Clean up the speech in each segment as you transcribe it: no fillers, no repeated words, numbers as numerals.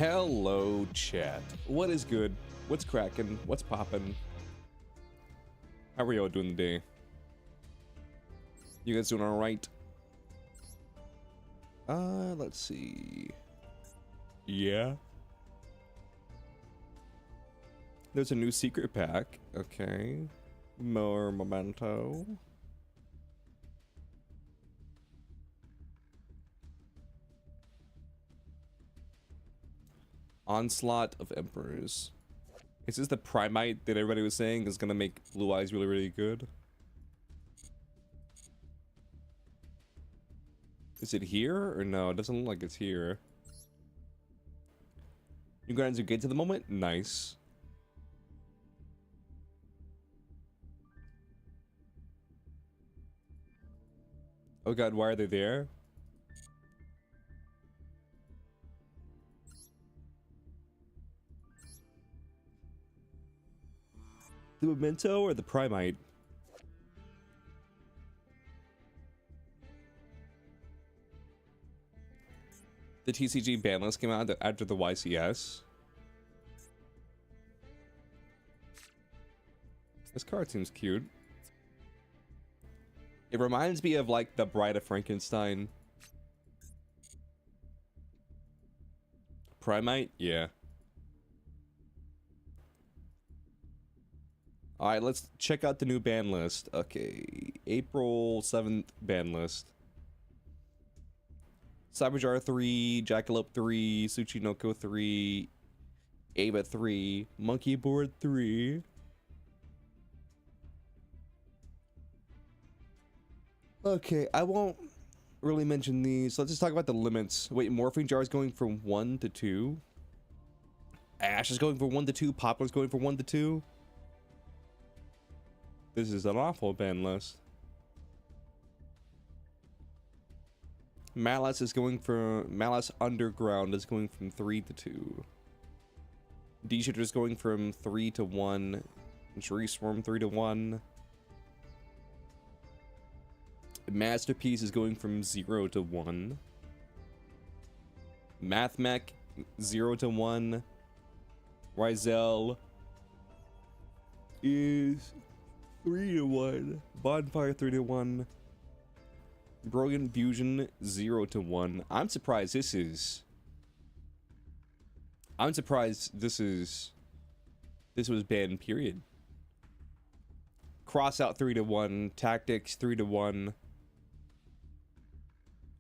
Hello, chat. What is good? What's cracking? What's popping? How are y'all doing today? You guys doing all right? Let's see. Yeah. There's a new secret pack. Okay. More memento. Onslaught of Emperors. Is this the Primite that everybody was saying is gonna make Blue Eyes really, really good? Is it here or no? It doesn't look like it's here. New Guardians are gates at the moment? Nice. Oh god, why are they there? The Memento or the Primite? The TCG ban list came out after the YCS. This card seems cute. It reminds me of like the Bride of Frankenstein. Primite? Yeah. Alright, let's check out the new ban list. Okay, April 7th ban list. Cyberjar 3, Jackalope 3, Tsuchinoko 3, Ava 3, Monkey Board 3. Okay, I won't really mention these. Let's just talk about the limits. Wait, Morphine Jar is going from 1 to 2. Ash is going from 1 to 2. Poplar's going from 1 to 2. This is an awful ban list. Malice is going for Malice Underground is going from 3 to 2. D-Shooter is going from 3 to 1. Tree Swarm 3 to 1. Masterpiece is going from 0 to 1. Math Mech 0 to 1. Rizel is 3 to 1. Bonfire 3 to 1. Brilliant Fusion 0 to 1. I'm surprised this was banned, period. Cross out 3 to 1. Tactics 3 to 1.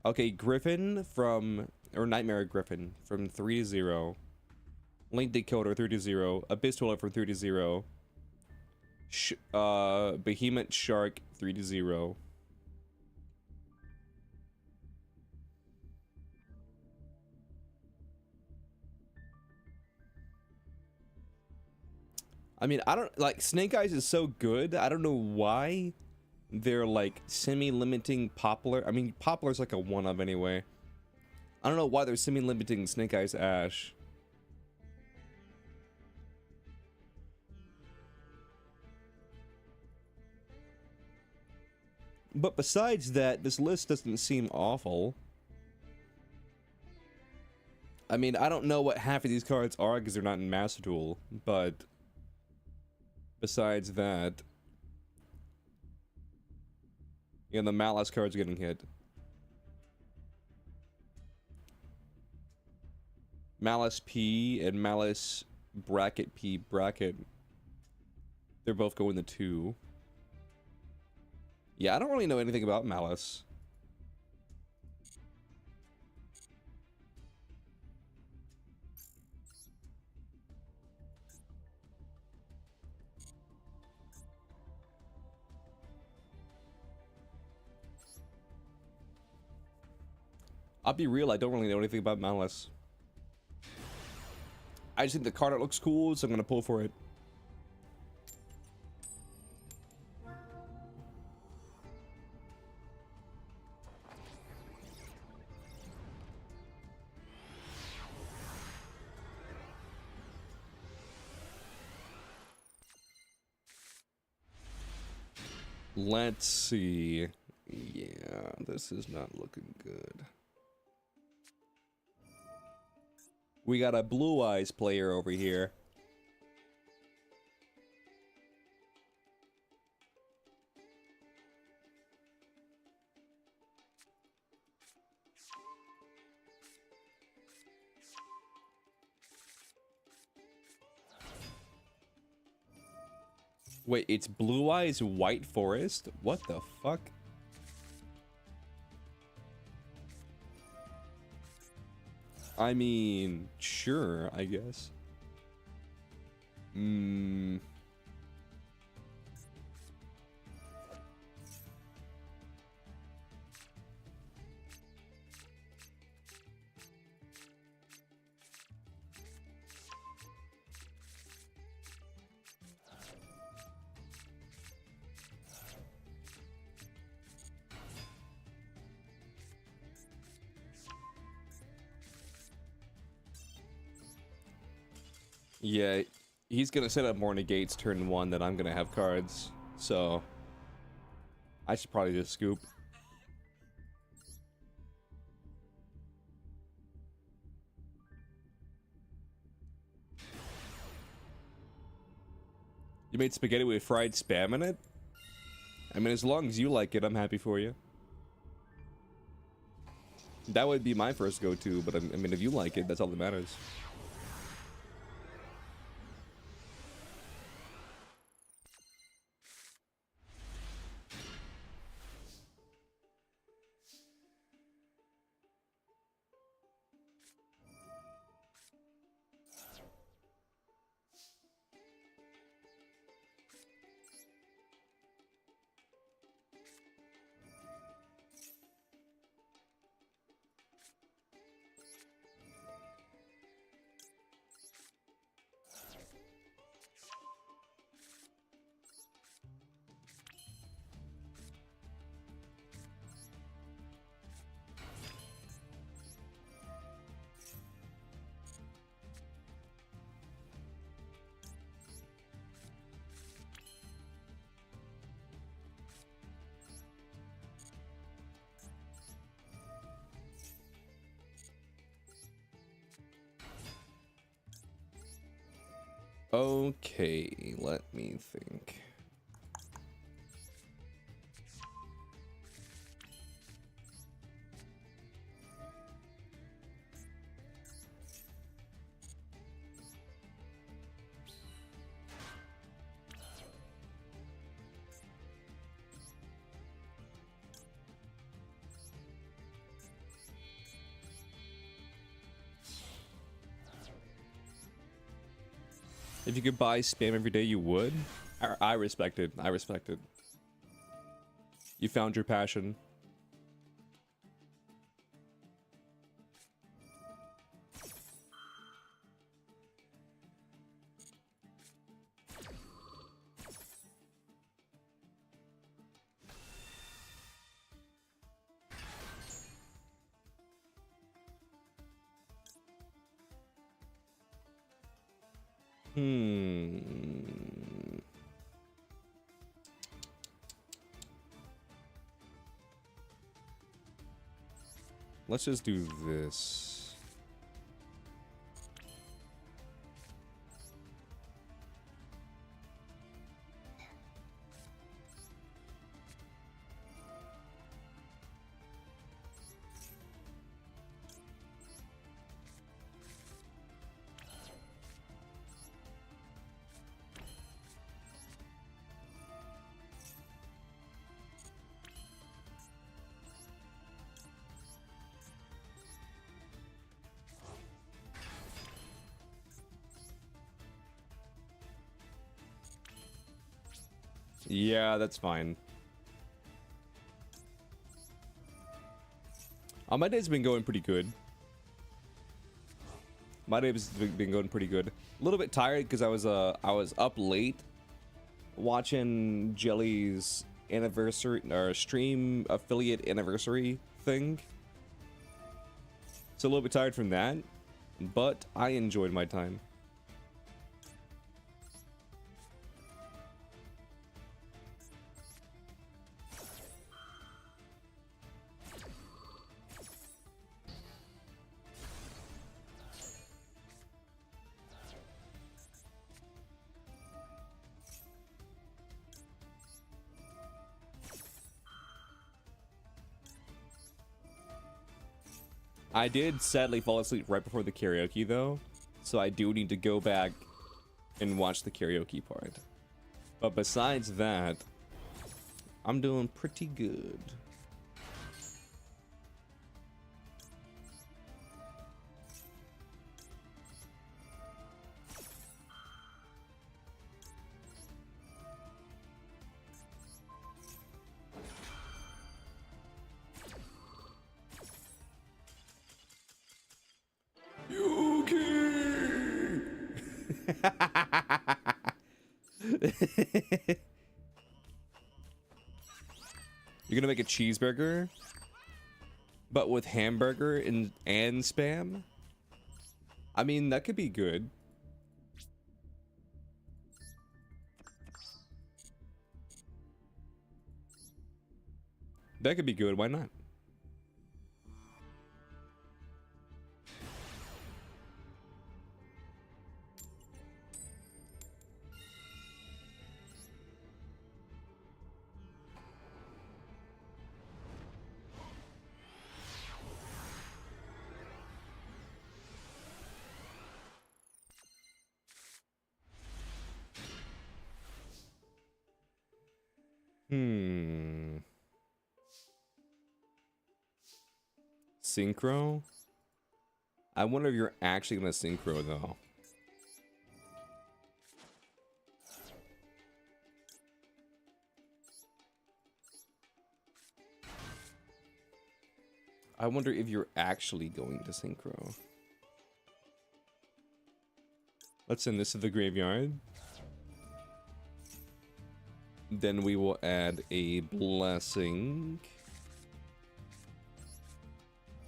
Okay, Griffin Nightmare Griffin from 3 to 0. Link Decoder 3 to 0. Abyss Dweller from 3 to 0. Behemoth Shark 3 to 0. I mean, I don't like Snake Eyes is so good. I don't know why they're like semi-limiting Poplar. I mean, Poplar's like a one-of anyway. I don't know why they're semi-limiting Snake Eyes Ash. But besides that, this list doesn't seem awful. I mean, I don't know what half of these cards are because they're not in Master Duel, but besides that, yeah, the Malice card's getting hit. Malice P and Malice Bracket P Bracket. They're both going to 2. Yeah, I don't really know anything about Malice. I'll be real, I don't really know anything about Malice. I just think the card art looks cool, so I'm gonna pull for it. Let's see. Yeah, this is not looking good. We got a Blue Eyes player over here. Wait, it's Blue Eyes White Forest? What the fuck? I mean, sure, I guess. Yeah, he's gonna set up more negates turn 1 than I'm gonna have cards, so I should probably just scoop. You made spaghetti with fried spam in it? I mean, as long as you like it, I'm happy for you. That would be my first go-to, but I mean, if you like it, that's all that matters. Okay, let me think. If you could buy spam every day, you would? I respect it. I respect it. You found your passion. Let's just do this. Yeah, that's fine. My day's been going pretty good. My day's been going pretty good. A little bit tired because I was up late watching Jelly's anniversary or stream affiliate anniversary thing. So a little bit tired from that, but I enjoyed my time. I did sadly fall asleep right before the karaoke though, so I do need to go back and watch the karaoke part. But besides that, I'm doing pretty good. You're gonna make a cheeseburger, but with hamburger and spam? I mean, that could be good. That could be good, why not? Synchro? I wonder if you're actually gonna synchro though. I wonder if you're actually going to synchro. Let's send this to the graveyard. Then we will add a blessing.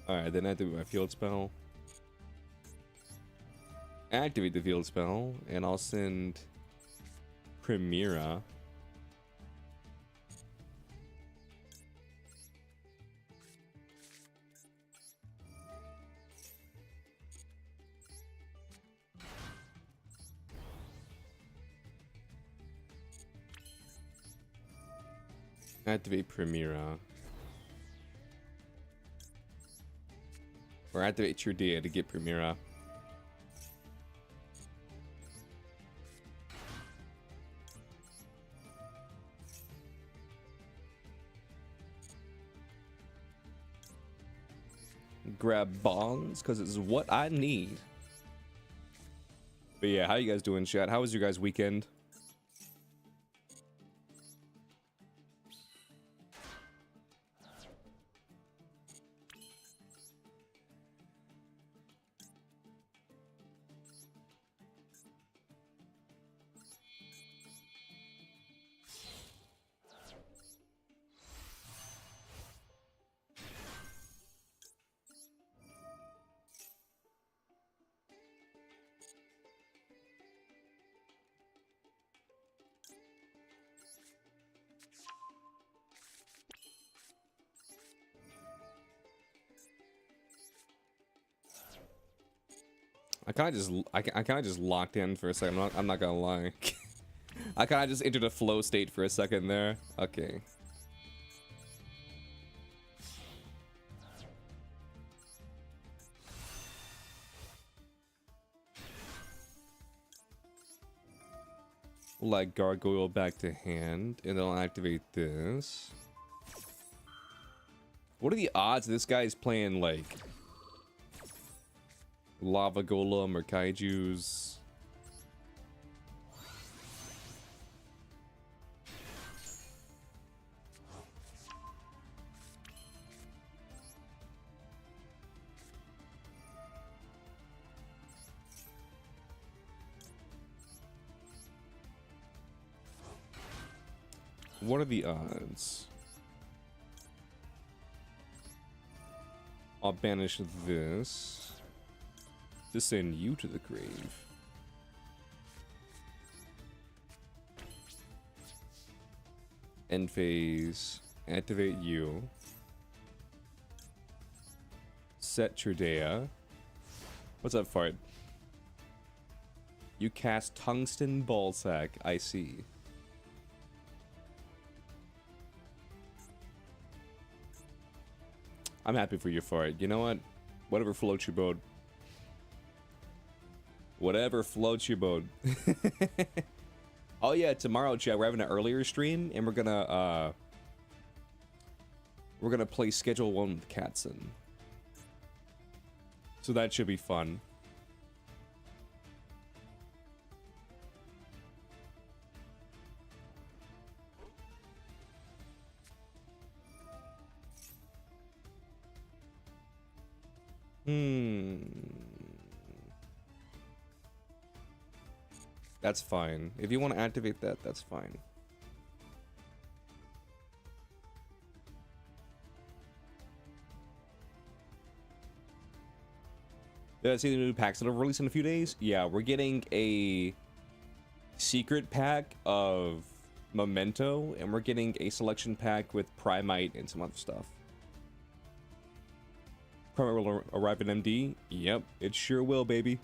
Alright, then activate my field spell. Activate the field spell, and I'll send Primera. Activate Primera. Or activate Trudea to get Primera. Grab bongs, because it's what I need. But yeah, how you guys doing, chat? How was your guys' weekend? I kind of just locked in for a second. I'm not gonna lie. I kind of just entered a flow state for a second there. Okay. Like gargoyle back to hand, and then I'll activate this. What are the odds this guy's playing like lava golem or kaijus? What are the odds? I'll banish this to send you to the grave. End phase. Activate you. Set Trudea. What's up, Fart? You cast Tungsten Ballsack. I see. I'm happy for you, Fart. You know what? Whatever floats your boat. Whatever floats your boat. Oh yeah, tomorrow, chat, we're having an earlier stream, and we're gonna play Schedule 1 with Katzen. So that should be fun. That's fine. If you want to activate that, that's fine. Yeah, see the new packs that are released in a few days? Yeah, we're getting a secret pack of Memento, and we're getting a selection pack with Primite and some other stuff. Primite will arrive in MD? Yep, it sure will, baby.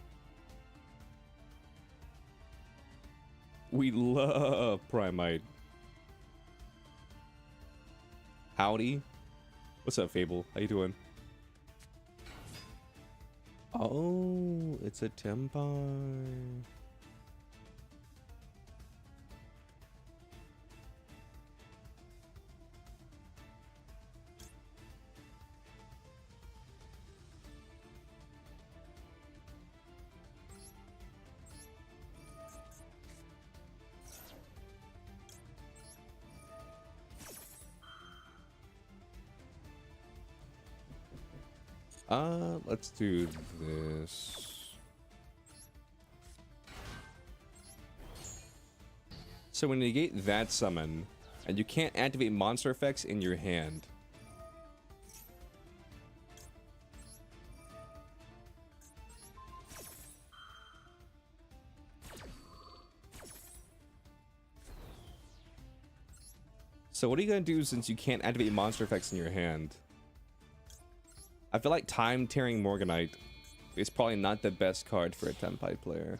We love Primite. Howdy. What's up, Fable? How you doing? Oh, it's a Tempai. Let's do this. So when you negate that summon, and you can't activate monster effects in your hand. So what are you gonna do since you can't activate monster effects in your hand? I feel like Time Tearing Morganite is probably not the best card for a Tenpai player.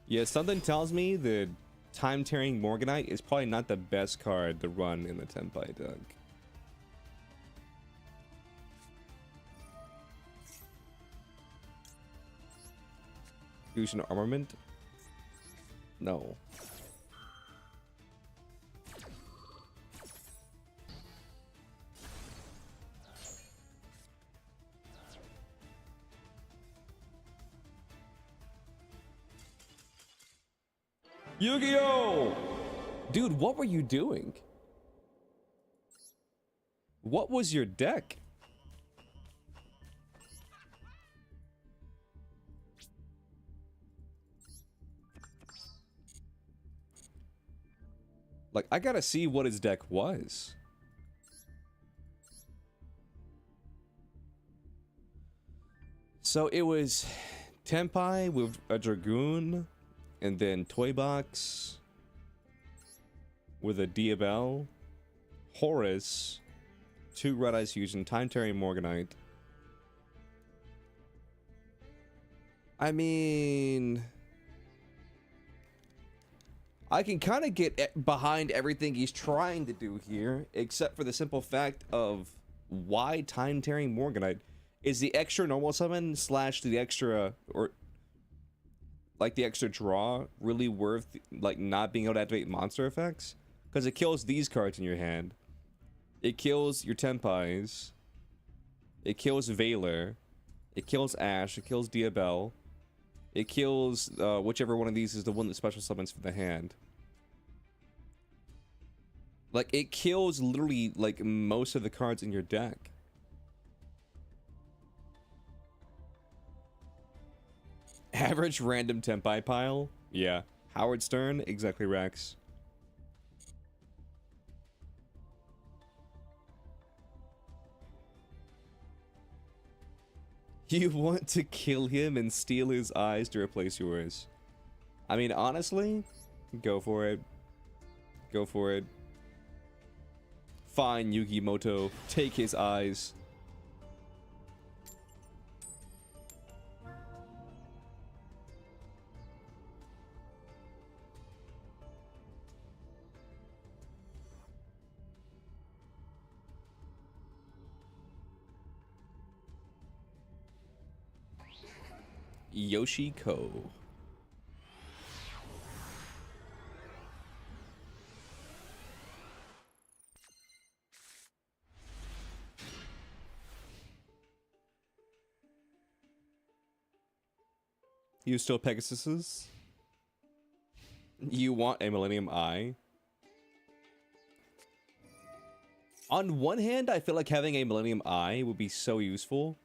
Yeah, something tells me that Time Tearing Morganite is probably not the best card to run in the Tenpai deck. Fusion Armament? No. Yu-Gi-Oh! Dude, what were you doing? What was your deck? Like, I gotta see what his deck was. So it was Tenpai with a Dragoon, and then Toy Box with a Diabell, Horus, 2 Red Eyes Fusion, Time Tearing Morganite. I mean, I can kind of get behind everything he's trying to do here, except for the simple fact of why Time Tearing Morganite. Is the extra normal summon slash the extra, or like the extra draw, really worth like not being able to activate monster effects? Because it kills these cards in your hand. It kills your Tenpais. It kills Valor. It kills Ash. It kills Diabell. It kills whichever one of these is the one that special summons for the hand. Like, it kills literally like most of the cards in your deck. Average random Tenpai pile? Yeah. Howard Stern? Exactly, Rex. You want to kill him and steal his eyes to replace yours. I mean, honestly, go for it. Go for it. Fine, Yugi Moto. Take his eyes. Yoshiko. You still Pegasuses? You want a Millennium Eye? On one hand, I feel like having a Millennium Eye would be so useful.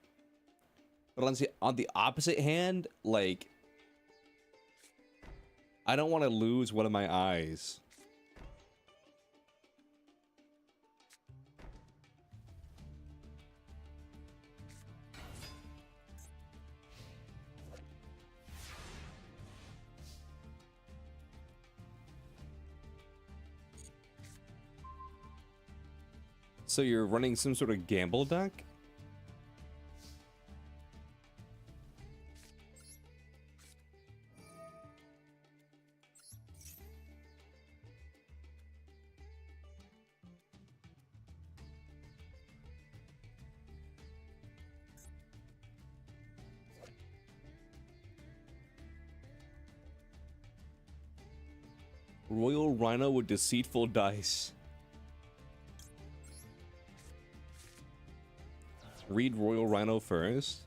But on the opposite hand, like, I don't want to lose one of my eyes. So you're running some sort of gamble deck? Royal Rhino with Deceitful Dice. Read Royal Rhino first.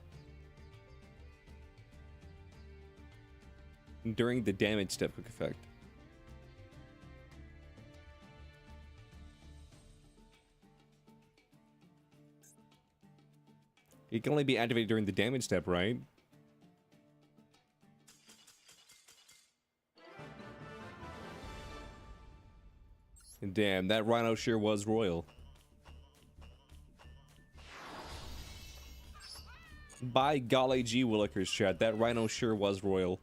During the damage step quick effect. It can only be activated during the damage step, right? Damn, that Rhino sure was royal. By golly gee willikers, chat, that Rhino sure was royal.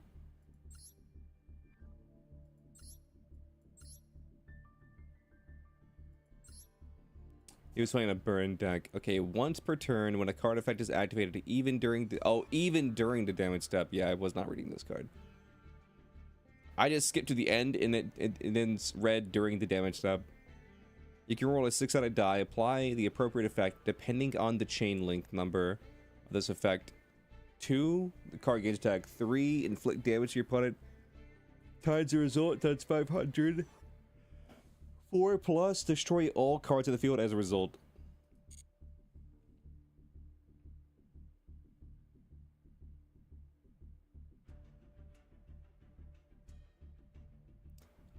He was playing a burn deck. Okay, once per turn when a card effect is activated, even during the damage step. Yeah, I was not reading this card. I just skipped to the end and it then read during the damage step. You can roll a 6-sided die, apply the appropriate effect depending on the chain link number of this effect. 2, the card gains attack. 3, inflict damage to your opponent. Times the result, that's 500. 4 plus, destroy all cards in the field as a result.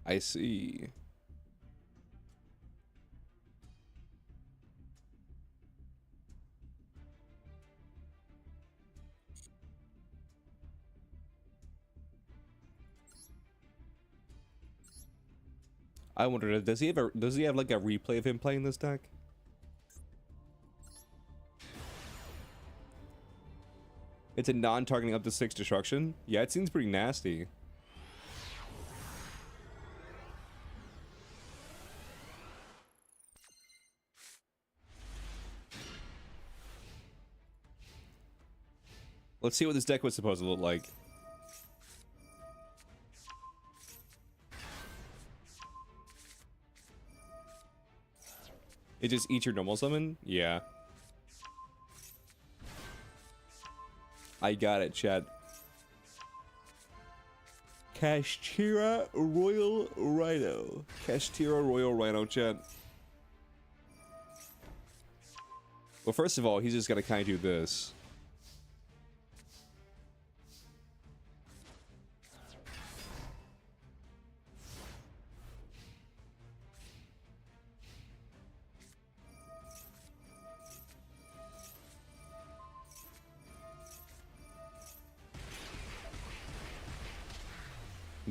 I see. I wonder, does he have like a replay of him playing this deck? It's a non-targeting up to 6 destruction. Yeah, it seems pretty nasty. Let's see what this deck was supposed to look like. It just eats your normal summon? Yeah. I got it, chat. Kashtira Royal Rhino. Kashtira Royal Rhino, chat. Well, first of all, he's just gotta kind of do this.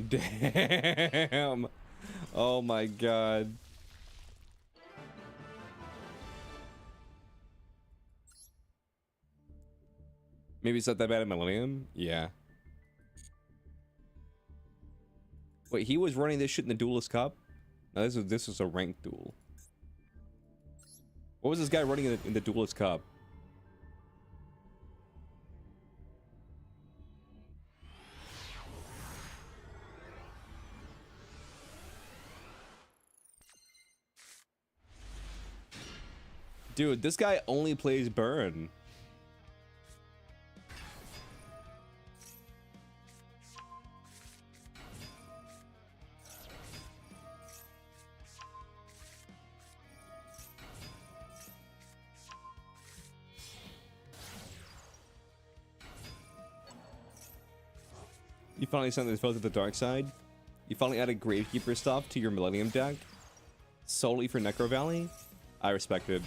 Damn. Oh my god. Maybe it's not that bad at Millennium? Yeah. Wait, he was running this shit in the Duelist Cup? No, this was a ranked duel. What was this guy running in the Duelist Cup? Dude, this guy only plays burn. You finally sent this foe to the dark side. You finally added Gravekeeper stuff to your Millennium deck. Solely for Necro Valley. I respect it.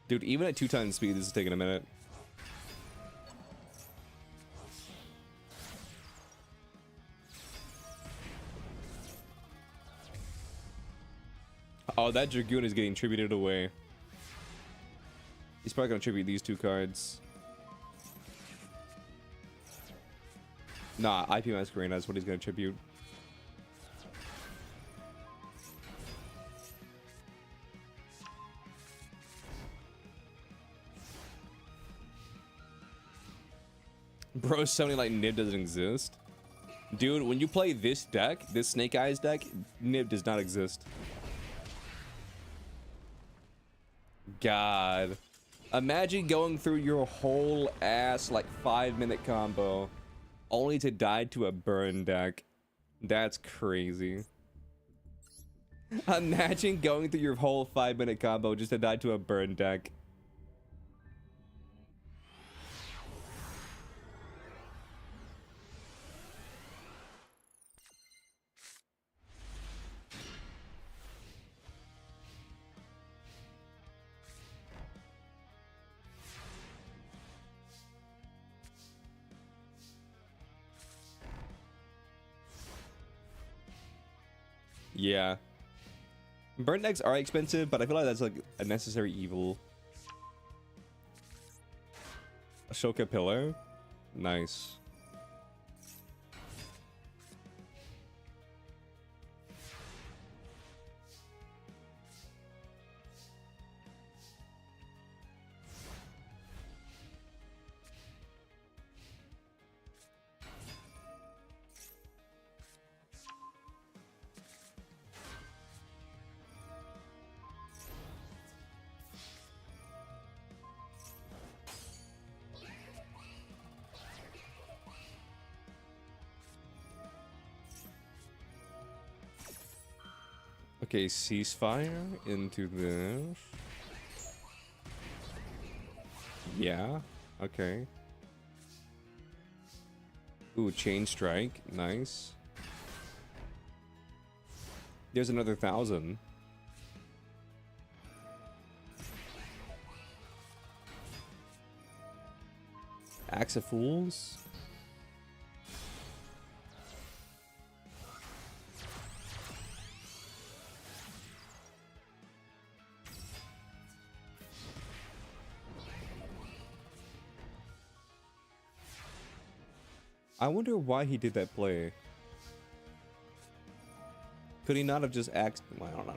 Dude, even at 2 times speed, this is taking a minute. Oh, that Dragoon is getting tributed away. He's probably gonna tribute these 2 cards. Nah, IP Masquerade, that's what he's gonna tribute. Bro, something like Nib doesn't exist. Dude, when you play this deck, this Snake Eyes deck, Nib does not exist. God. Imagine going through your whole ass like 5-minute combo only to die to a burn deck. That's crazy. Imagine going through your whole 5-minute combo just to die to a burn deck. Yeah. Burn decks are expensive, but I feel like that's like a necessary evil. Ashoka Pillar. Nice. Okay, ceasefire into this. Yeah, okay. Ooh, chain strike, nice. There's another 1,000. Axe of Fools. I wonder why he did that play. Could he not have just axed? Well, I don't know.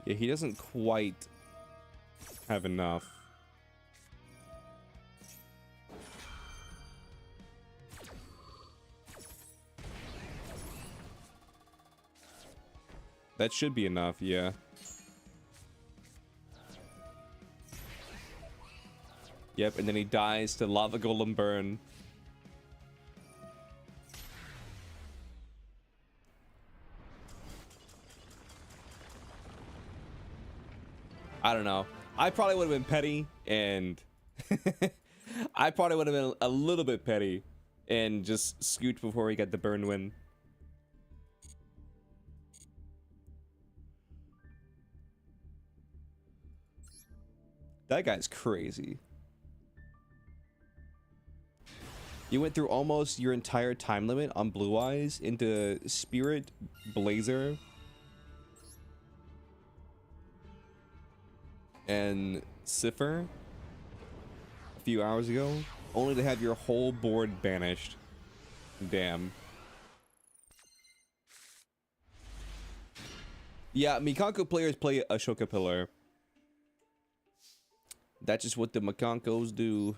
Yeah, he doesn't quite have enough. That should be enough, yeah. Yep, and then he dies to Lava Golem Burn. I don't know. I probably would have been petty and I probably would have been a little bit petty and just scoot before he got the burn win. That guy's crazy. You went through almost your entire time limit on Blue Eyes into Spirit Blazer and Cipher a few hours ago, only to have your whole board banished. Damn. Yeah, Mikanko players play Ashoka Pillar. That's just what the Mikankos do.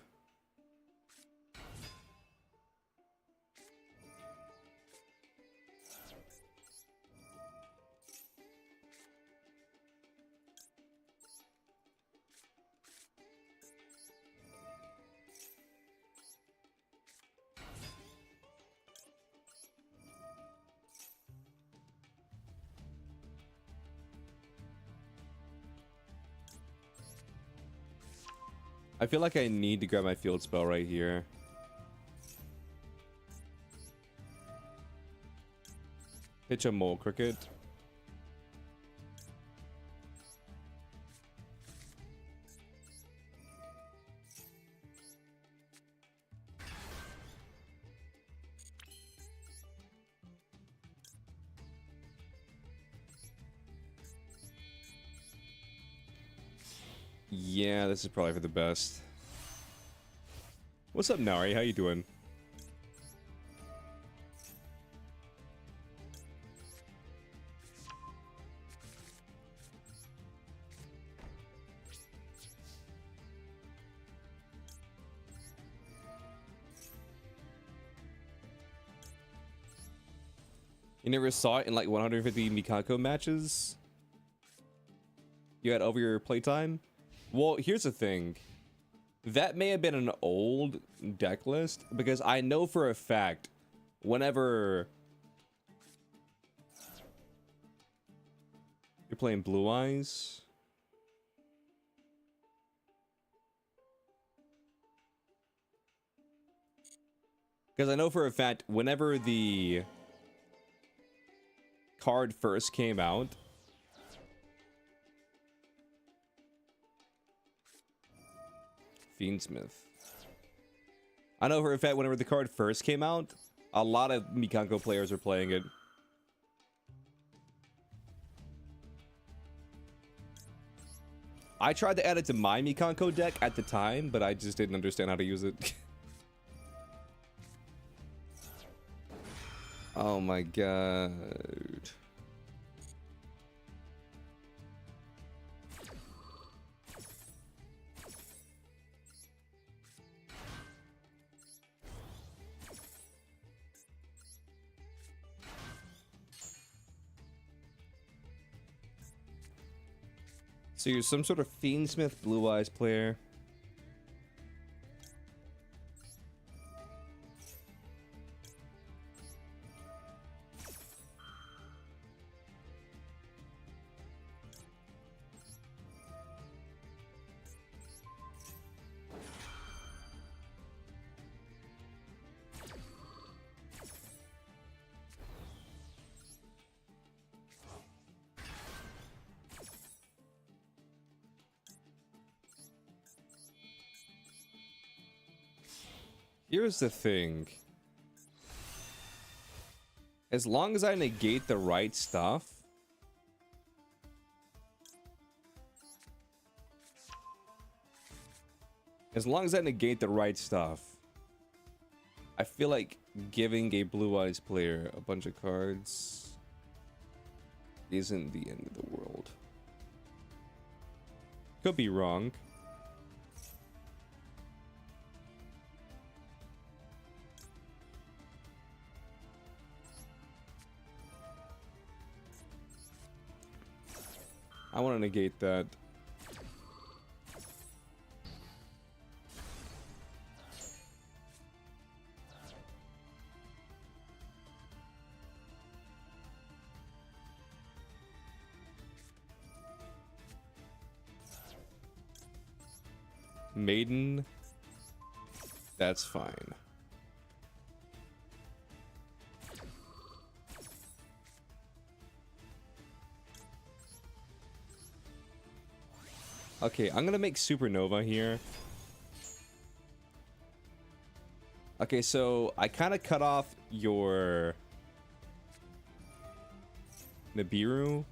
I feel like I need to grab my field spell right here. Pitch a mole cricket. Yeah, this is probably for the best. What's up, Nari? How you doing? You never saw it in like 150 Mikako matches? You had over your playtime? Well, here's the thing. That may have been an old deck list, because I know for a fact whenever you're playing Blue Eyes, because I know for a fact whenever the card first came out, Fiendsmith. I know for a fact whenever the card first came out, a lot of Mikako players are playing it. I tried to add it to my Mikako deck at the time, but I just didn't understand how to use it. Oh my god. So you're some sort of Fiendsmith Blue Eyes player. Here's the thing. As long as I negate the right stuff, I feel like giving a Blue Eyes player a bunch of cards isn't the end of the world. Could be wrong. I want to negate that. Maiden. That's fine. Okay, I'm gonna make Supernova here. Okay, so I kind of cut off your Nibiru.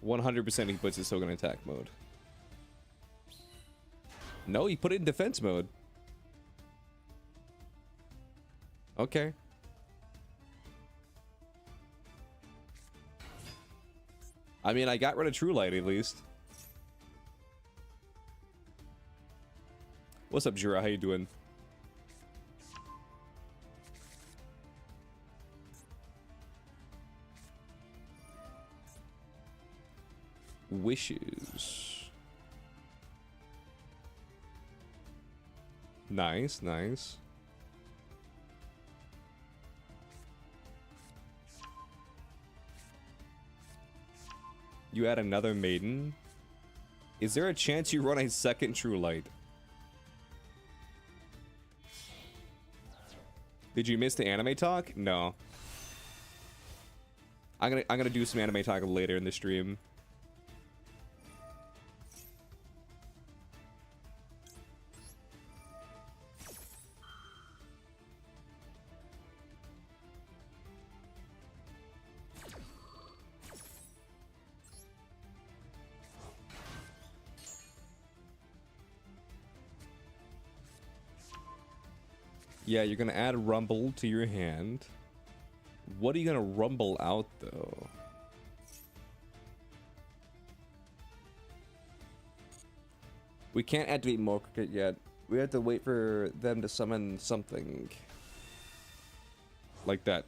%, he puts his Sogan attack mode. No, he put it in defense mode. Okay. I mean, I got rid of True Light at least. What's up, Jura? How you doing? Wishes. Nice, nice. You add another maiden. Is there a chance you run a second True Light? Did you miss the anime talk? No. I'm gonna do some anime talk later in the stream. Yeah, you're gonna add Rumble to your hand. What are you gonna rumble out, though? We can't activate More Cricket yet. We have to wait for them to summon something. Like that.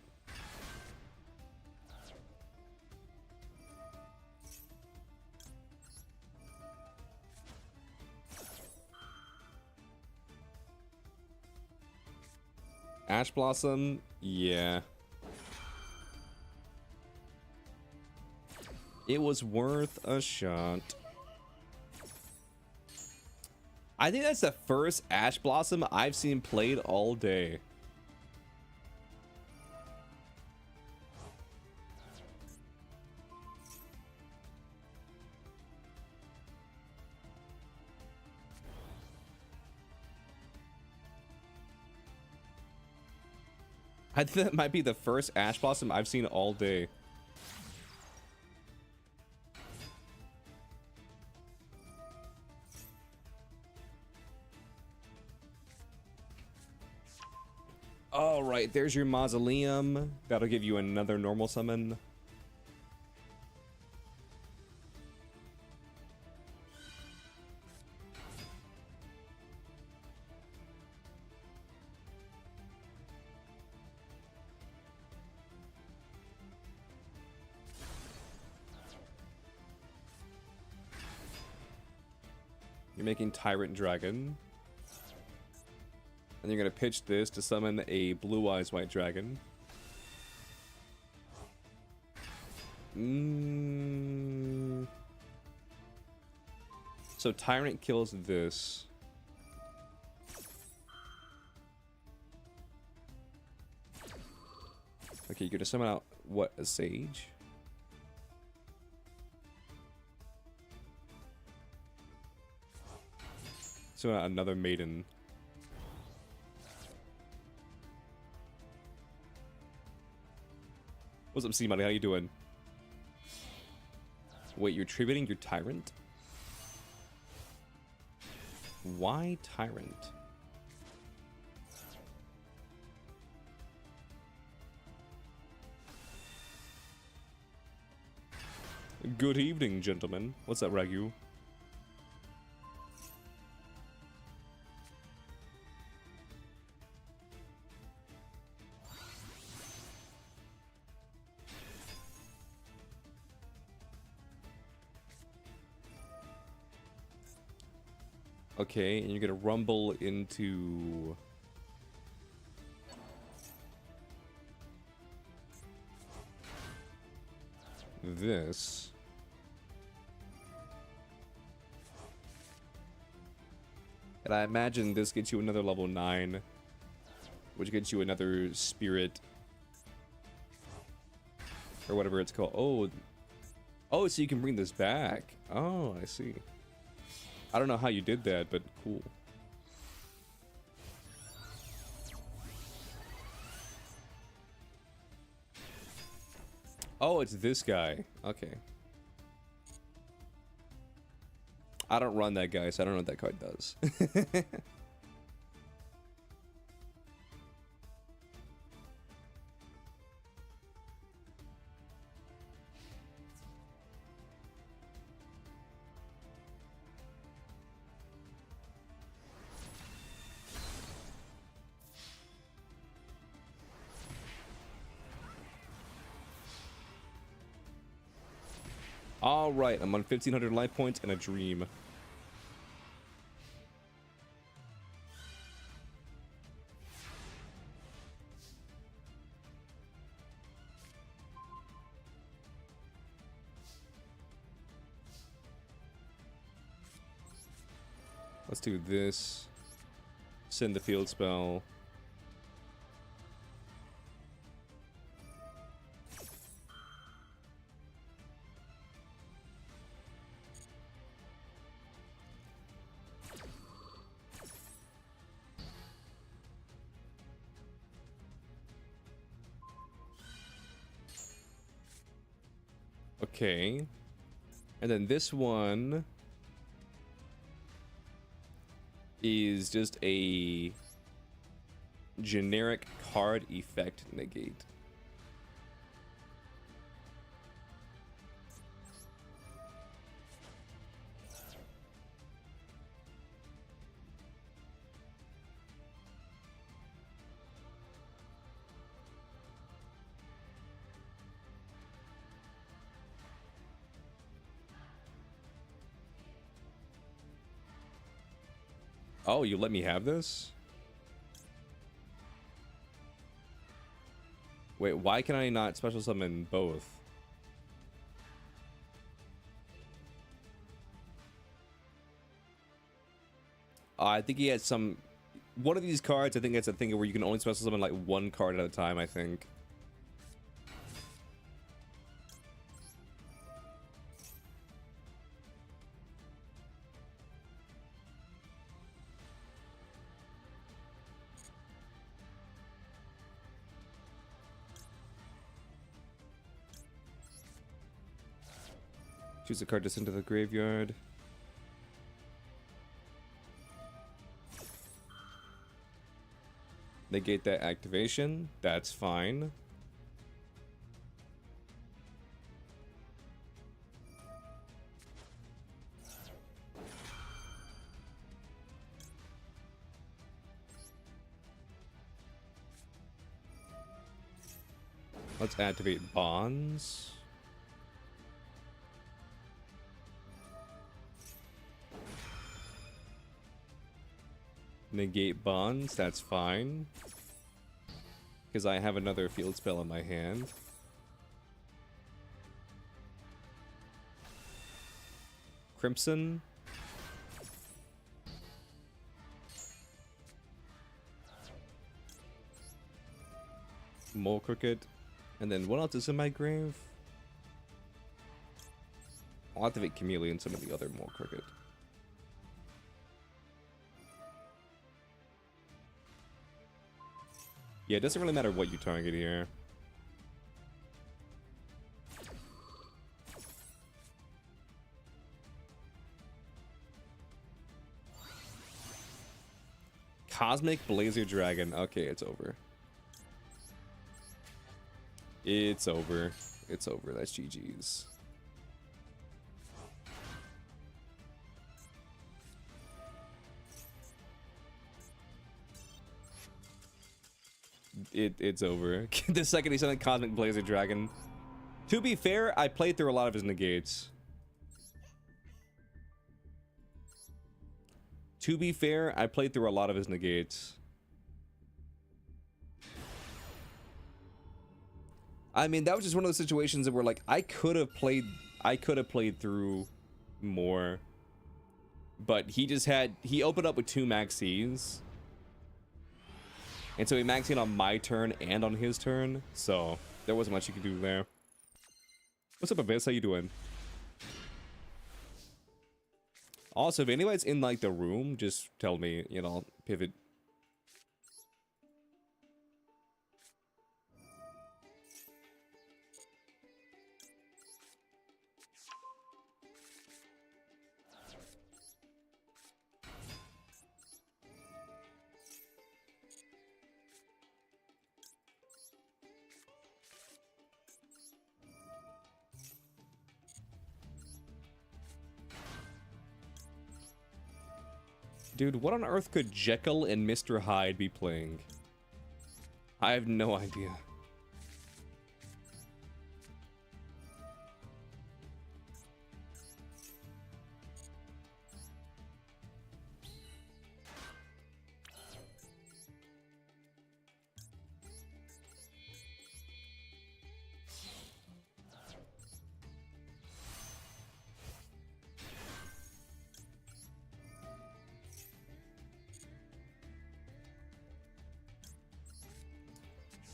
Ash Blossom? Yeah. It was worth a shot. I think that's the first Ash Blossom I've seen played all day. I think that might be the first Ash Blossom I've seen all day. All right, there's your Mausoleum. That'll give you another normal summon. You're making Tyrant Dragon. And you're gonna pitch this to summon a Blue Eyes White Dragon. So Tyrant kills this. Okay, you're gonna summon out what, a Sage? Summon out another Maiden. What's up, C-Money? How you doing? Wait, you're tributing your Tyrant? Why Tyrant? Good evening, gentlemen. What's up, Ragu? Okay, and you're gonna rumble into this. And I imagine this gets you another level 9, which gets you another spirit or whatever it's called. Oh, so you can bring this back. Oh, I see. I don't know how you did that, but cool. Oh, it's this guy. Okay. I don't run that guy, so I don't know what that card does. All right, I'm on 1,500 life points and a dream. Let's do this. Send the field spell. Okay. And then this one is just a generic card effect negate. Oh, you let me have this? Wait, why can I not special summon both? I think he had some... One of these cards, I think it's a thing where you can only special summon like one card at a time, I think. Choose a card to send to the graveyard. Negate that activation. That's fine. Let's activate bonds. Negate bonds, that's fine. Because I have another field spell in my hand. Crimson. Mole Crooked. And then what else is in my grave? I'll activate Chameleon and some of the other Mole Crooked. Yeah, it doesn't really matter what you target here. Cosmic Blazer Dragon. Okay, it's over. It's over. It's over. That's GG's. It's over. The second he sent a Cosmic Blazer Dragon. To be fair, I played through a lot of his negates. To be fair, I played through a lot of his negates. I mean, that was just one of those situations that were like, I could have played through more. But he opened up with 2 maxis. And so he maxed in on my turn and on his turn, so there wasn't much you could do there. What's up, Abyss? How you doing? Also, if anybody's in like the room, just tell me, you know, I'll pivot. Dude, what on earth could Jekyll and Mr. Hyde be playing? I have no idea.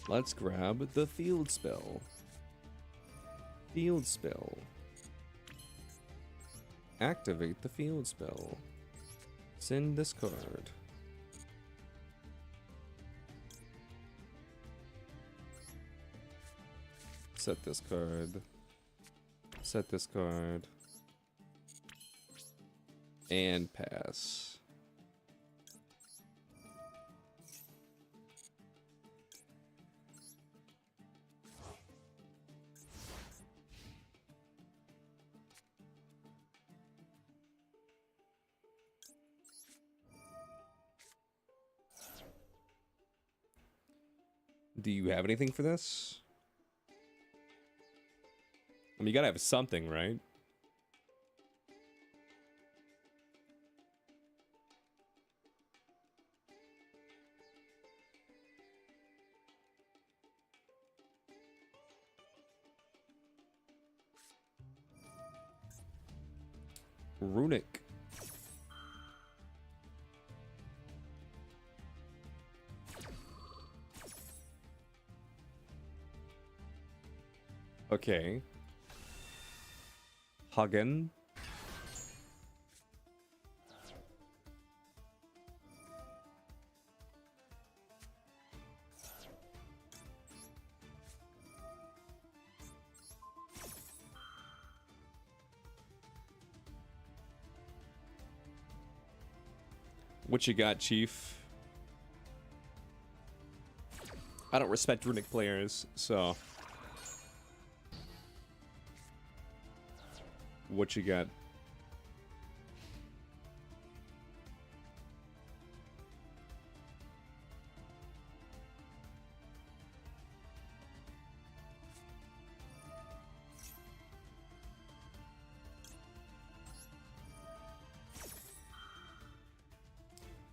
Let's grab the field spell. Field spell. Activate the field spell. Send this card. Set this card. Set this card. And pass. Do you have anything for this? I mean, you gotta have something, right? Runic. Okay. Hagen. What you got, Chief? I don't respect Runic players, so... What you got?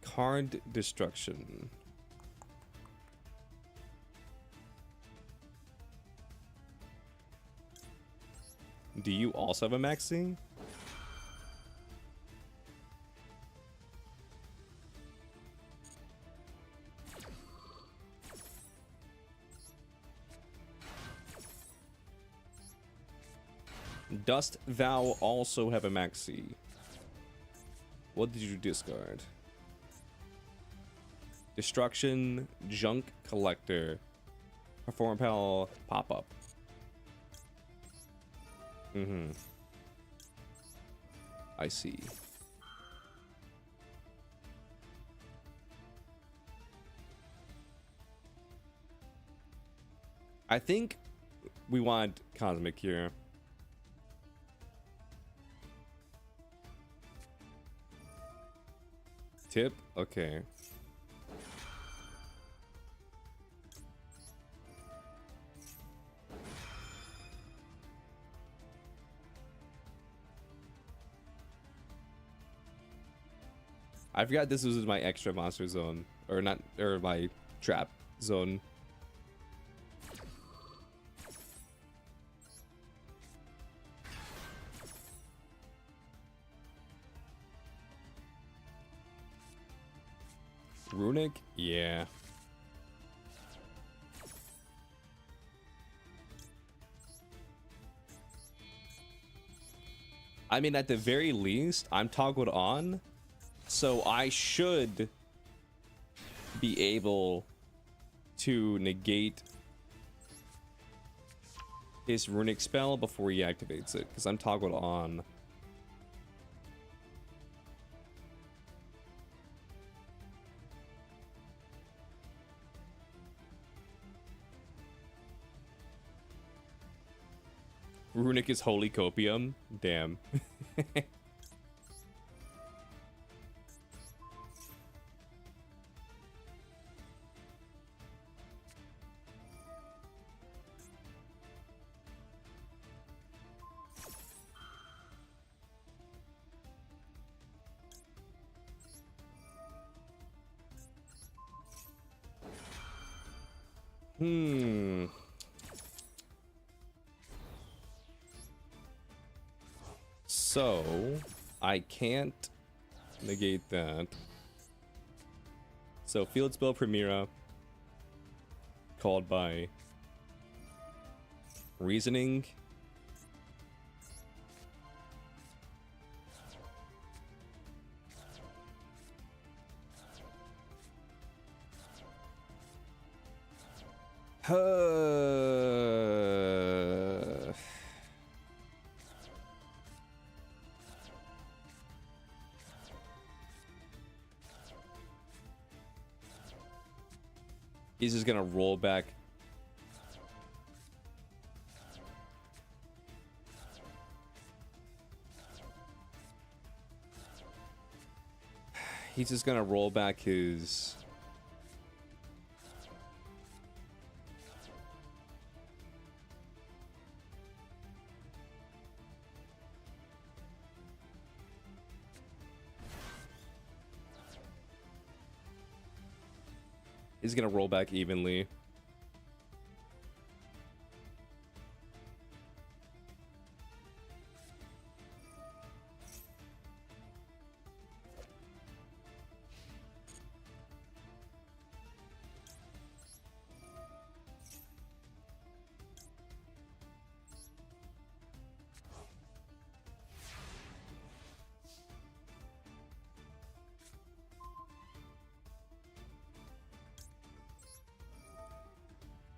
Card destruction. Do you also have a maxi? Dost thou also have a maxi? What did you discard? Destruction, Junk Collector, Perform Pal, Pop-Up. Mm-hmm. I see. I think we want Cosmic here. Tip? Okay. I forgot this was my extra monster zone, or not, or my trap zone. Runic? Yeah. I mean, at the very least, I'm toggled on. So I should be able to negate his runic spell before he activates it, because I'm toggled on. Runic is holy copium? Damn. So, I can't negate that. So, field spell Primera, called by reasoning. He's just gonna roll back. He's just gonna roll back his... He's gonna roll back evenly.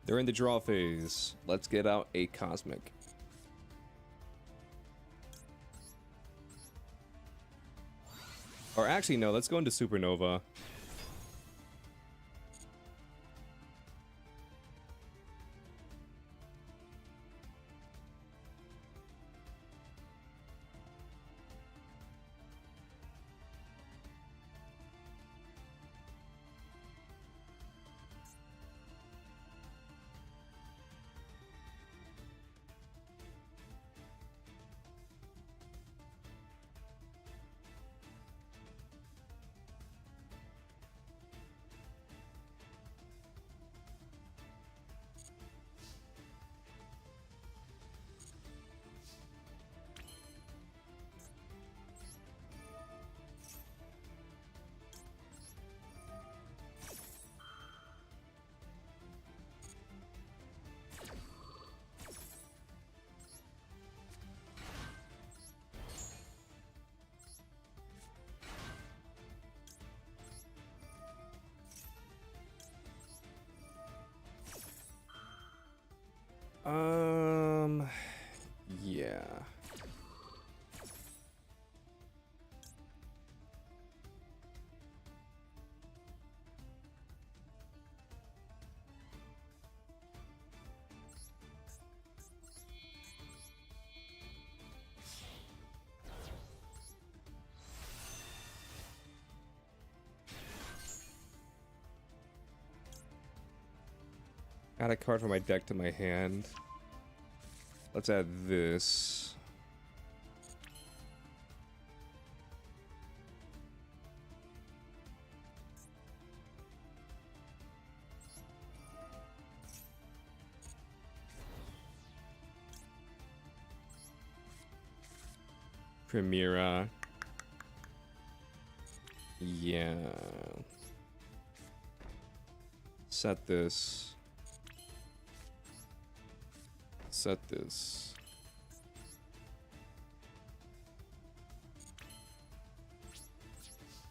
They're in the draw phase. Let's get out a cosmic. Or actually, no, let's go into supernova. Yeah. Add a card from my deck to my hand. Let's add this. Primera. Yeah. Set this. Set this.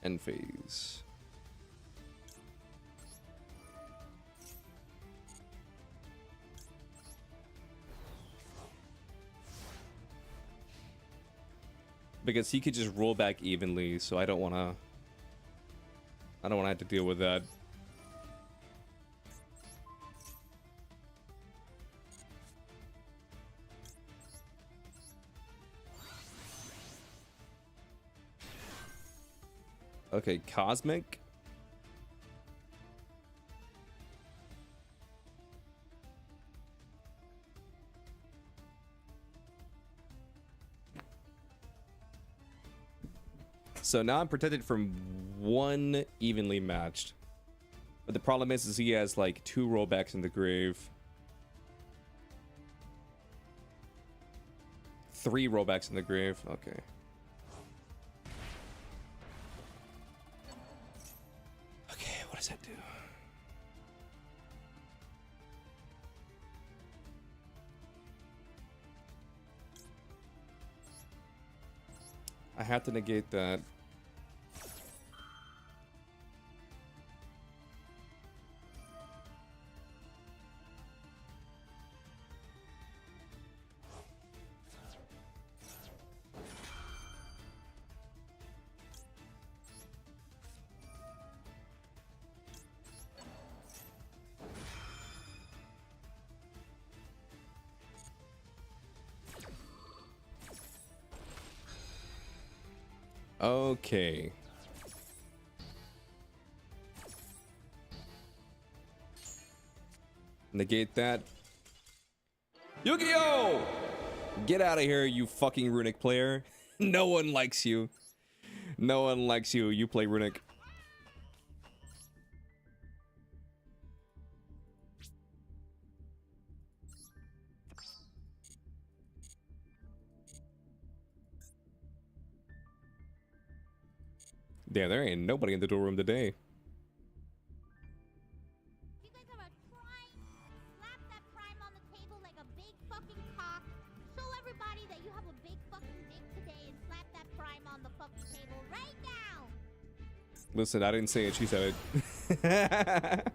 End phase. Because he could just roll back evenly, so I don't wanna have to deal with that. Okay, cosmic. So now I'm protected from one evenly matched. But the problem is he has like 2 rollbacks in the grave. 3 rollbacks in the grave. Okay. Okay, what does that do? have to negate that. Okay. Negate that. Yu-Gi-Oh! Get out of here, you fucking Runic player. No one likes you. No one likes you. You play Runic. Damn, there ain't nobody in the door room today. You guys have a prime? Slap that prime on the table like a big fucking cock. Show everybody that you have a big fucking dick today and slap that prime on the fucking table right now. Listen, I didn't say it, she said it.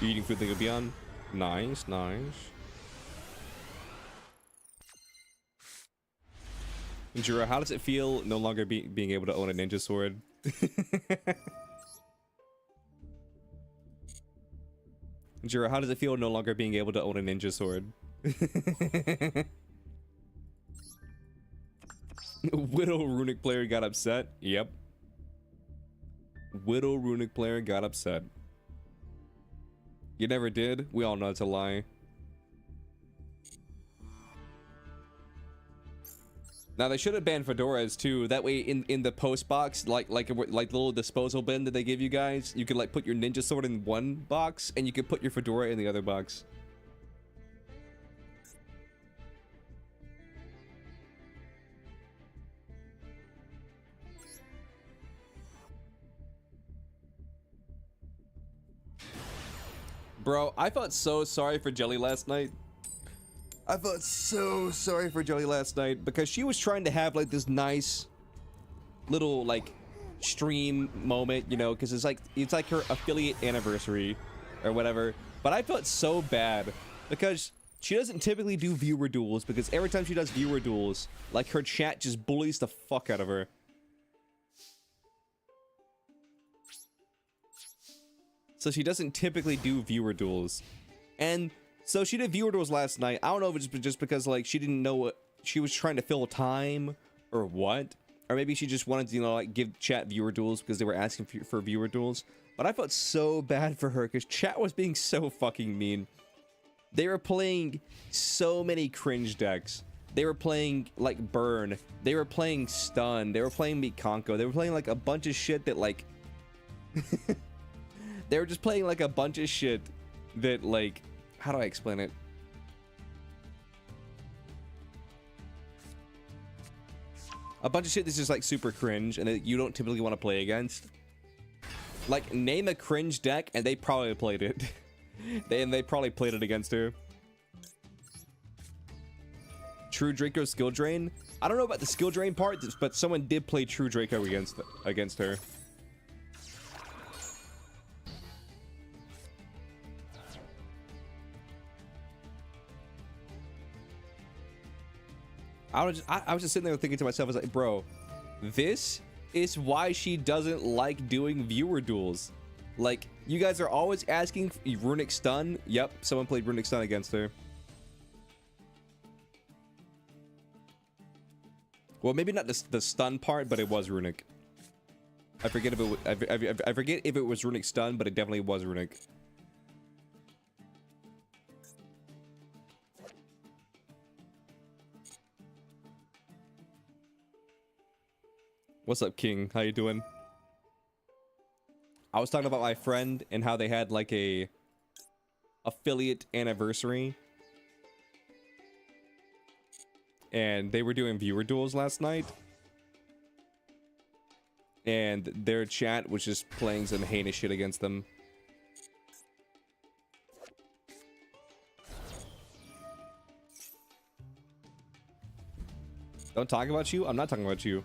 You eating food that could be on? Nice, nice. Jiro, how does it feel no longer being able to own a ninja sword? Jiro, how does it feel no longer being able to own a ninja sword? Widow Runic player got upset. Yep. Widow Runic player got upset. You never did? We all know it's a lie. Now they should have banned fedoras too. That way, in the post box, like the little disposal bin that they give you guys, you could like put your ninja sword in one box, and you could put your fedora in the other box. Bro, I felt so sorry for Jelly last night. I felt so sorry for Jelly last night because she was trying to have like this nice little like stream moment, you know, because it's like her affiliate anniversary or whatever. But I felt so bad because she doesn't typically do viewer duels, because every time she does viewer duels, like her chat just bullies the fuck out of her. So she doesn't typically do viewer duels. And so she did viewer duels last night. I don't know if it's just because like she didn't know what she was trying to fill time or what, or maybe she just wanted to, you know, like give chat viewer duels because they were asking for viewer duels. But I felt so bad for her because chat was being so fucking mean. They were playing so many cringe decks. They were playing like Burn. They were playing Stun. They were playing Mikanko. They were playing like a bunch of shit that like they were just playing like a bunch of shit that like, how do I explain it? A bunch of shit that's just like super cringe and that you don't typically want to play against. Like, name a cringe deck and they probably played it. they probably played it against her. True Draco skill drain? I don't know about the skill drain part, but someone did play True Draco against her. I was just sitting there thinking to myself, I was like, bro, this is why she doesn't like doing viewer duels. Like, you guys are always asking Runic Stun. Yep, someone played Runic Stun against her. Well, maybe not the stun part, but it was Runic. I forget if it was, I forget if it was Runic Stun, but it definitely was Runic. What's up, King? How you doing? I was talking about my friend and how they had like a affiliate anniversary. And they were doing viewer duels last night. And their chat was just playing some heinous shit against them. Don't talk about you? I'm not talking about you.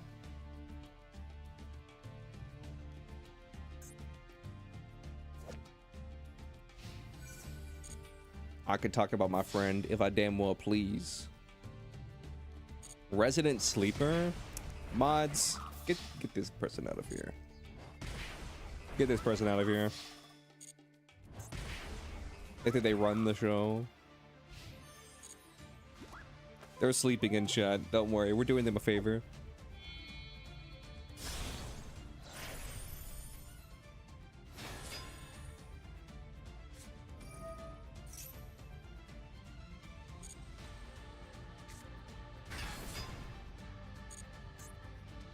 I could talk about my friend if I damn well please. Resident sleeper? Mods, get this person out of here. Get this person out of here. They think they run the show. They're sleeping in chat. Don't worry, we're doing them a favor.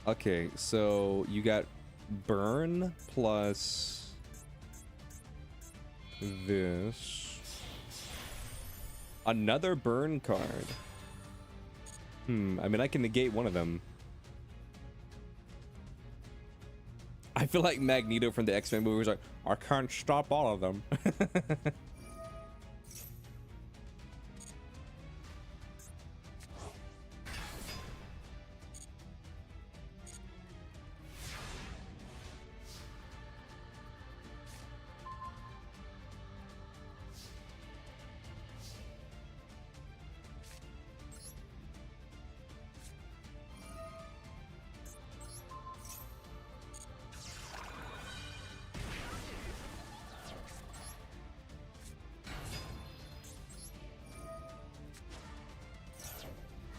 Okay, so you got burn plus this. Another burn card. I mean, I can negate one of them. I feel like Magneto from the X-Men movie was like, I can't stop all of them.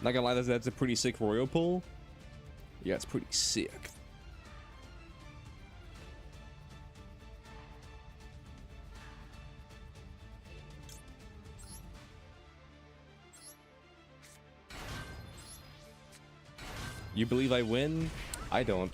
Not gonna lie, that's a pretty sick royal pull. Yeah, it's pretty sick. You believe I win? I don't.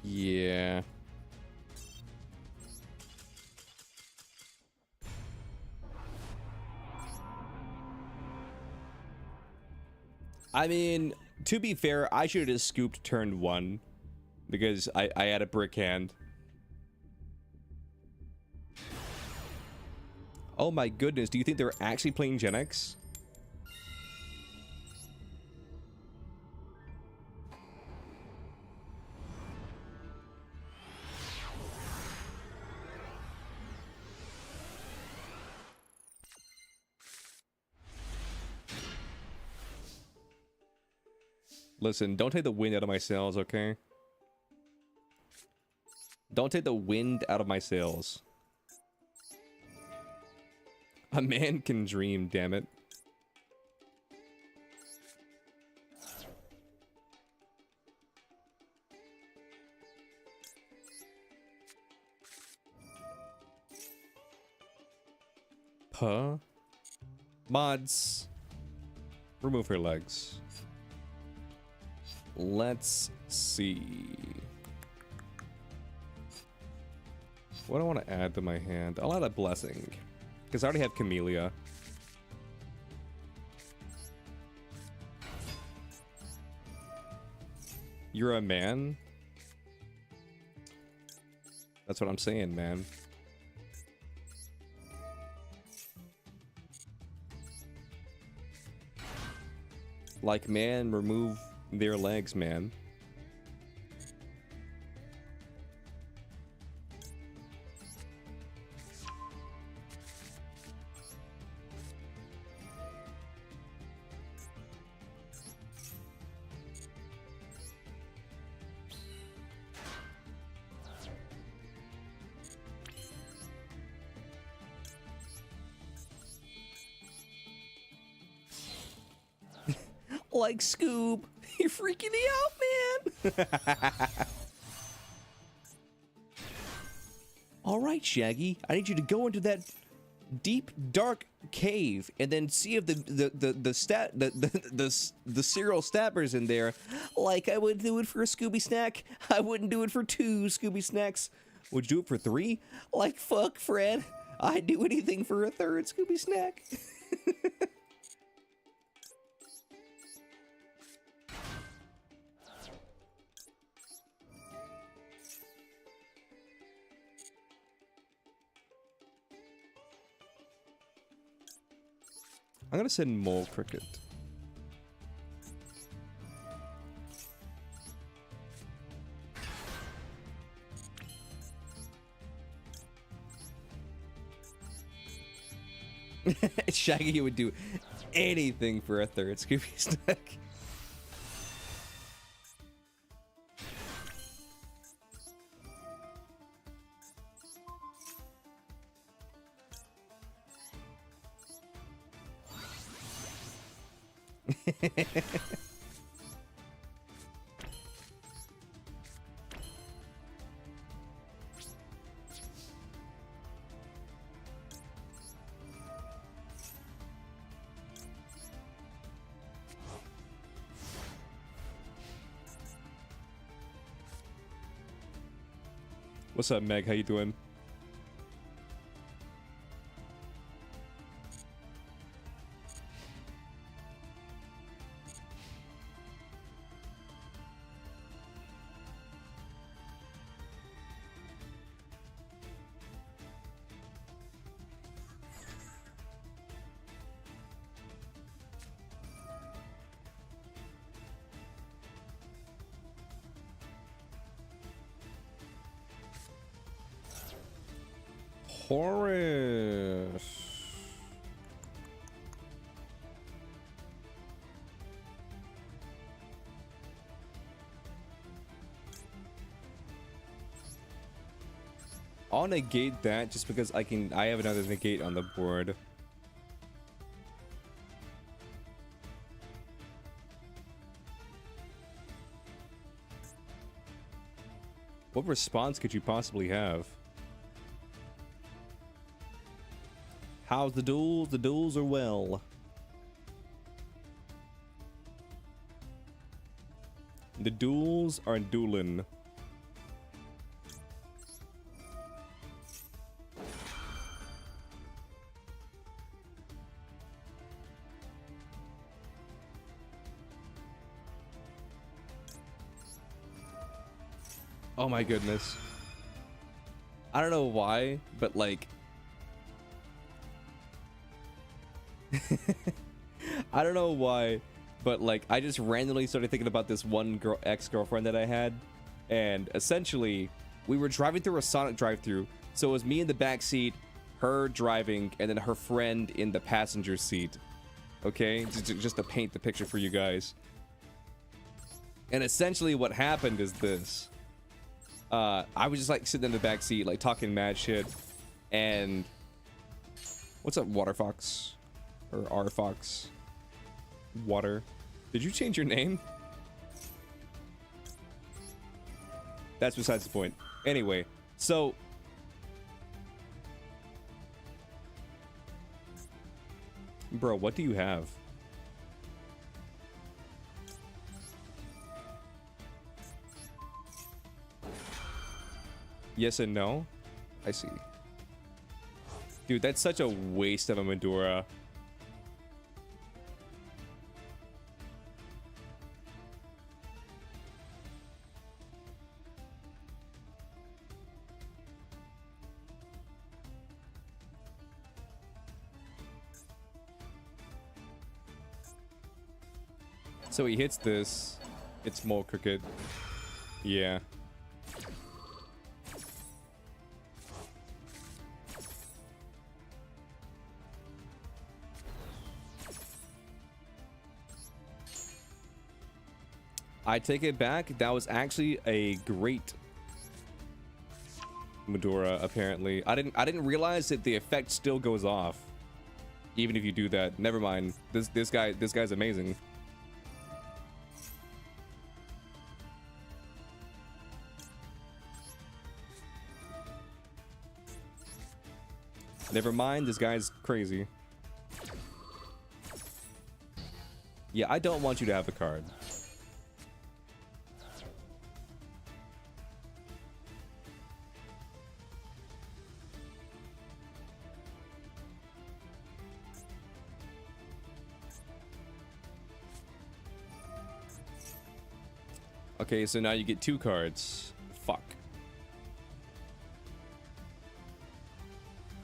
Yeah. I mean, to be fair, I should have just scooped turn 1 because I had a brick hand. Oh my goodness, do you think they're actually playing Gen X? Listen, don't take the wind out of my sails, okay? Don't take the wind out of my sails. A man can dream, damn it. Puh. Mods. Remove her legs. Let's see. What do I want to add to my hand? I'll add a blessing. Because I already have Camellia. You're a man? That's what I'm saying, man. Like, man, remove their legs, man. Like Scoob, you're freaking me out, man. All right, Shaggy, I need you to go into that deep, dark cave and then see if the serial stabbers in there. Like I would do it for a Scooby snack, I wouldn't do it for 2 Scooby snacks. Would you do it for 3? Like fuck, Fred. I'd do anything for a 3rd Scooby snack. I'm gonna send Mole Cricket. Shaggy would do anything for a 3rd Scooby snack. What's up, Meg? How you doing? Horace. I'll negate that just because I have another negate on the board. What response could you possibly have? How's the duels? The duels are well. The duels are dueling. Oh my goodness. I don't know why, but like I don't know why, but like I just randomly started thinking about this one girl, ex-girlfriend that I had, and essentially we were driving through a Sonic drive-thru, so it was me in the back seat, her driving, and then her friend in the passenger seat. Okay, just to paint the picture for you guys. And essentially what happened is this. I was just like sitting in the back seat, like talking mad shit, and what's up, Water Fox? Or R Fox? Water. Did you change your name? That's besides the point. Anyway, so bro, what do you have? Yes and no? I see. Dude, that's such a waste of a Medora. So he hits this. It's Mole Cricket. Yeah. I take it back. That was actually a great Medora, apparently. I didn't realize that the effect still goes off even if you do that. Never mind. This guy's amazing. Never mind, this guy's crazy. Yeah, I don't want you to have a card. Okay, so now you get 2 cards. Fuck.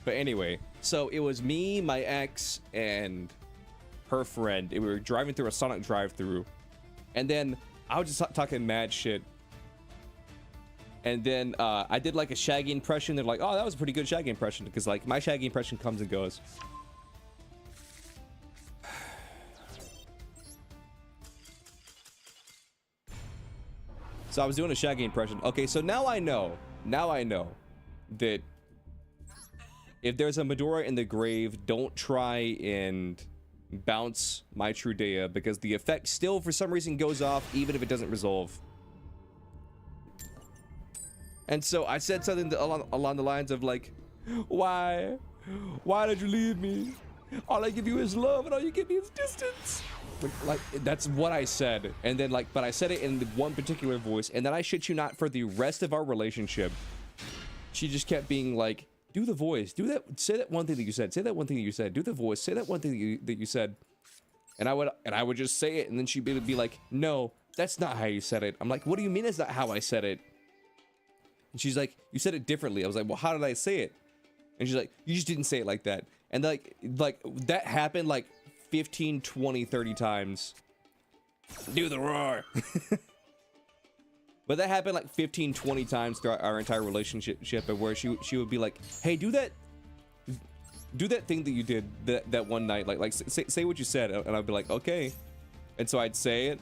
But anyway, so it was me, my ex, and her friend. We were driving through a Sonic drive-thru, and then I was just talking mad shit. And then I did like a Shaggy impression. They're like, "Oh, that was a pretty good Shaggy impression," because like my Shaggy impression comes and goes. So I was doing a Shaggy impression. Okay, so now I know that if there's a Medora in the grave, don't try and bounce my Trudea, because the effect still for some reason goes off even if it doesn't resolve. And so I said something along the lines of like, why did you leave me? All I give you is love and all you give me is distance. Like that's what I said. And then like, but I said it in one particular voice, and then I shit you not, for the rest of our relationship, she just kept being like, do the voice, do that, say that one thing that you said, say that one thing that you said, do the voice, say that one thing that you said. And I would just say it, and then she'd be like, no, that's not how you said it. I'm like, what do you mean it's not how I said it? And she's like, you said it differently. I was like, well, how did I say it? And she's like, you just didn't say it like that. And like that happened like 15, 20, 30 times. Do the roar. But that happened like 15, 20 times throughout our entire relationship, where she would be like, hey, do that thing that you did that one night. Like say what you said. And I'd be like, okay. And so I'd say it.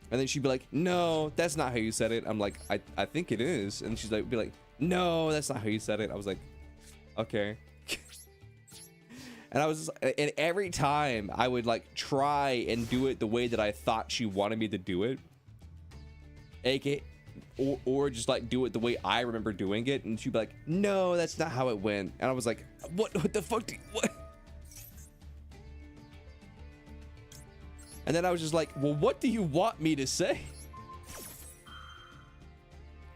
And then she'd be like, no, that's not how you said it. I'm like, I think it is. And she's like, be like, no, that's not how you said it. I was like, okay. And I was, and every time I would like try and do it the way that I thought she wanted me to do it, aka, or just like do it the way I remember doing it, and she'd be like, no, that's not how it went. And I was like, what the fuck what? And then I was just like, well, what do you want me to say?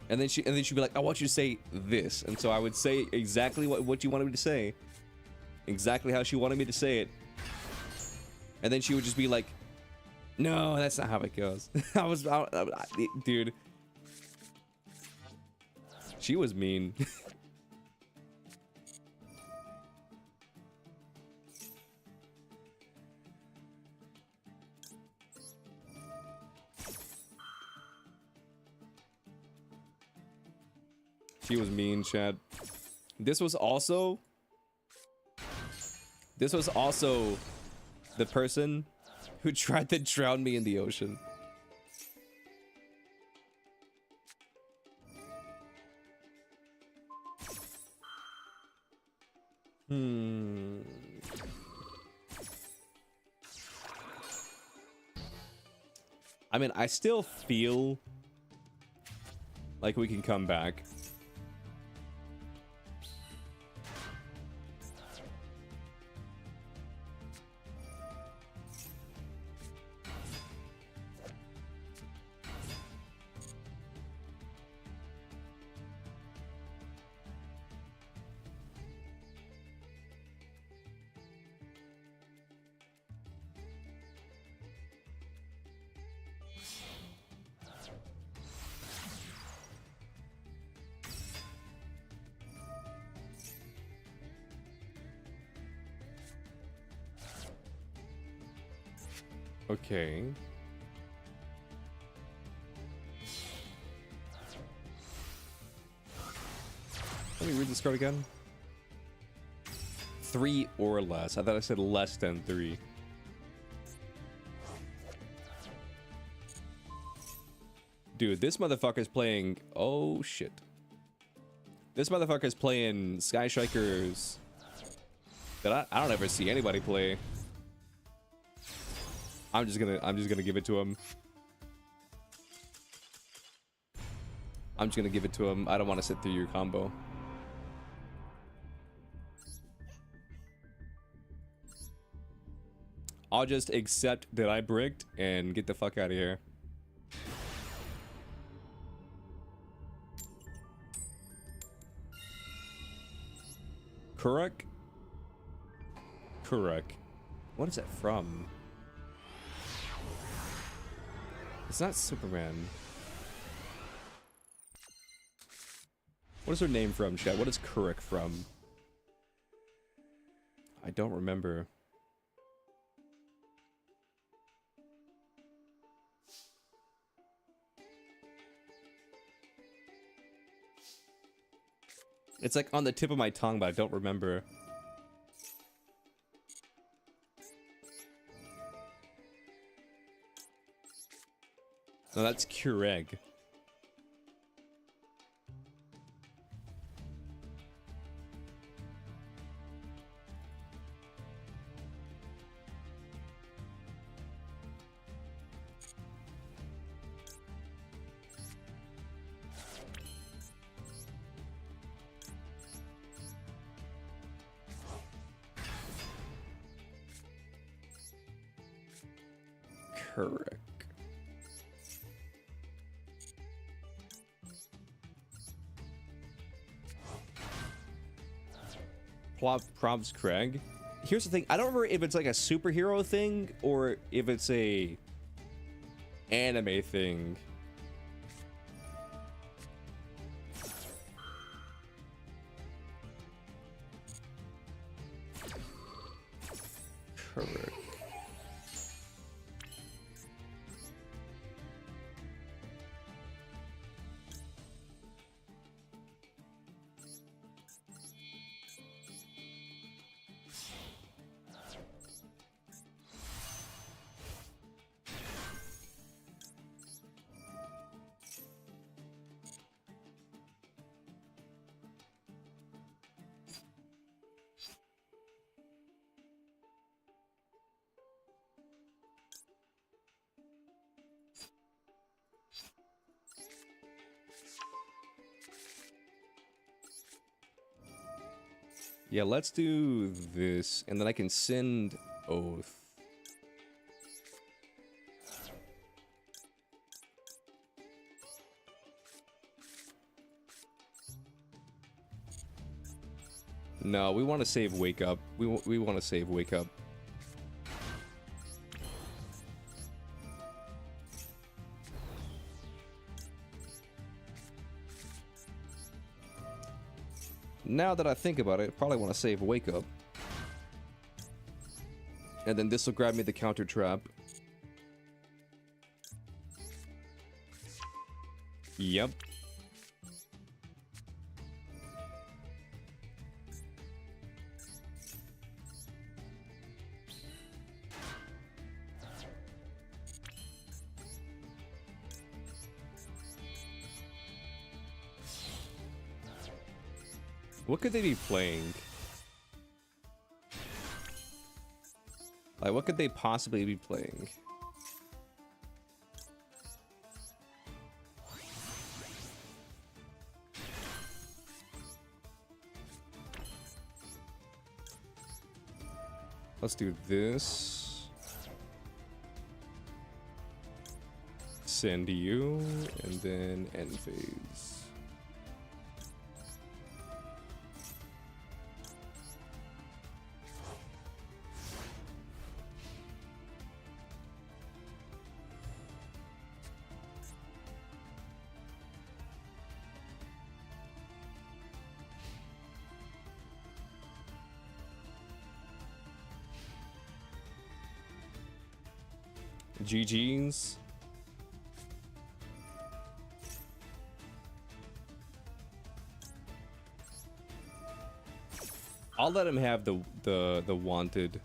And then she'd be like, I want you to say this. And so I would say exactly what you wanted me to say. Exactly how she wanted me to say it. And then she would just be like, no, that's not how it goes. Dude. She was mean. She was mean, Chad. This was also the person who tried to drown me in the ocean. I mean, I still feel like we can come back. Okay. Let me read this card again. 3 or less. I thought I said less than 3. Dude, this motherfucker's playing... Oh, shit. This motherfucker's playing Sky Strikers that I don't ever see anybody play. I'm just gonna give it to him. I'm just gonna give it to him. I don't want to sit through your combo. I'll just accept that I bricked and get the fuck out of here. Correct. Correct. What is that from? It's not Superman. What is her name from, chat? What is Kuruk from? I don't remember. It's like on the tip of my tongue, but I don't remember. No, that's Kureg. Correct. Probs Craig. Here's the thing, I don't remember if it's like a superhero thing or if it's a anime thing. Correct. Yeah, let's do this, and then I can send Oath. No, we want to save Wake Up. We want to save Wake Up. Now that I think about it, I probably want to save Wake Up. And then this will grab me the counter trap. Yep. What could they be playing? Like, what could they possibly be playing? Let's do this. Send you, and then end phase. GG's. I'll let him have the wanted.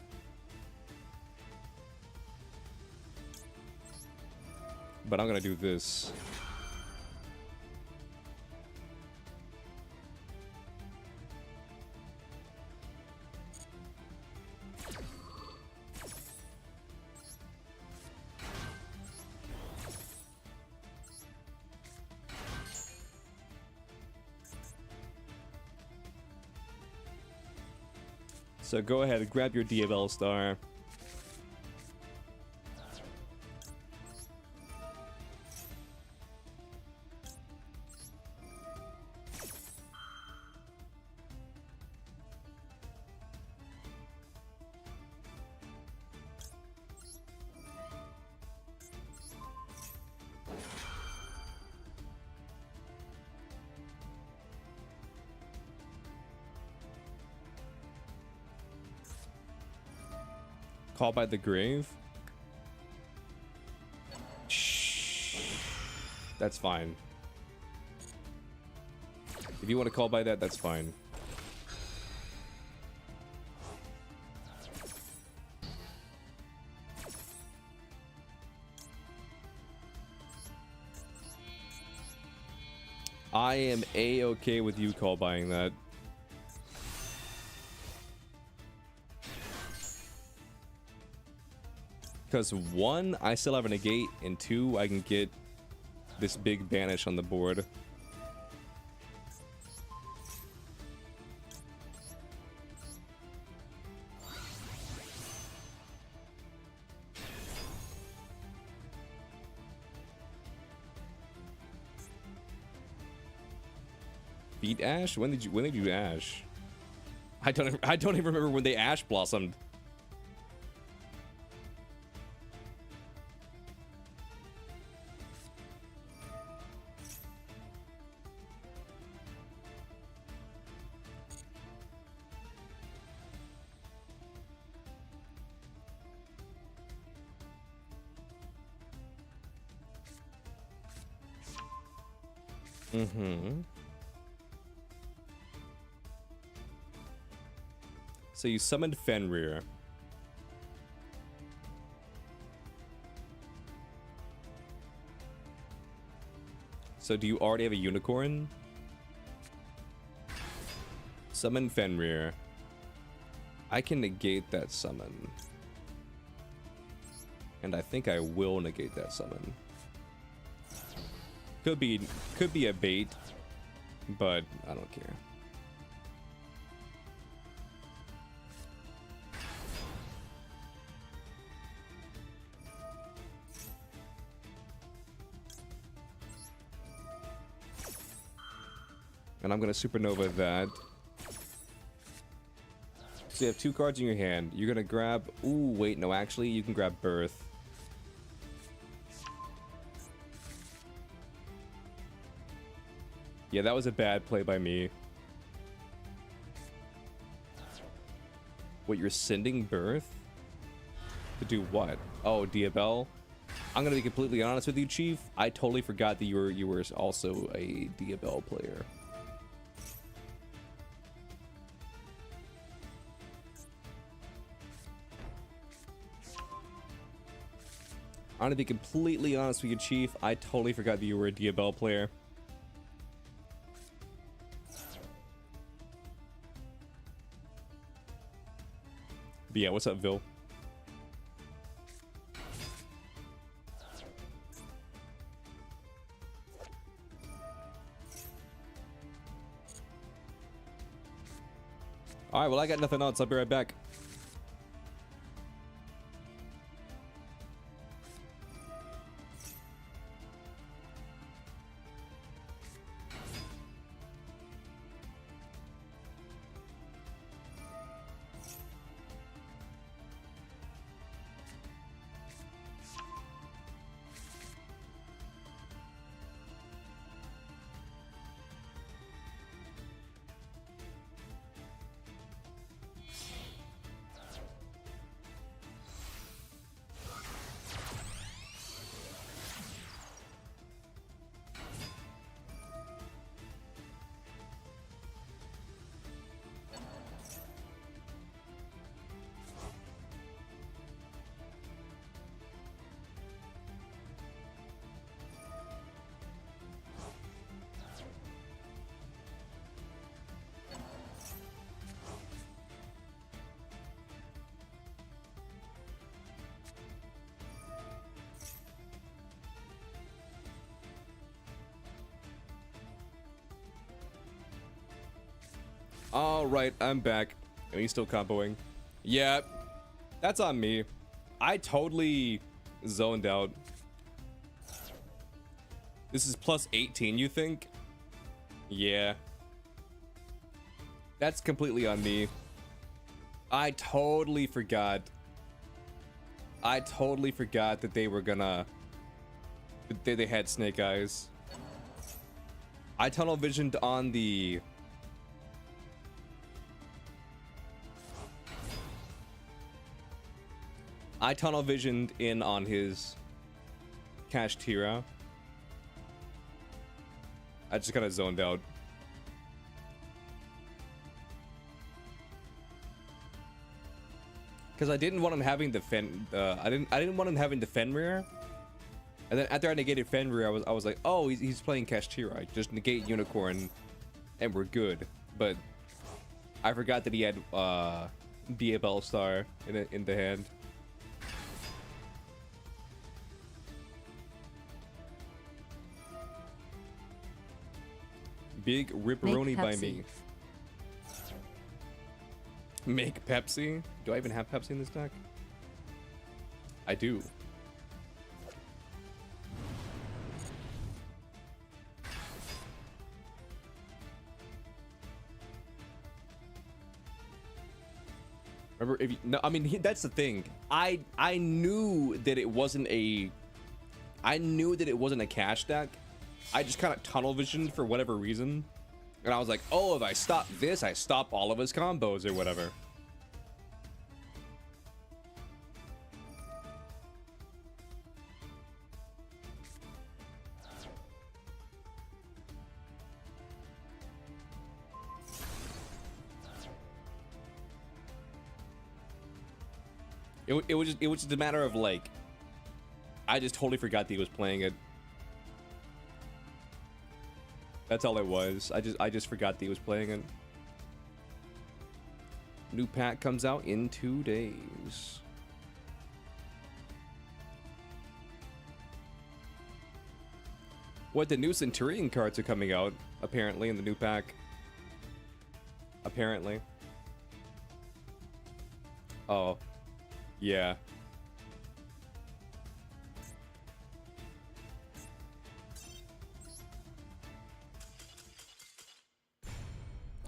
But I'm gonna do this. So go ahead and grab your DFL star. Call by the grave? Shh. That's fine. If you want to call by that, that's fine. I am A-okay with you call buying that. Because one, I still have a negate, and two, I can get this big banish on the board. Beat Ash? When did you Ash? I don't even remember when they Ash blossomed. Mm-hmm. So you summoned Fenrir. So do you already have a unicorn? Summon Fenrir. I can negate that summon. And I think I will negate that summon. Could be a bait, but I don't care. And I'm gonna supernova that. So you have 2 cards in your hand. You're gonna grab. Ooh, wait, no, actually, you can grab Birth. Yeah, that was a bad play by me. What, you're sending Birth? To do what? Oh, Diabell? I'm gonna be completely honest with you, Chief. I totally forgot that you were also a Diabell player. I'm gonna be completely honest with you, Chief. I totally forgot that you were a Diabell player. But yeah, what's up, Vil? Alright, well, I got nothing else. I'll be right back. All right, I'm back. Are you still comboing? Yeah, that's on me. I totally zoned out. This is plus 18, you think? Yeah. That's completely on me. I totally forgot. I totally forgot that they were gonna... They had snake eyes. I tunnel visioned on the... I tunnel visioned in on his Kashtira. I just kind of zoned out. Because I didn't want him having the I didn't want him having the Fenrir. And then after I negated Fenrir, I was like, oh, he's playing Kashtira. Just negate Unicorn, and we're good. But I forgot that he had Be a Bellstar in the hand. Big ripperoni by me. Make Pepsi? Do I even have Pepsi in this deck? I do. Remember, if you, no, I mean, that's the thing. I knew that it wasn't a. I knew that it wasn't a cash deck. I just kind of tunnel visioned for whatever reason, and I was like, "Oh, if I stop this, I stop all of his combos or whatever." It was just a matter of like, I just totally forgot that he was playing it. That's all it was. I just forgot that he was playing it. New pack comes out in 2 days. What, the new Centurion cards are coming out apparently in the new pack. Apparently. Oh. Yeah.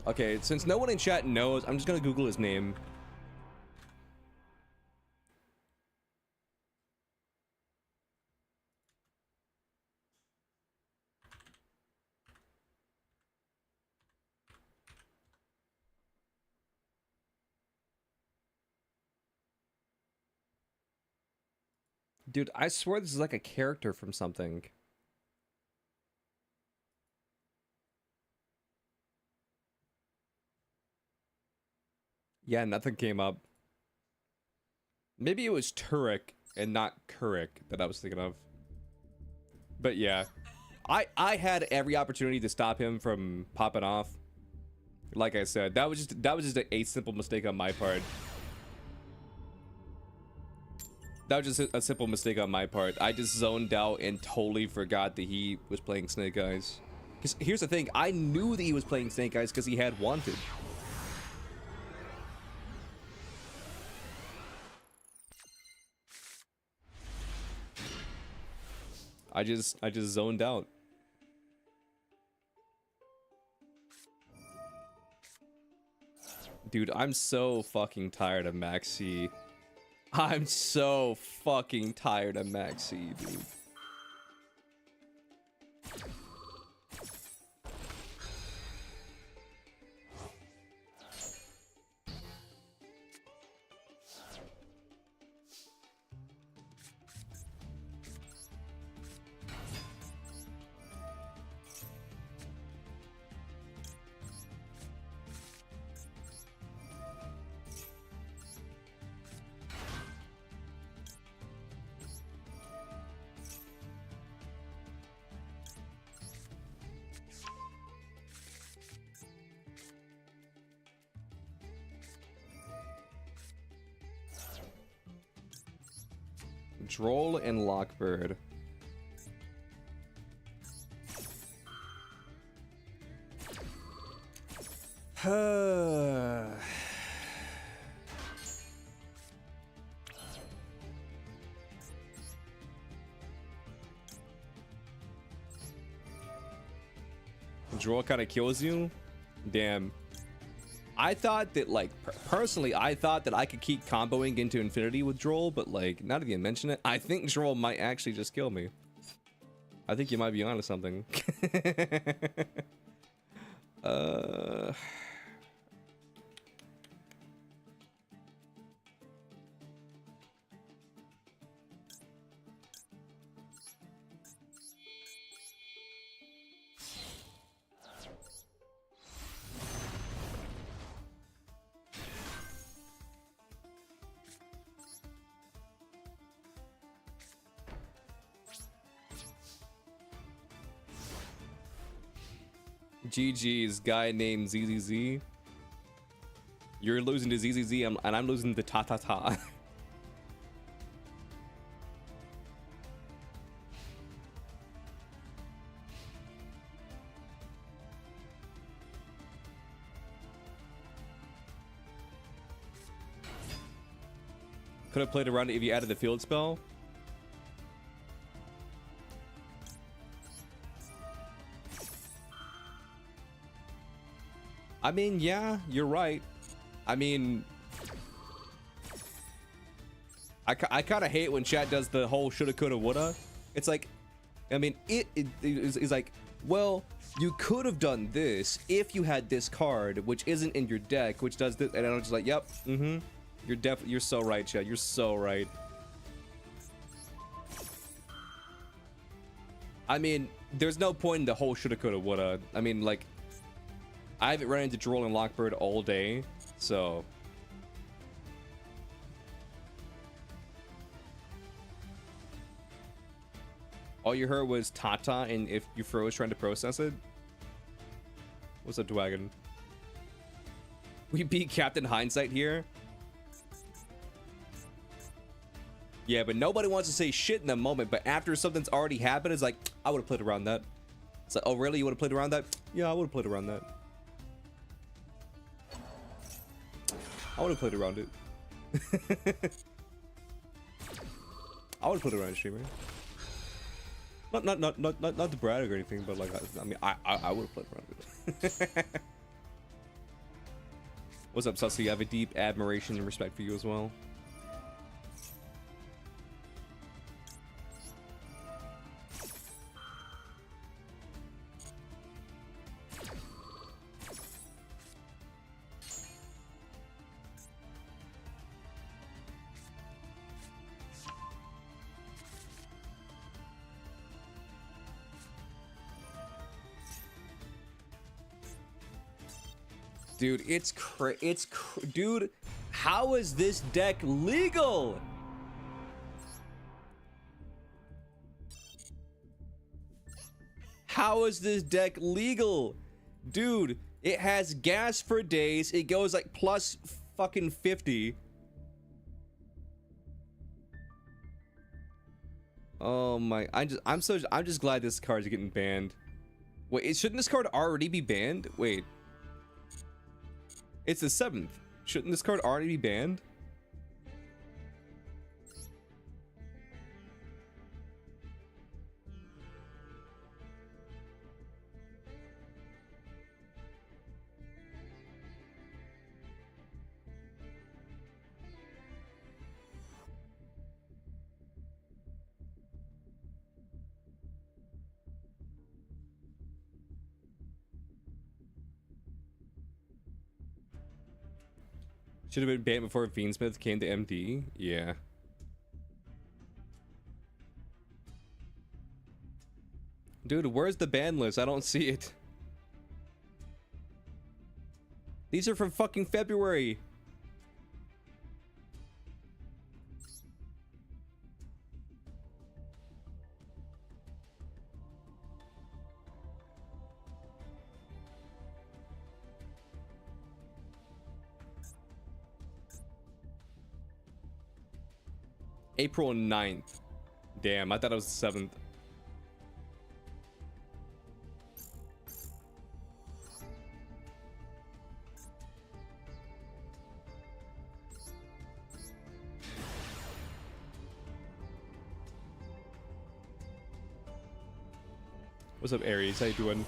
Okay, since no one in chat knows, I'm just gonna Google his name. Dude, I swear this is like a character from something. Yeah, nothing came up. Maybe it was Turek and not Kurik that I was thinking of. But yeah, I had every opportunity to stop him from popping off. Like I said, that was just a simple mistake on my part. That was just a simple mistake on my part. I just zoned out and totally forgot that he was playing Snake Eyes. Because here's the thing, I knew that he was playing Snake Eyes because he had Wanted. I just zoned out. Dude, I'm so fucking tired of Maxi. I'm so fucking tired of Maxi, dude. Droll and Lockbird. Droll kind of kills you? Damn. I thought that, like, personally, I thought that I could keep comboing into infinity with Droll, but, like, now that you mention it, I think Droll might actually just kill me. I think you might be onto something. GG's guy named ZZZ. You're losing to ZZZ, and I'm losing to Ta Ta Ta. Could have played around it if you added the field spell. I mean, yeah, you're right. I mean, I kind of hate when chat does the whole shoulda, coulda, woulda. It's like, I mean, it's like, well, you could have done this if you had this card, which isn't in your deck, which does this, and I'm just like, yep, you're so right, chat. You're so right. I mean, there's no point in the whole shoulda, coulda, woulda. I mean, like, I haven't run into Droll and Lockbird all day, so. All you heard was Tata, and if you froze trying to process it. What's up, Dwagon? We beat Captain Hindsight here. Yeah, but nobody wants to say shit in the moment, but after something's already happened, it's like, I would have played around that. It's like, oh really? You would have played around that? Yeah, I would have played around that. I would have played around it. I would have played around it, streamer. Not to brag or anything, but like, I mean, I would have played around it. What's up, Sussy? I have a deep admiration and respect for you as well. Dude, dude, how is this deck legal? How is this deck legal? Dude, it has gas for days. It goes like plus fucking 50. Oh my, I'm just glad this card's getting banned. Wait, shouldn't this card already be banned? Wait. It's the 7th. Shouldn't this card already be banned? Should have been banned before Fiendsmith came to MD. Yeah. Dude, where's the ban list? I don't see it. These are from fucking February. April 9th. Damn, I thought it was the 7th. What's up, Aries? How you doing?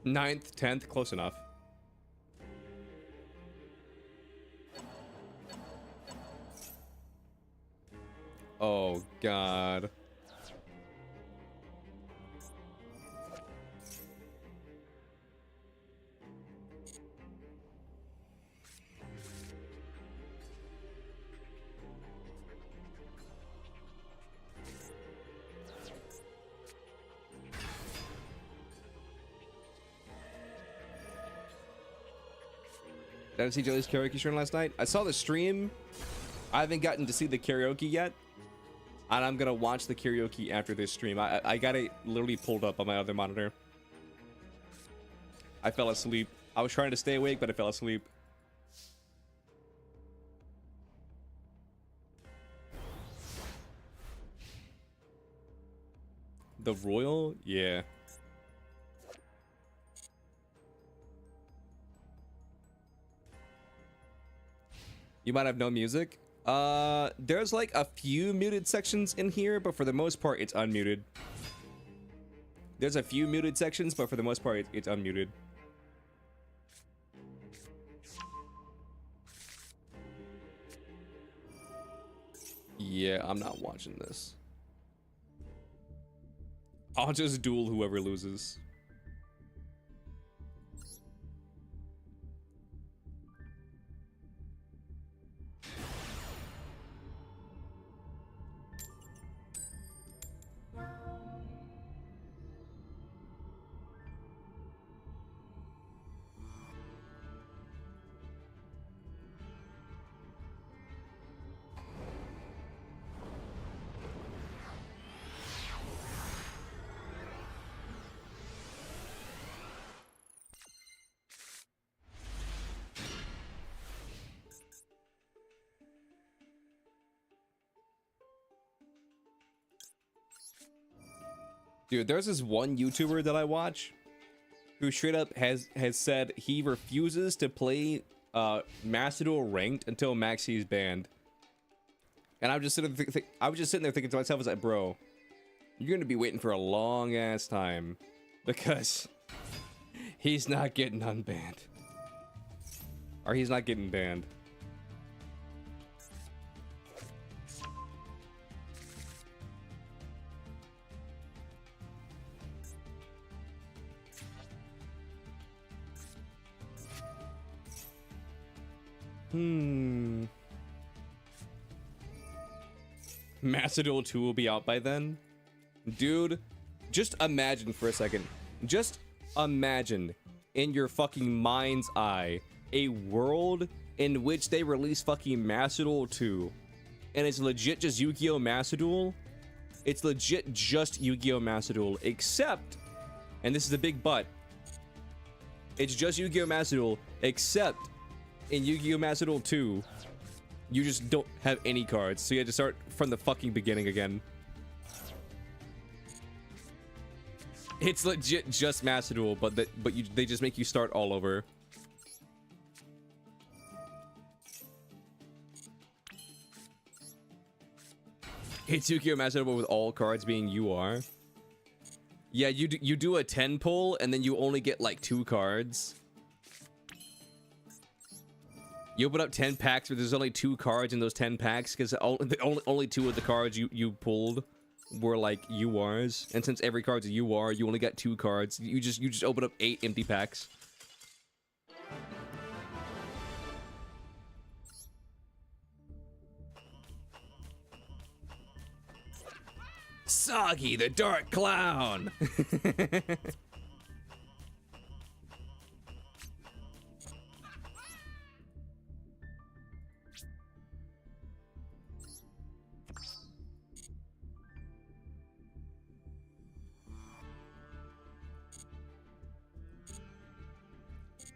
Ninth, 10th, close enough. Oh God. Did I see Joey's karaoke stream last night? I saw the stream. I haven't gotten to see the karaoke yet. And I'm gonna watch the karaoke after this stream. I got it literally pulled up on my other monitor. I fell asleep. I was trying to stay awake, but I fell asleep. The Royal? Yeah. You might have no music. There's like a few muted sections in here, but for the most part, it's unmuted. There's a few muted sections, but for the most part, it's unmuted. Yeah, I'm not watching this. I'll just duel whoever loses. Dude, there's this one YouTuber that I watch who straight up has said he refuses to play Master Duel ranked until Maxi's banned. And I'm just sitting there I was just sitting there thinking to myself, I was like, bro, you're gonna be waiting for a long ass time because he's not getting unbanned. Or he's not getting banned. Master Duel 2 will be out by then? Dude, just imagine for a second. Just imagine in your fucking mind's eye a world in which they release fucking Master Duel 2 and it's legit just Yu-Gi-Oh! Master Duel. It's legit just Yu-Gi-Oh! Master Duel, except, and this is the big but, it's just Yu-Gi-Oh! Master Duel, except in Yu-Gi-Oh! Master Duel 2, you just don't have any cards, so you have to start from the fucking beginning again. It's legit just Master Duel, but they just make you start all over. It's Yu-Gi-Oh! Master Duel with all cards being UR. Yeah, you do a 10 pull, and then you only get like 2 cards. You open up 10 packs, but there's only 2 cards in those 10 packs because only 2 of the cards you pulled were like URs, and since every card's a UR, you only got 2 cards. You just open up 8 empty packs. Soggy the Dark Clown.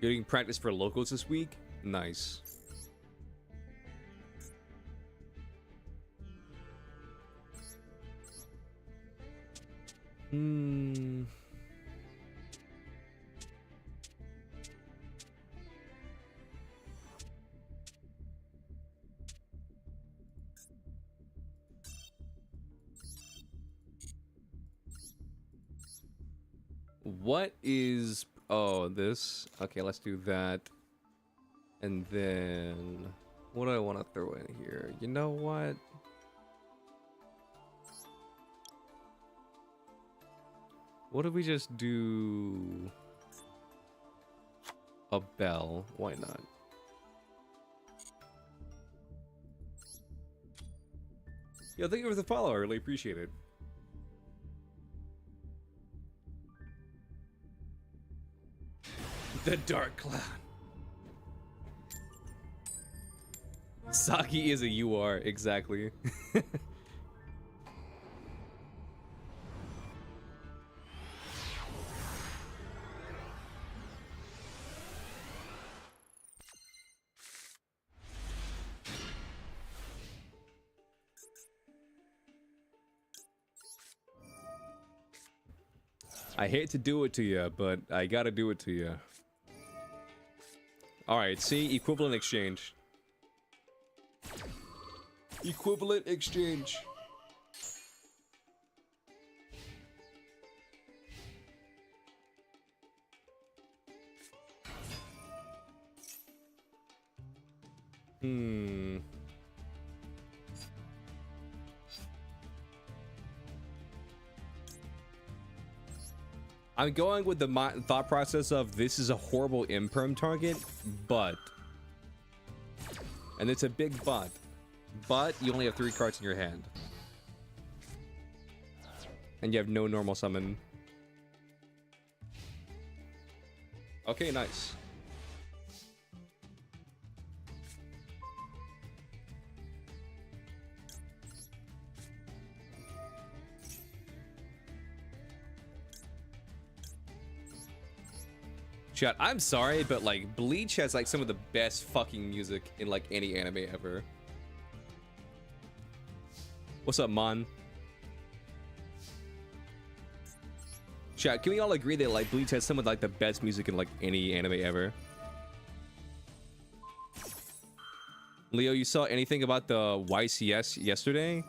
Getting practice for locals this week? Nice. What is... Oh, this? Okay, let's do that. And then... What do I want to throw in here? You know what? What if we just do... a bell? Why not? Yo, thank you for the follow. I really appreciate it. The Dark Clown. Saki is a UR, exactly. I hate to do it to you, but I gotta do it to you. Alright, see? Equivalent exchange. Equivalent exchange. I'm going with the thought process of this is a horrible imperm target, but... And it's a big but you only have 3 cards in your hand. And you have no normal summon. Okay, nice. Chat, I'm sorry, but like Bleach has like some of the best fucking music in like any anime ever. What's up, Mon? Chat, can we all agree that like Bleach has some of like the best music in like any anime ever? Leo, you saw anything about the YCS yesterday?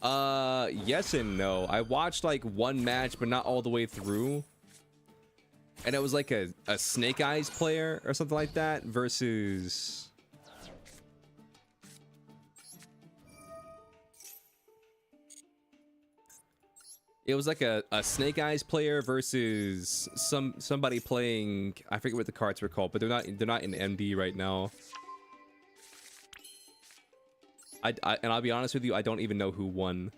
Yes and no. I watched like one match, but not all the way through. And it was like a Snake Eyes player or something like that versus... It was like a Snake Eyes player versus somebody playing... I forget what the cards were called, but they're not in MD right now. And I'll be honest with you, I don't even know who won.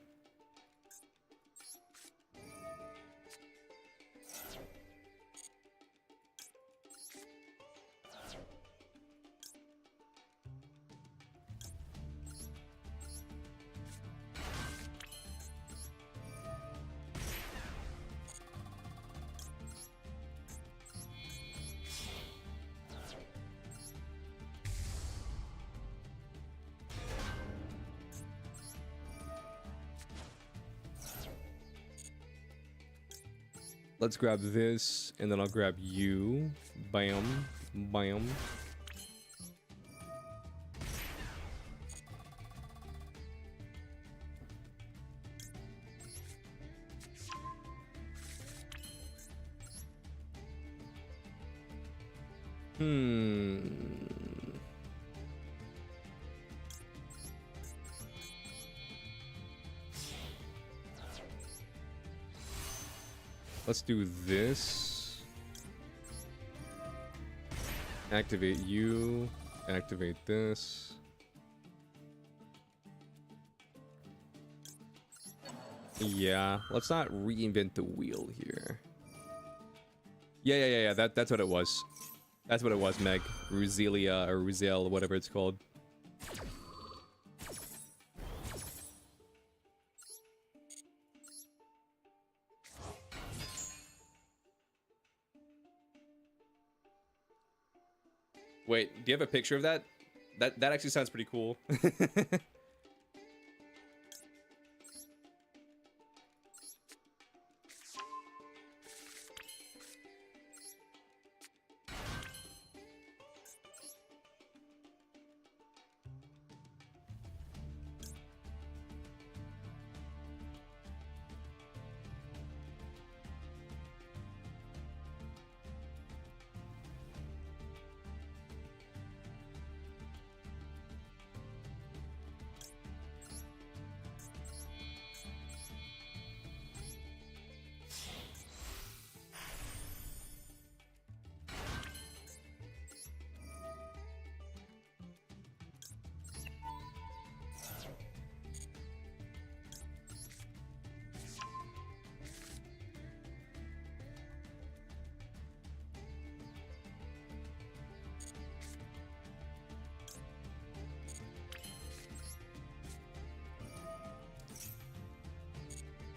Let's grab this, and then I'll grab you. Bam. Bam. Let's do this. Activate you. Activate this. Yeah, let's not reinvent the wheel here. Yeah. That's what it was. That's what it was, Meg. Ruzelia or Ruzel, whatever it's called. Wait, do you have a picture of that? That actually sounds pretty cool.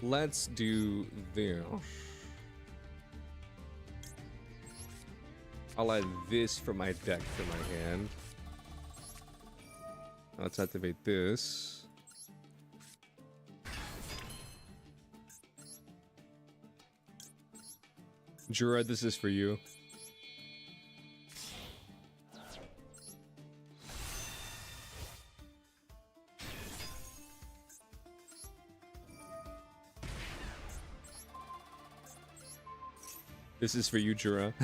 Let's do this. I'll add this for my deck to my hand. Let's activate this. Jura, this is for you. This is for you, Jura.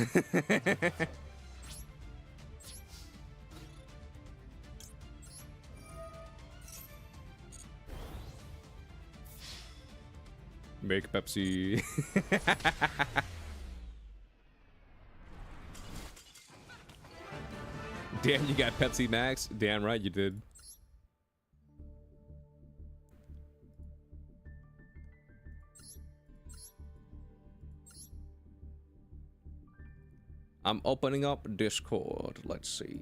Make Pepsi. Damn, you got Pepsi Max? Damn right you did. I'm opening up Discord. Let's see.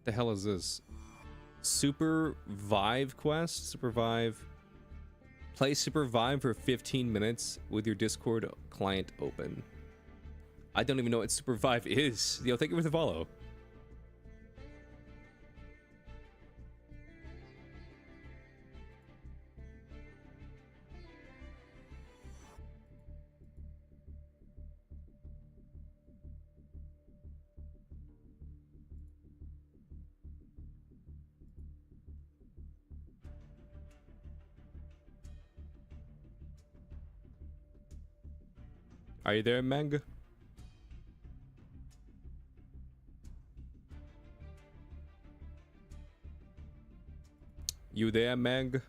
The hell is this? Super Vive quest? Super Vive. Play Super Vive for 15 minutes with your Discord client open. I don't even know what Super Vive is. Yo, thank you for the follow. Are you there, Meg? You there, Meg?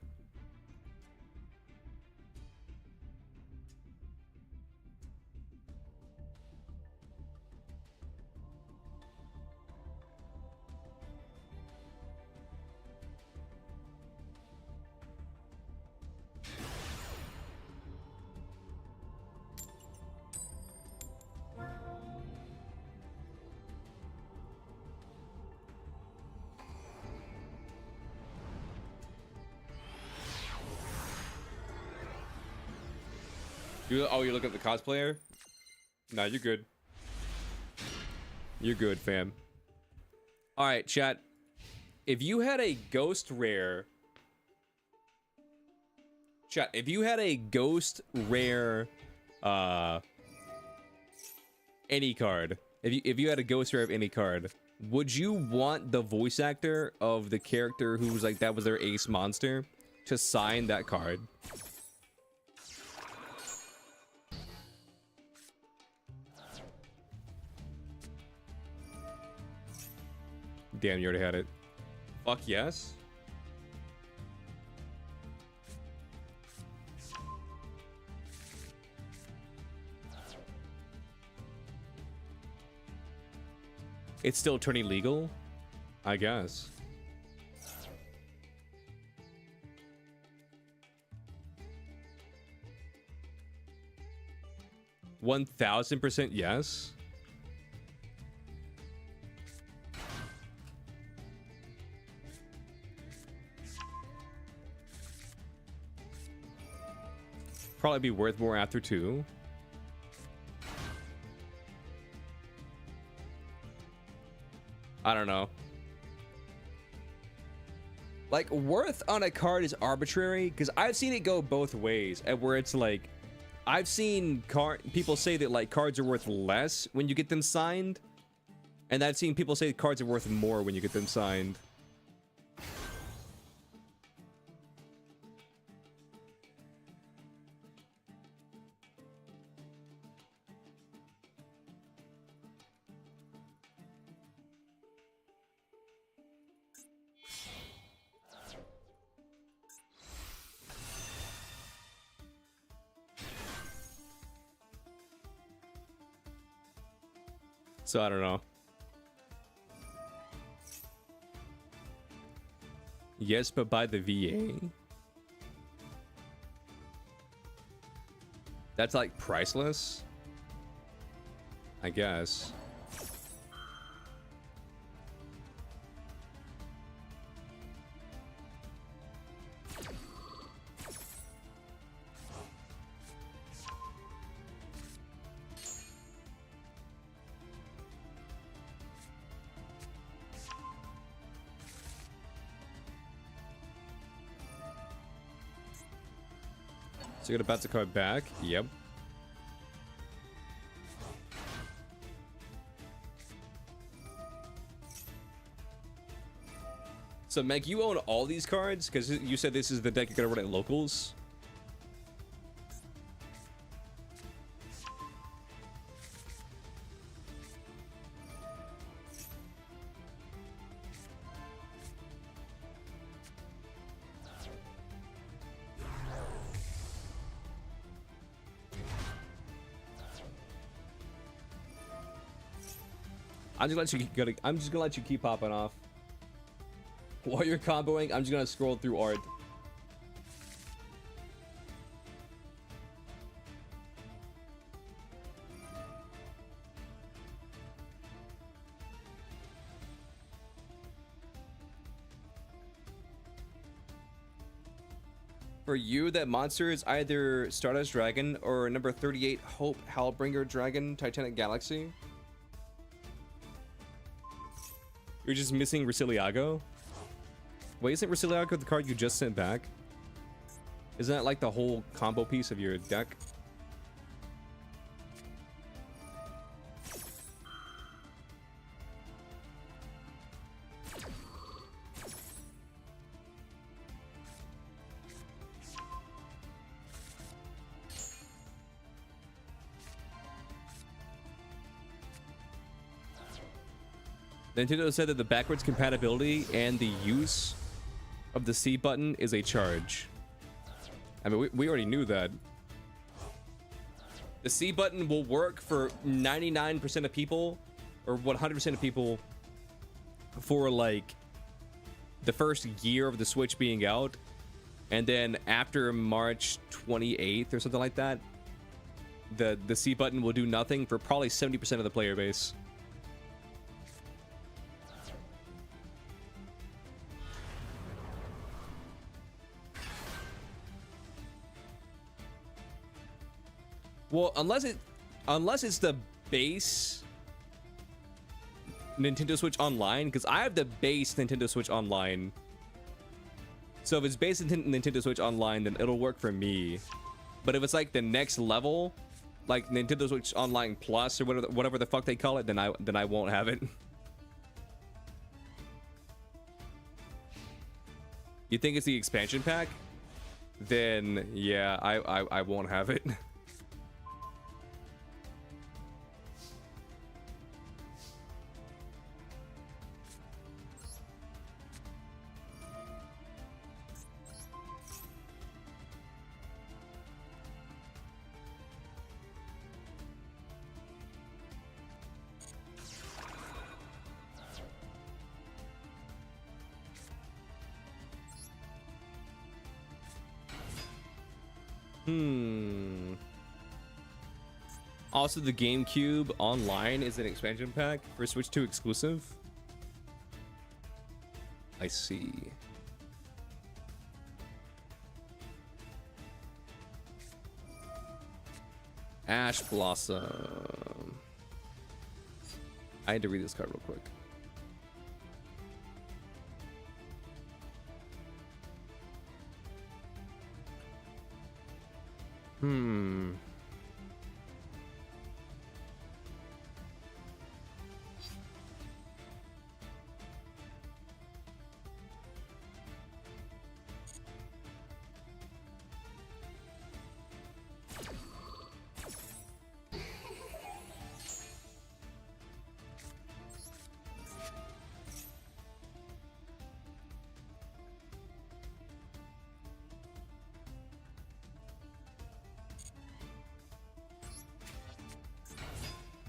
Oh, you look at the cosplayer? Nah, you're good. You're good, fam. Alright, chat. If you had a ghost rare... Chat, if you had a ghost rare... any card. If you had a ghost rare of any card, would you want the voice actor of the character who was like, that was their ace monster, to sign that card? Damn, you already had it. Fuck yes. It's still turning legal? I guess. 1000% yes? Probably be worth more after 2. I don't know. Like, worth on a card is arbitrary because I've seen it go both ways, and where it's like, I've seen people say that like cards are worth less when you get them signed, and I've seen people say cards are worth more when you get them signed. So I don't know. Yes, but by the VA. That's like priceless, I guess. So you gotta bounce the card back. Yep. So Meg, you own all these cards? Because you said this is the deck you're gonna run at locals. I'm just gonna let you keep popping off. While you're comboing, I'm just gonna scroll through art. For you, that monster is either Stardust Dragon or number 38 Hope Hellbringer Dragon Titanic Galaxy. You're just missing Rusiliago. Wait, isn't Rusiliago the card you just sent back? Isn't that like the whole combo piece of your deck? Nintendo said that the backwards compatibility and the use of the C button is a charge. I mean, we already knew that. The C button will work for 99% of people, or 100% of people, for like the first year of the Switch being out, and then after March 28th or something like that, the C button will do nothing for probably 70% of the player base. Well, unless it's the base Nintendo Switch Online, because I have the base Nintendo Switch Online. So if it's base Nintendo Switch Online, then it'll work for me. But if it's like the next level, like Nintendo Switch Online Plus or whatever the fuck they call it, then I won't have it. You think it's the expansion pack? Then yeah, I won't have it. Also, the GameCube Online is an expansion pack for Switch 2 exclusive. I see. Ash Blossom. I had to read this card real quick.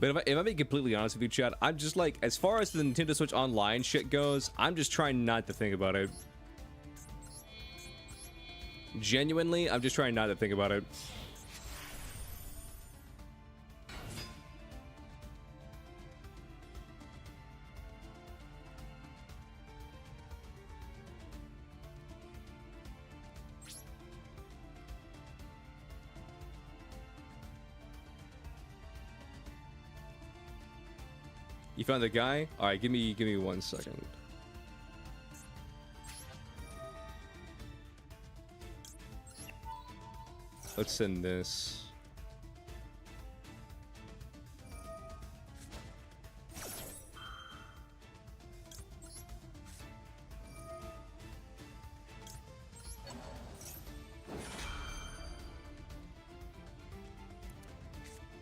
But if I be completely honest with you, Chad, I'm just like, as far as the Nintendo Switch Online shit goes, I'm just trying not to think about it. Genuinely, I'm just trying not to think about it. You found the guy? All right, give me 1 second. Let's send this.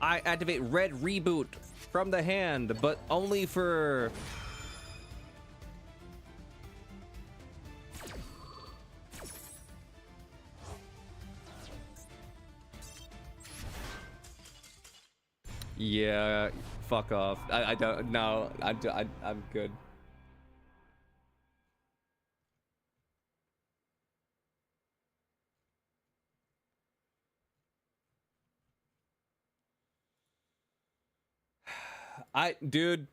I activate red reboot from the hand, but only for... Yeah, fuck off. I don't, no, I'm good. Dude,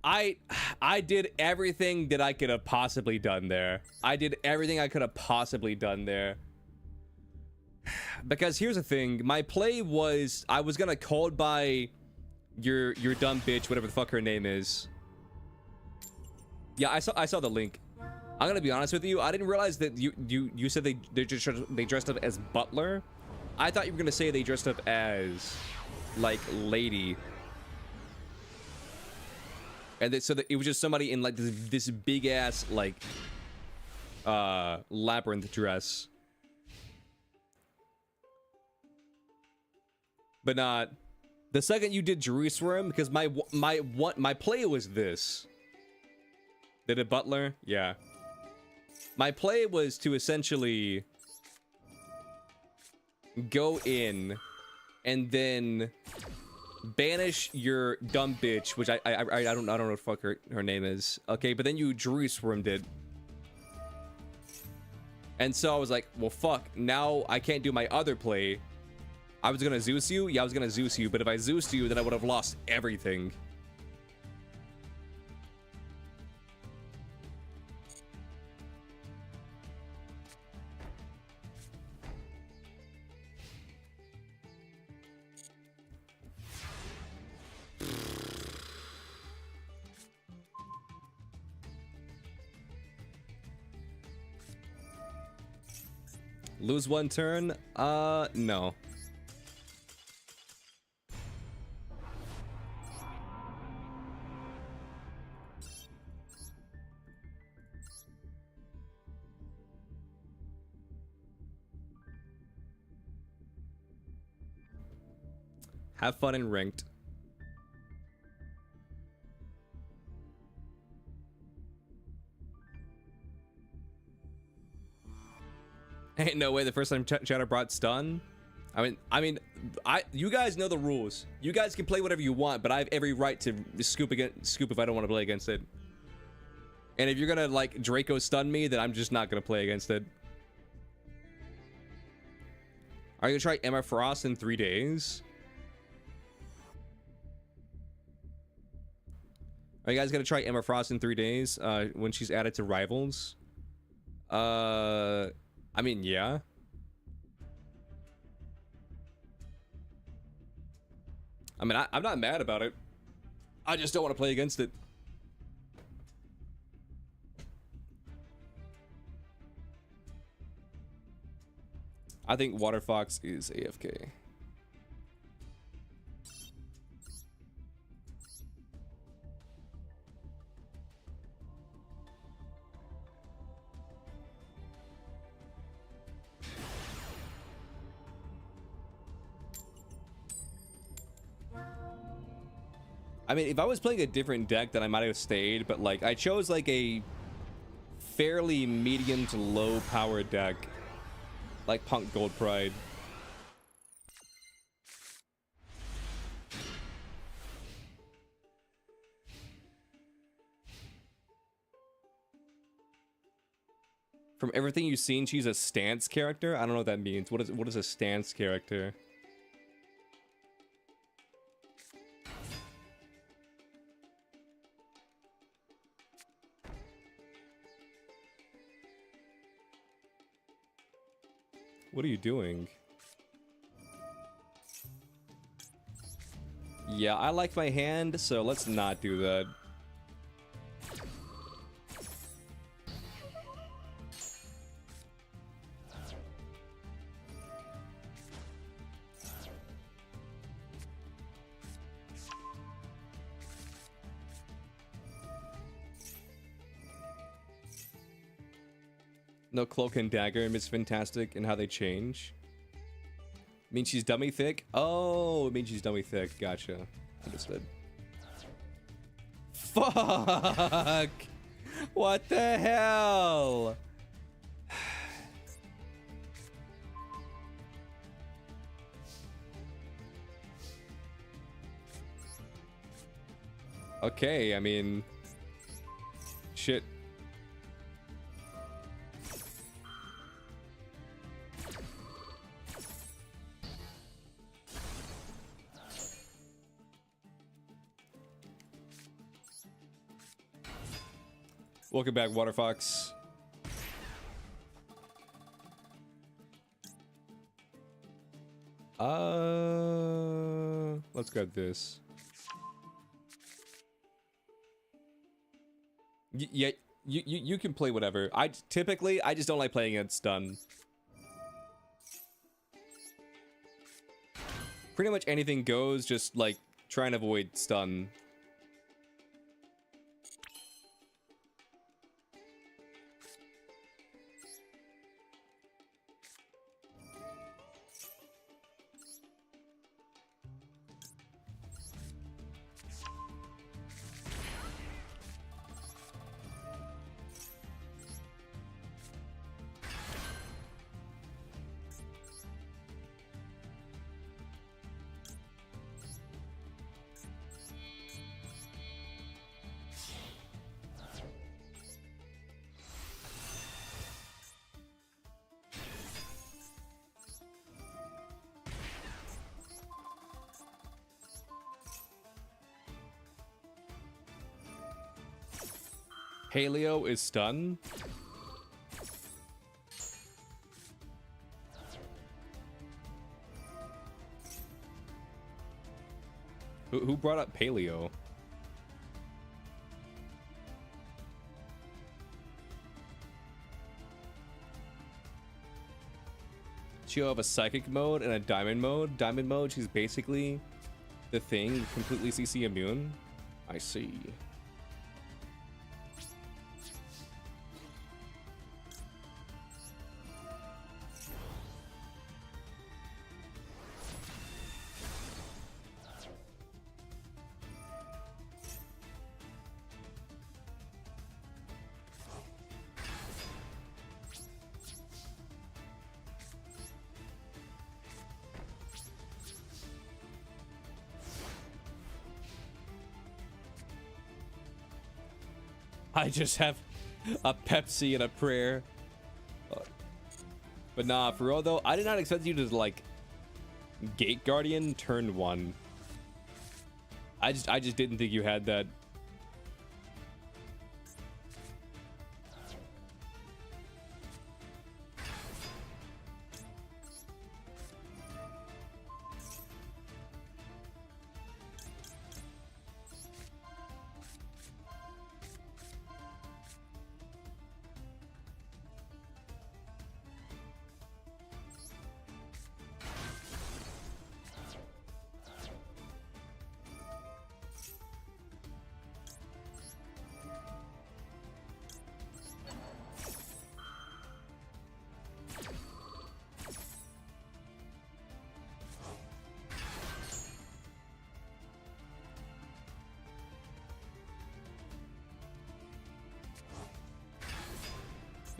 I did everything that I could have possibly done there. I did everything I could have possibly done there. Because here's the thing, my play was I was gonna called by your dumb bitch, whatever the fuck her name is. Yeah, I saw the link. I'm gonna be honest with you, I didn't realize that you said they dressed up as butler. I thought you were gonna say they dressed up as like lady. And so that it was just somebody in like this big ass like labyrinth dress. But not the second you did Jerusalem, because my play was this. Did it butler? Yeah. My play was to essentially go in and then banish your dumb bitch, which I don't know what the fuck her name is. Okay, but then you Jerusalem did. And so I was like, well fuck, now I can't do my other play. I was gonna Zeus you? Yeah, I was gonna Zeus you, but if I Zeused you, then I would have lost everything. Lose one turn? No. Have fun in ranked. Ain't no way the first time Chatter brought stun. I mean, you guys know the rules. You guys can play whatever you want, but I have every right to scoop if I don't want to play against it. And if you're gonna like Draco stun me, then I'm just not gonna play against it. Are you gonna try Emma Frost in 3 days? Are you guys gonna try Emma Frost in 3 days when she's added to Rivals? I mean, yeah. I mean, I'm not mad about it. I just don't want to play against it. I think Water Fox is AFK. I mean, if I was playing a different deck, then I might have stayed, but like I chose like a fairly medium to low power deck, like Punk Gold Pride. From everything you've seen, she's a stance character. I don't know what that means. What is a stance character? What are you doing? Yeah, I like my hand, so let's not do that. No cloak and dagger, Miss Fantastic, and how they change. Means she's dummy thick? Oh, it means she's dummy thick. Gotcha. Understood. Fuck! What the hell? Okay, I mean... Shit. Welcome back, Waterfox. Let's grab this. Yeah, you can play whatever. Typically I just don't like playing against stun. Pretty much anything goes, just like try and avoid stun. Paleo is stun. Who brought up Paleo? She'll have a psychic mode and a diamond mode. Diamond mode, she's basically the thing, completely CC immune. I see. I just have a Pepsi and a prayer. But nah, for real though, I did not expect you to like Gate Guardian turn 1. I just didn't think you had that.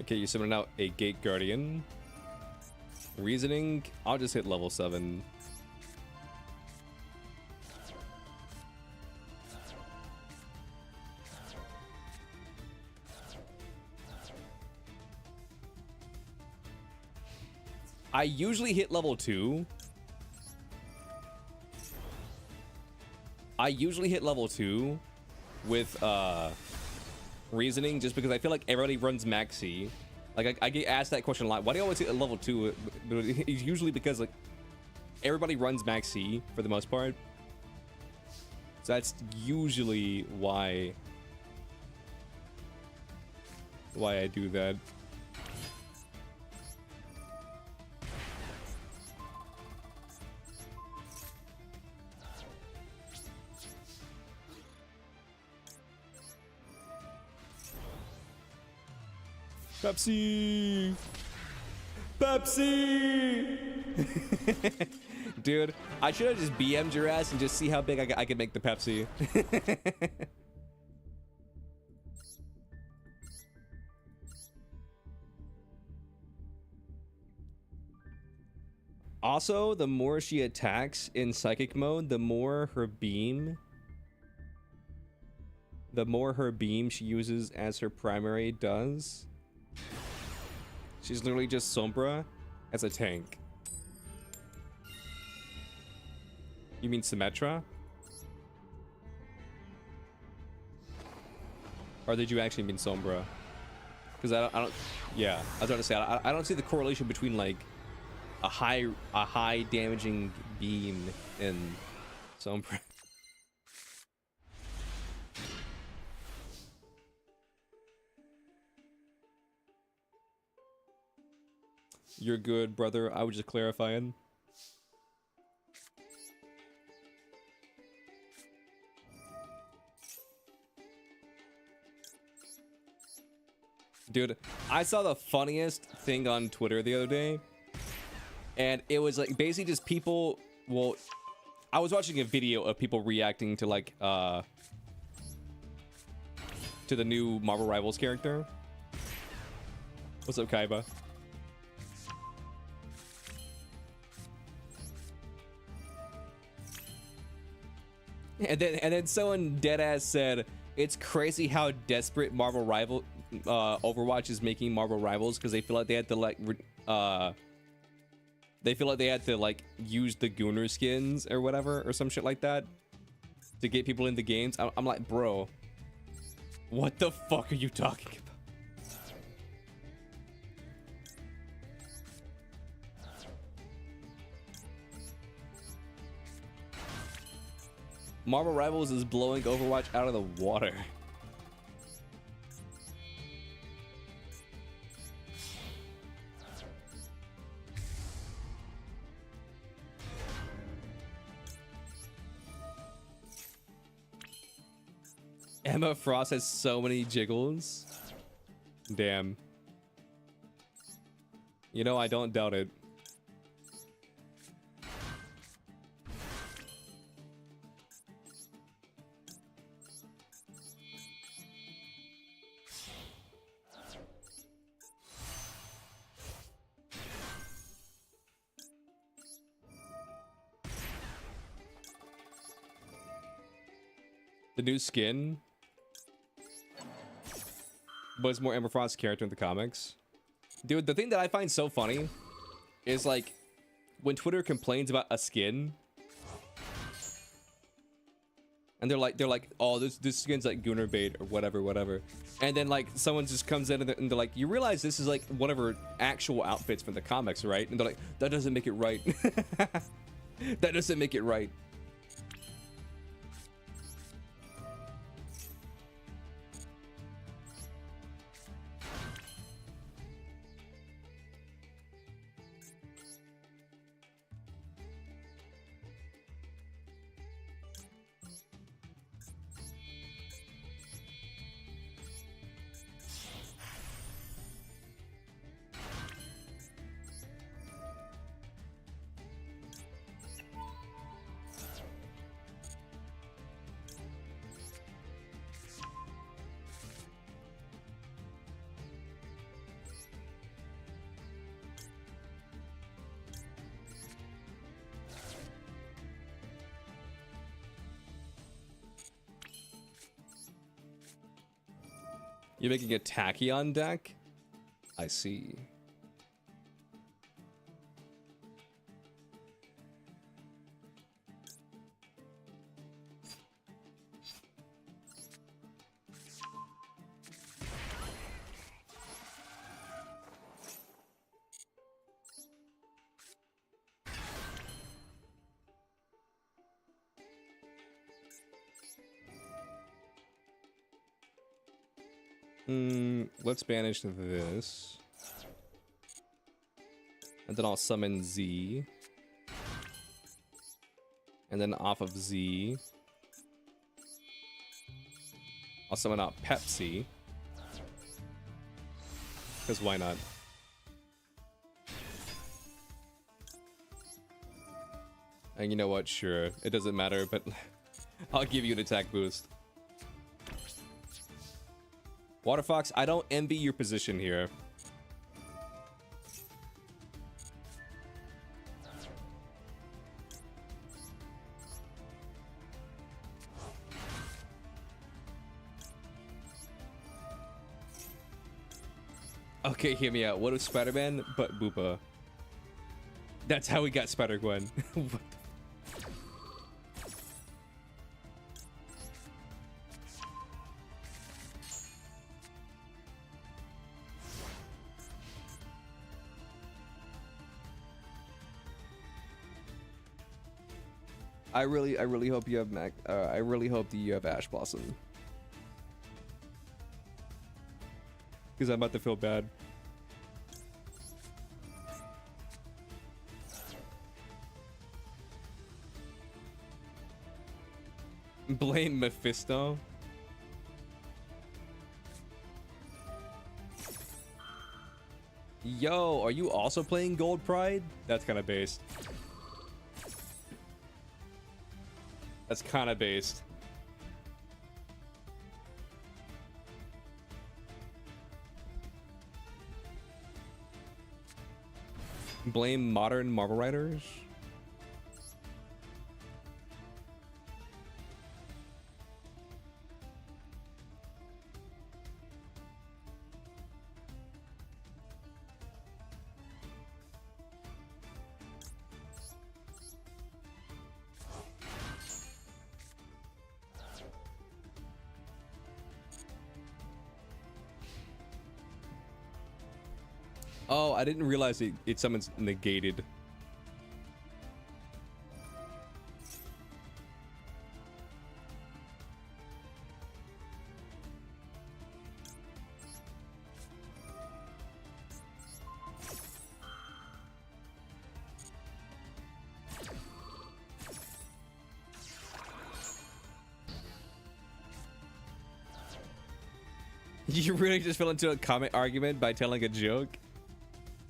Okay, you summon out a Gate Guardian. Reasoning, I'll just hit level 7. I usually hit level 2. I usually hit level 2 with Reasoning, just because I feel like everybody runs Maxi. Like I get asked that question a lot. Why do you always hit level 2? It's usually because like everybody runs Maxi for the most part. So that's usually why I do that. Pepsi! Pepsi! Dude, I should have just BM'd your ass and just see how big I could make the Pepsi. Also, the more she attacks in psychic mode, the more her beam she uses as her primary does. She's literally just Sombra as a tank. You mean Symmetra? Or did you actually mean Sombra? Because I don't. Yeah, I was about to say I don't see the correlation between like a high damaging beam and Sombra. You're good, brother. I was just clarifying. Dude, I saw the funniest thing on Twitter the other day. And it was like basically just people, well, I was watching a video of people reacting to like to the new Marvel Rivals character. What's up, Kaiba? And then someone deadass said, "It's crazy how desperate Marvel Rival Overwatch is making Marvel Rivals because they feel like they had to like use the Gooner skins or whatever or some shit like that to get people in the games." I'm like, bro, what the fuck are you talking about? Marvel Rivals is blowing Overwatch out of the water. Emma Frost has so many jiggles. Damn. You know, I don't doubt it. The new skin was more Emma Frost's character in the comics. Dude, the thing that I find so funny is like when Twitter complains about a skin and they're like, oh, this skin's like Gooner bait or whatever. And then like someone just comes in and they're like, you realize this is like one of her actual outfits from the comics, right? And they're like, that doesn't make it right. That doesn't make it right. You're making a Tachyon deck? I see. Let's banish this. And then I'll summon Z. And then off of Z, I'll summon out Pepsi. Because why not? And you know what? Sure, it doesn't matter, but I'll give you an attack boost. Water Fox, I don't envy your position here. Okay, hear me out. What if Spider-Man but Boopa? That's how we got Spider-Gwen. What the I really hope you have I really hope that you have Ash Blossom. Because I'm about to feel bad. Blame Mephisto. Yo, are you also playing Gold Pride? That's kind of based. That's kind of based. Blame modern Marvel writers. Oh, I didn't realize it summons negated. You really just fell into a comment argument by telling a joke?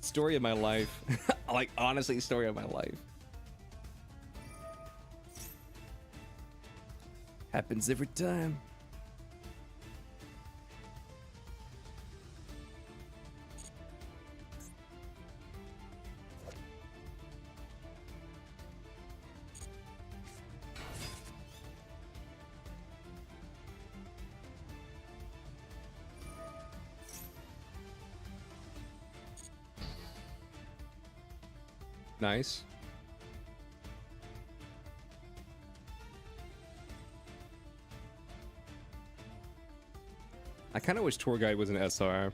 Story of my life. Like, honestly, story of my life. Happens every time. Nice. I kind of wish Tour Guide was an SR.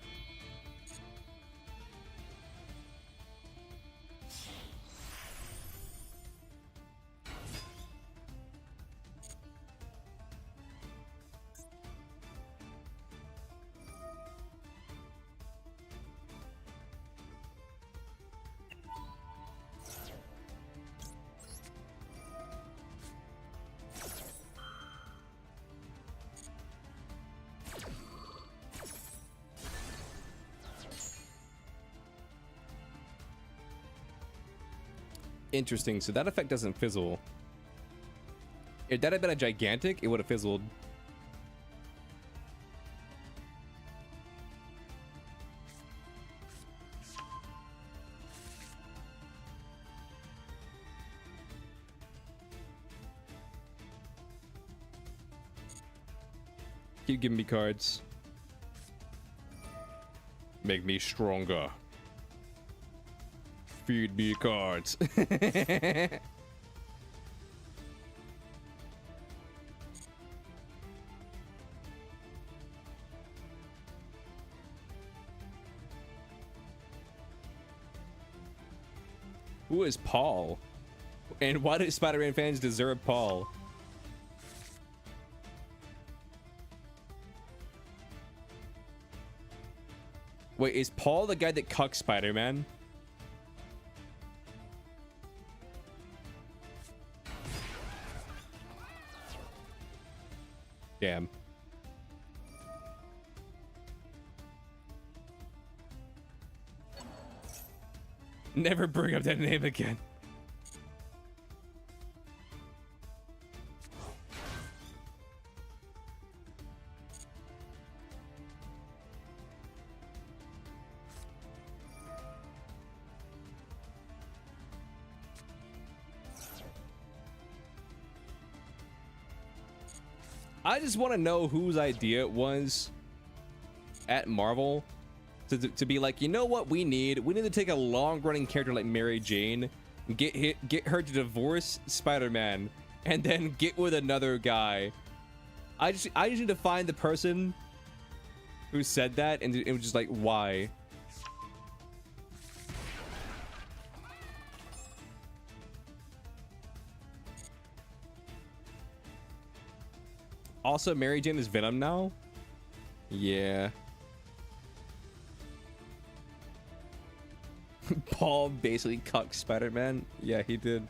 Interesting, so that effect doesn't fizzle. If that had been a gigantic, it would have fizzled. Keep giving me cards. Make me stronger. Feed me cards. Who is Paul? And why do Spider-Man fans deserve Paul? Wait, is Paul the guy that cucks Spider-Man? Damn. Never bring up that name again. I just want to know whose idea it was at Marvel to be like, you know what we need? We need to take a long-running character like Mary Jane, get her to divorce Spider-Man, and then get with another guy. I just need to find the person who said that, and it was just like, why? Also, Mary Jane is Venom now? Yeah. Paul basically cucked Spider-Man? Yeah, he did.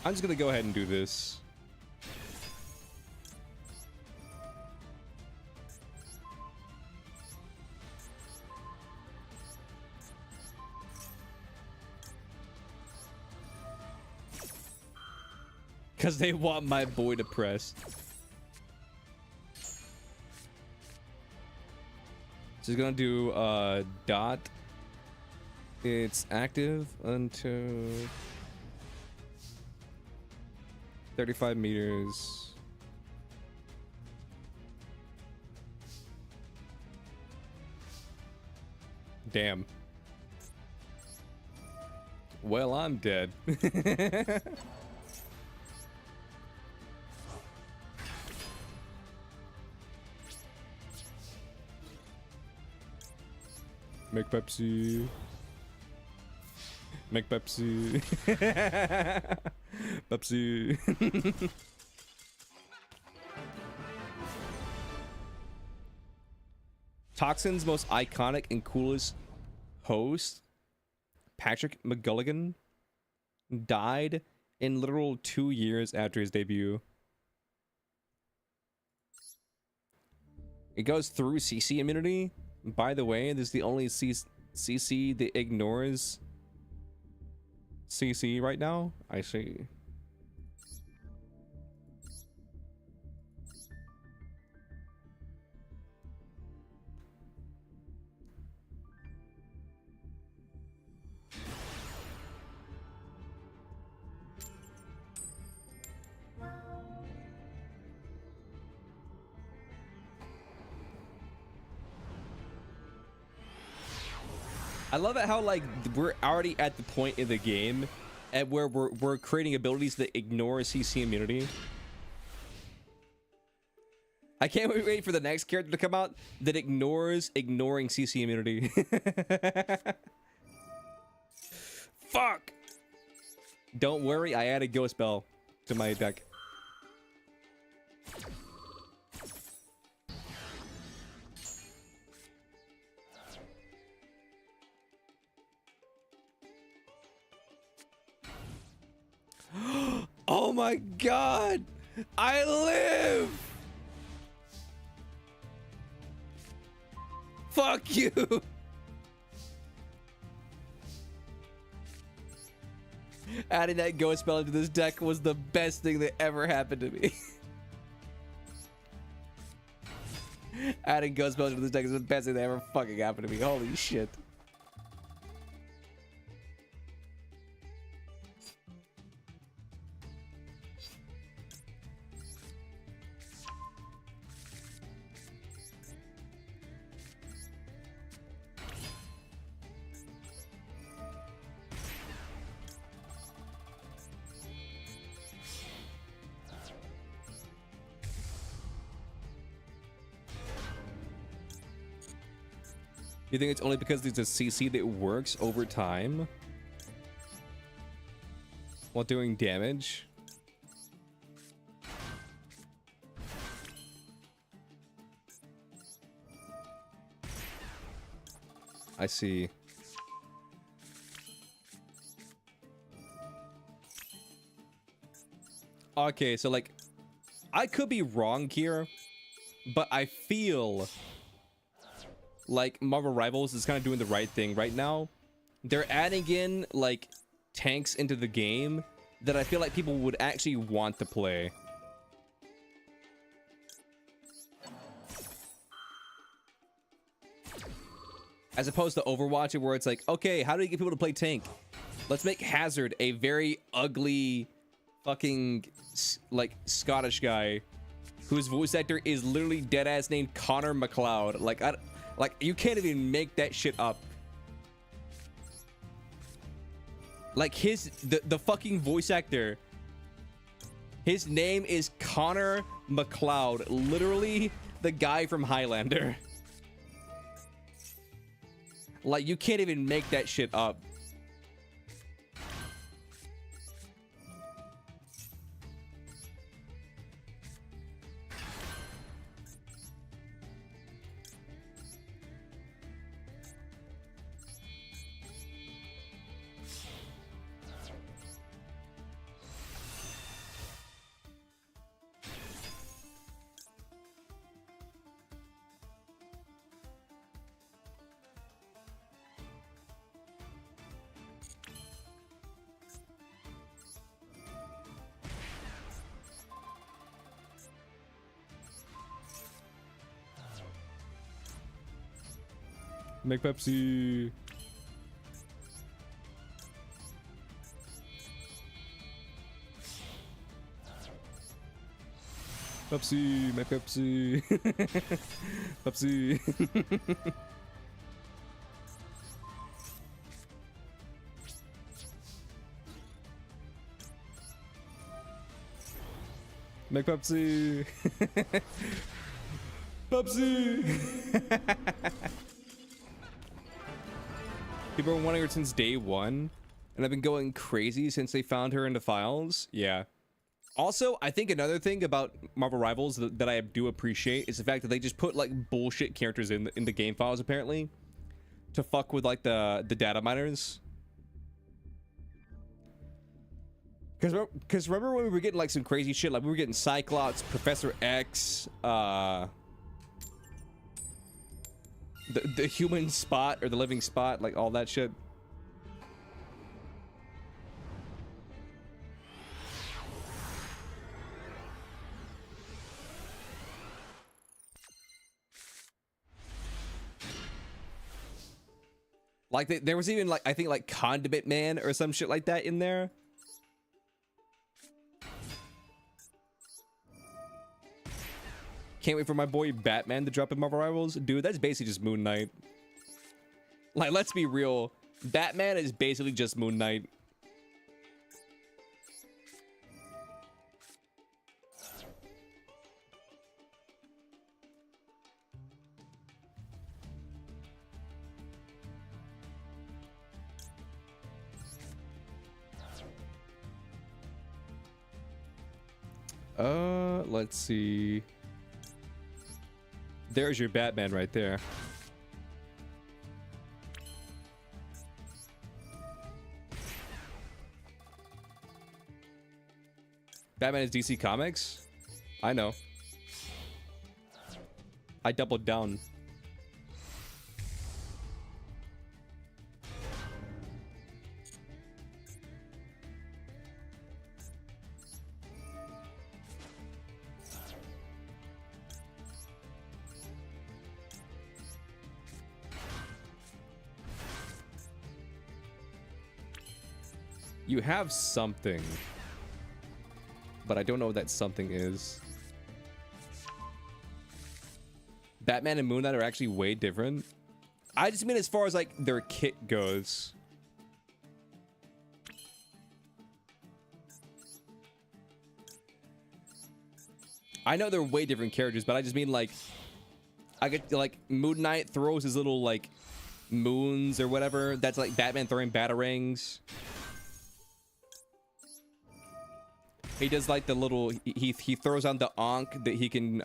I'm just gonna go ahead and do this. Because they want my boy depressed. Just gonna do dot. It's active until 35 meters. Damn. Well, I'm dead. Make Pepsi. Make Pepsi. Pepsi. Toxin's most iconic and coolest host, Patrick McGulligan, died in literal 2 years after his debut. It goes through CC immunity. By the way, this is the only CC that ignores CC right now. I see. I love it how like we're already at the point in the game at where we're creating abilities that ignore CC immunity. I can't wait for the next character to come out that ignores ignoring CC immunity. Fuck! Don't worry, I added Ghost Bell to my deck. Oh my god! I live! Fuck you! Adding that ghost spell into this deck was the best thing that ever happened to me. Adding ghost spells into this deck is the best thing that ever fucking happened to me. Holy shit. You think it's only because there's a CC that works over time while doing damage? I see. Okay, so like, I could be wrong here, but I feel like Marvel Rivals is kind of doing the right thing right now. They're adding in like tanks into the game that I feel like people would actually want to play. As opposed to Overwatch, where it's like, okay, how do you get people to play tank? Let's make Hazard a very ugly fucking like Scottish guy whose voice actor is literally dead ass named Connor McLeod. Like you can't even make that shit up. Like the fucking voice actor, his name is Connor McLeod, literally the guy from Highlander. Like you can't even make that shit up. Make Pepsi. Pepsi, make Pepsi. Pepsi. Make Pepsi. Pepsi. People are wanting her since day one, and I've been going crazy since they found her in the files. Yeah. Also, I think another thing about Marvel Rivals that I do appreciate is the fact that they just put like bullshit characters in the game files apparently to fuck with like the data miners. Because remember when we were getting like some crazy shit, like we were getting Cyclops, Professor X, the human spot or the living spot, like all that shit. Like there was even like I think like Condiment Man or some shit like that in there. Can't wait for my boy Batman to drop in Marvel Rivals. Dude, that's basically just Moon Knight. Like, let's be real. Batman is basically just Moon Knight. Let's see. There's your Batman right there. Batman is DC Comics? I know. I doubled down. You have something, but I don't know what that something is. Batman and Moon Knight are actually way different. I just mean as far as like their kit goes. I know they're way different characters, but I just mean like I get like Moon Knight throws his little like moons or whatever. That's like Batman throwing batarangs. He does like the little, he throws on the Ankh that he can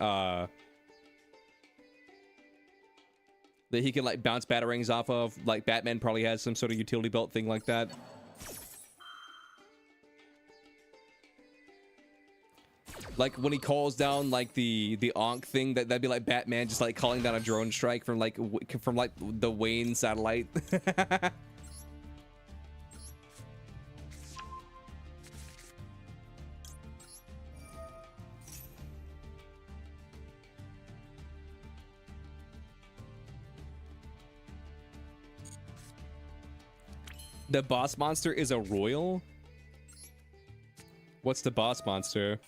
like bounce batarangs off of. Like Batman probably has some sort of utility belt thing like that. Like when he calls down like the Ankh thing, that'd be like Batman just like calling down a drone strike from like the Wayne satellite. The boss monster is a royal? What's the boss monster?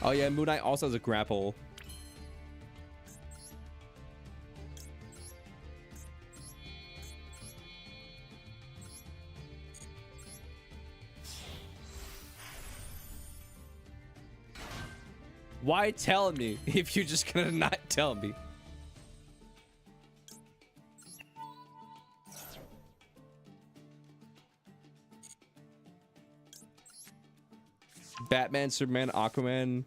Oh yeah, Moon Knight also has a grapple. Why tell me if you're just gonna not tell me? Batman, Superman, Aquaman.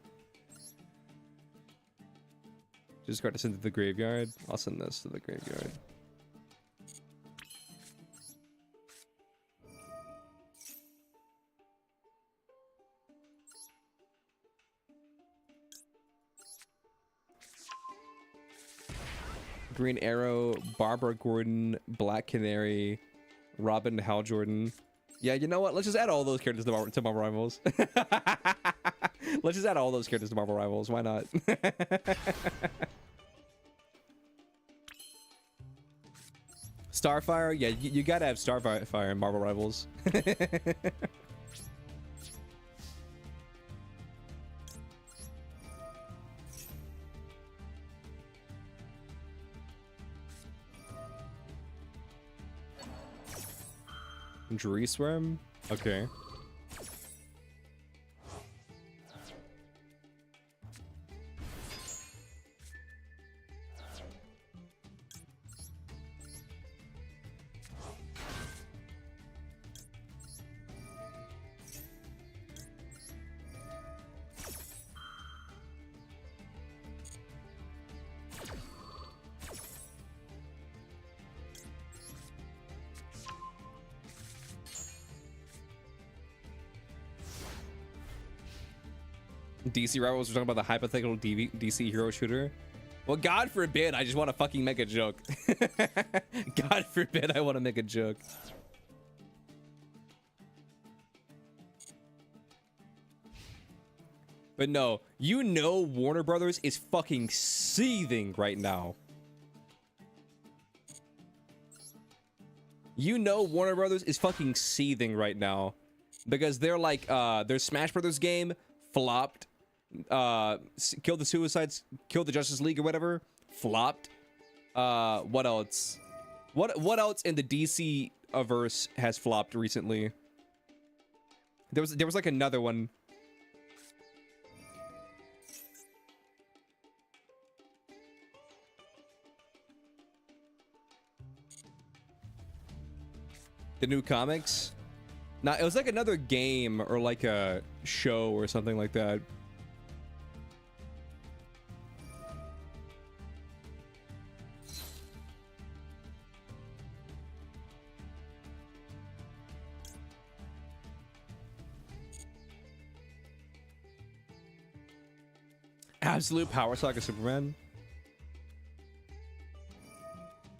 Just got to send to the graveyard. I'll send this to the graveyard. Green Arrow, Barbara Gordon, Black Canary, Robin, Hal Jordan. Yeah, you know what? Let's just add all those characters to Marvel Rivals. Let's just add all those characters to Marvel Rivals. Why not? Starfire? Yeah, you gotta have Starfire in Marvel Rivals. Swarm? Okay. DC Rivals, we're talking about the hypothetical DC hero shooter. Well, God forbid, I just want to fucking make a joke. God forbid I want to make a joke. But no, you know Warner Brothers is fucking seething right now. You know Warner Brothers is fucking seething right now. Because they're like, their Smash Brothers game flopped. Killed the Justice League or whatever, flopped. What else? What else in the DC verse has flopped recently? There was like another one. The new comics? Nah, it was like another game or like a show or something like that. Absolute Power Saga Superman.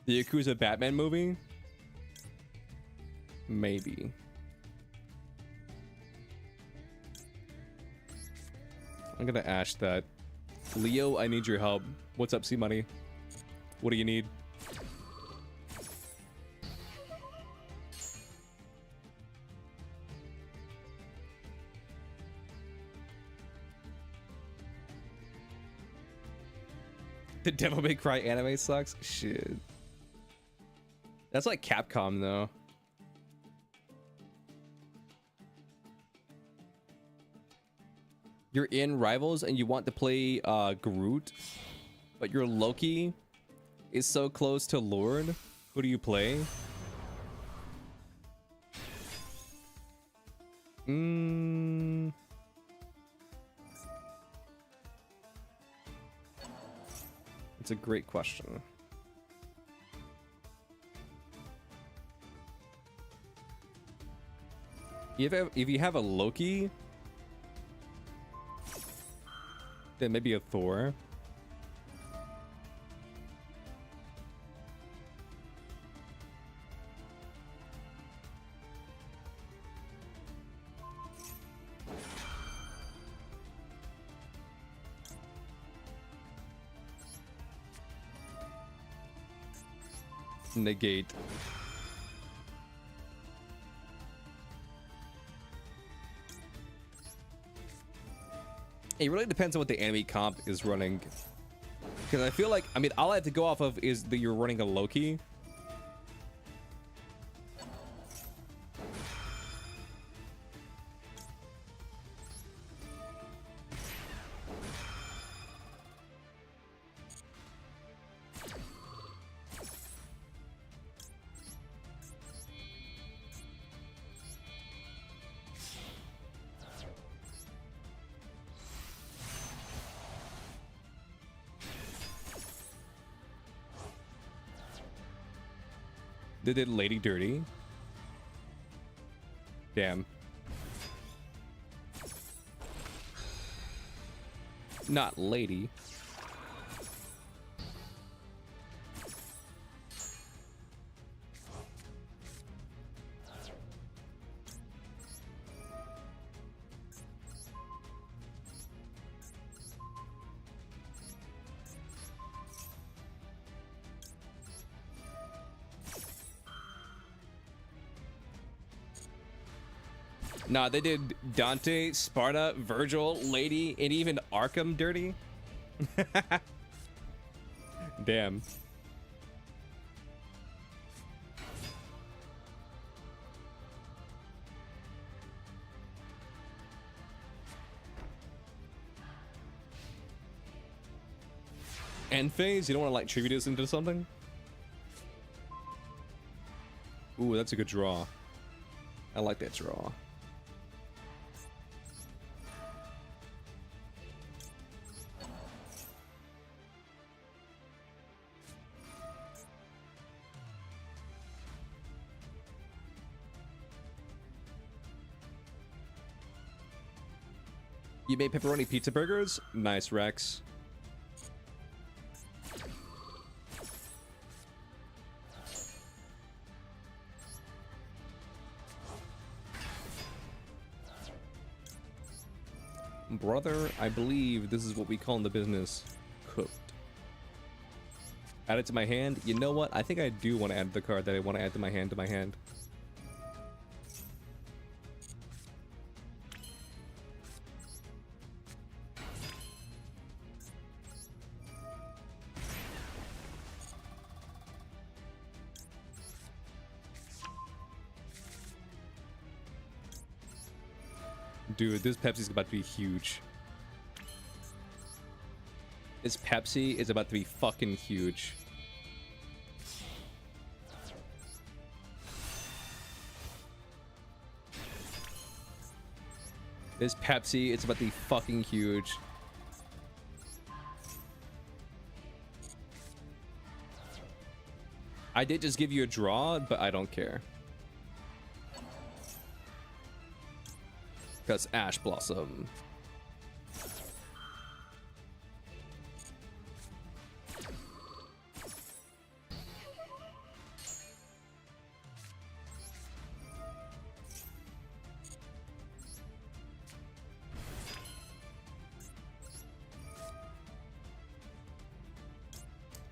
The Yakuza Batman movie? Maybe. I'm gonna ash that. Leo, I need your help. What's up, C-Money? What do you need? The Devil May Cry anime sucks? Shit. That's like Capcom though. You're in Rivals and you want to play Groot, but your Loki is so close to Lord. Who do you play? It's a great question. If you have a Loki, then maybe a Thor. Negate. It really depends on what the enemy comp is running. Because I feel like, I mean, all I have to go off of is that you're running a Loki. They did Lady Dirty. Damn. Not Lady. Nah, they did Dante, Sparta, Virgil, Lady, and even Arkham dirty. Damn. End phase? You don't want to like tribute us into something? Ooh, that's a good draw. I like that draw. You made pepperoni pizza burgers? Nice, Rex. Brother, I believe this is what we call in the business cooked. Add it to my hand. You know what? I think I do want to add the card that I want to add to my hand. Dude, this Pepsi's about to be huge. This Pepsi is about to be fucking huge. This Pepsi is about to be fucking huge. I did just give you a draw, but I don't care. Because Ash Blossom.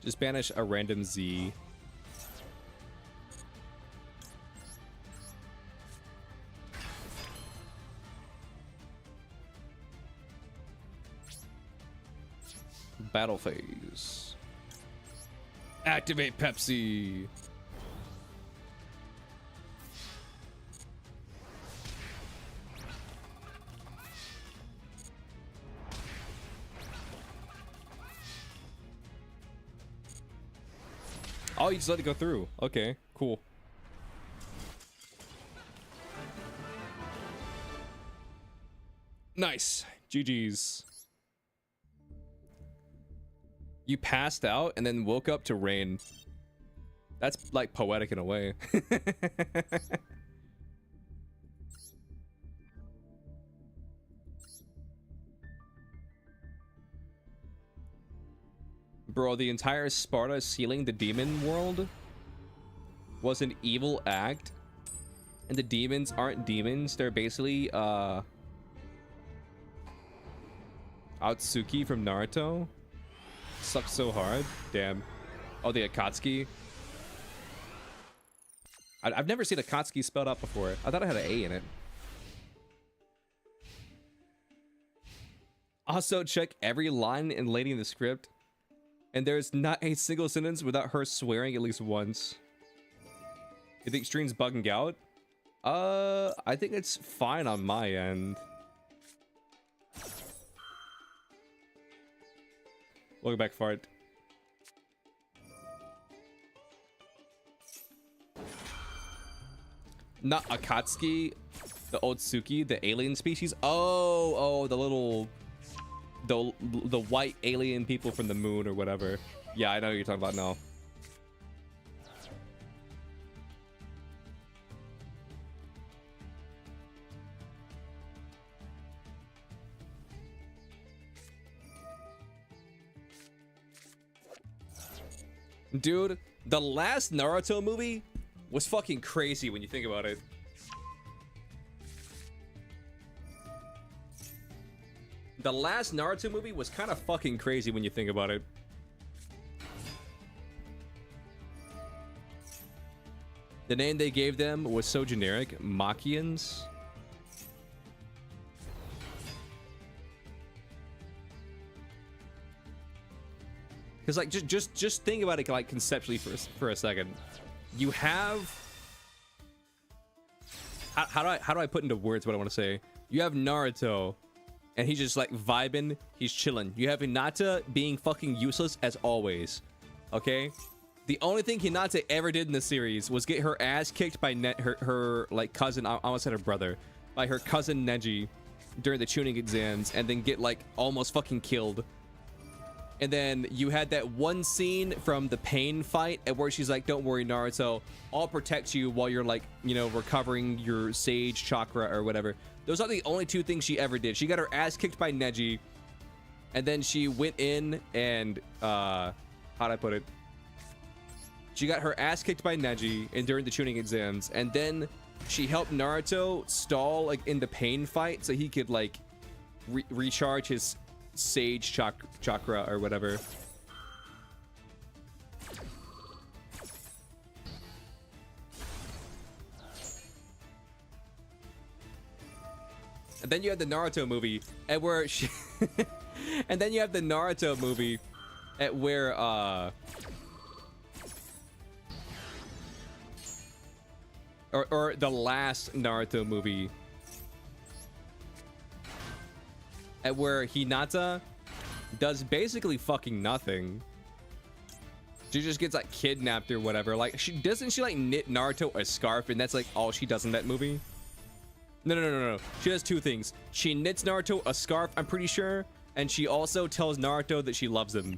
Just banish a random Z. Battle phase. Activate Pepsi. Oh, you just let it go through. Okay, cool. Nice. GG's. You passed out and then woke up to rain. That's like poetic in a way. Bro, the entire Sparta sealing the demon world was an evil act. And the demons aren't demons. They're basically, Otsuki from Naruto. Sucks so hard. Damn. Oh, the Akatsuki. I've never seen Akatsuki spelled out before. I thought it had an A in it. Also, check every line and lady in the script. And there's not a single sentence without her swearing at least once. You think stream's bugging out? I think it's fine on my end. Welcome back, Fart. Not Akatsuki, the Otsuki, the alien species. Oh, the little... The white alien people from the moon or whatever. Yeah, I know what you're talking about now. Dude, the last Naruto movie was fucking crazy when you think about it. The last Naruto movie was kind of fucking crazy when you think about it. The name they gave them was so generic. Machians. Because like just think about it like conceptually for a second. You have how do I put into words what I want to say? You have Naruto, and he's just like vibing, he's chilling. You have Hinata being fucking useless as always. Okay? The only thing Hinata ever did in the series was get her ass kicked by her like cousin, I almost said her brother, by her cousin Neji during the tuning exams, and then get like almost fucking killed. And then you had that one scene from the pain fight at where she's like, don't worry, Naruto, I'll protect you while you're like, you know, recovering your sage chakra or whatever. Those are the only two things she ever did. She got her ass kicked by Neji, and then she went in and how'd I put it? She got her ass kicked by Neji and during the tuning exams, and then she helped Naruto stall like in the pain fight so he could like recharge his sage chakra or whatever. And then you have the Naruto movie at where she and then you have the Naruto movie at where or the last Naruto movie at where Hinata does basically fucking nothing. She just gets like kidnapped or whatever. Like she like knit Naruto a scarf, and that's like all she does in that movie. No. She does two things. She knits Naruto a scarf, I'm pretty sure, and she also tells Naruto that she loves him.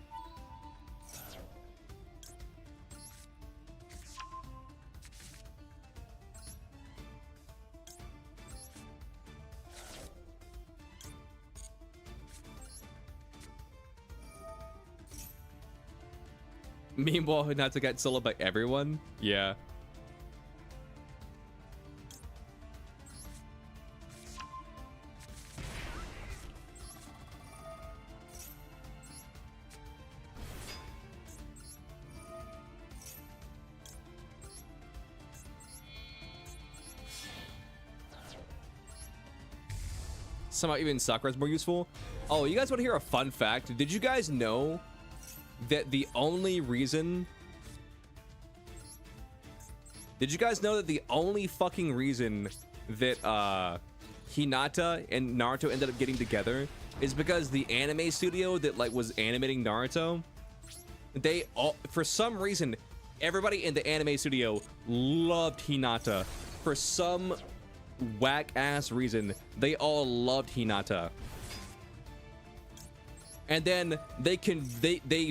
Meanwhile, Hinata got soloed by everyone. Yeah. Somehow even Sakura's more useful. Oh, you guys want to hear a fun fact? Did you guys know that the only reason... Did you guys know that the only fucking reason that Hinata and Naruto ended up getting together is because the anime studio that like was animating Naruto, they all, for some reason, everybody in the anime studio loved Hinata. For some whack ass reason, they all loved Hinata. And then they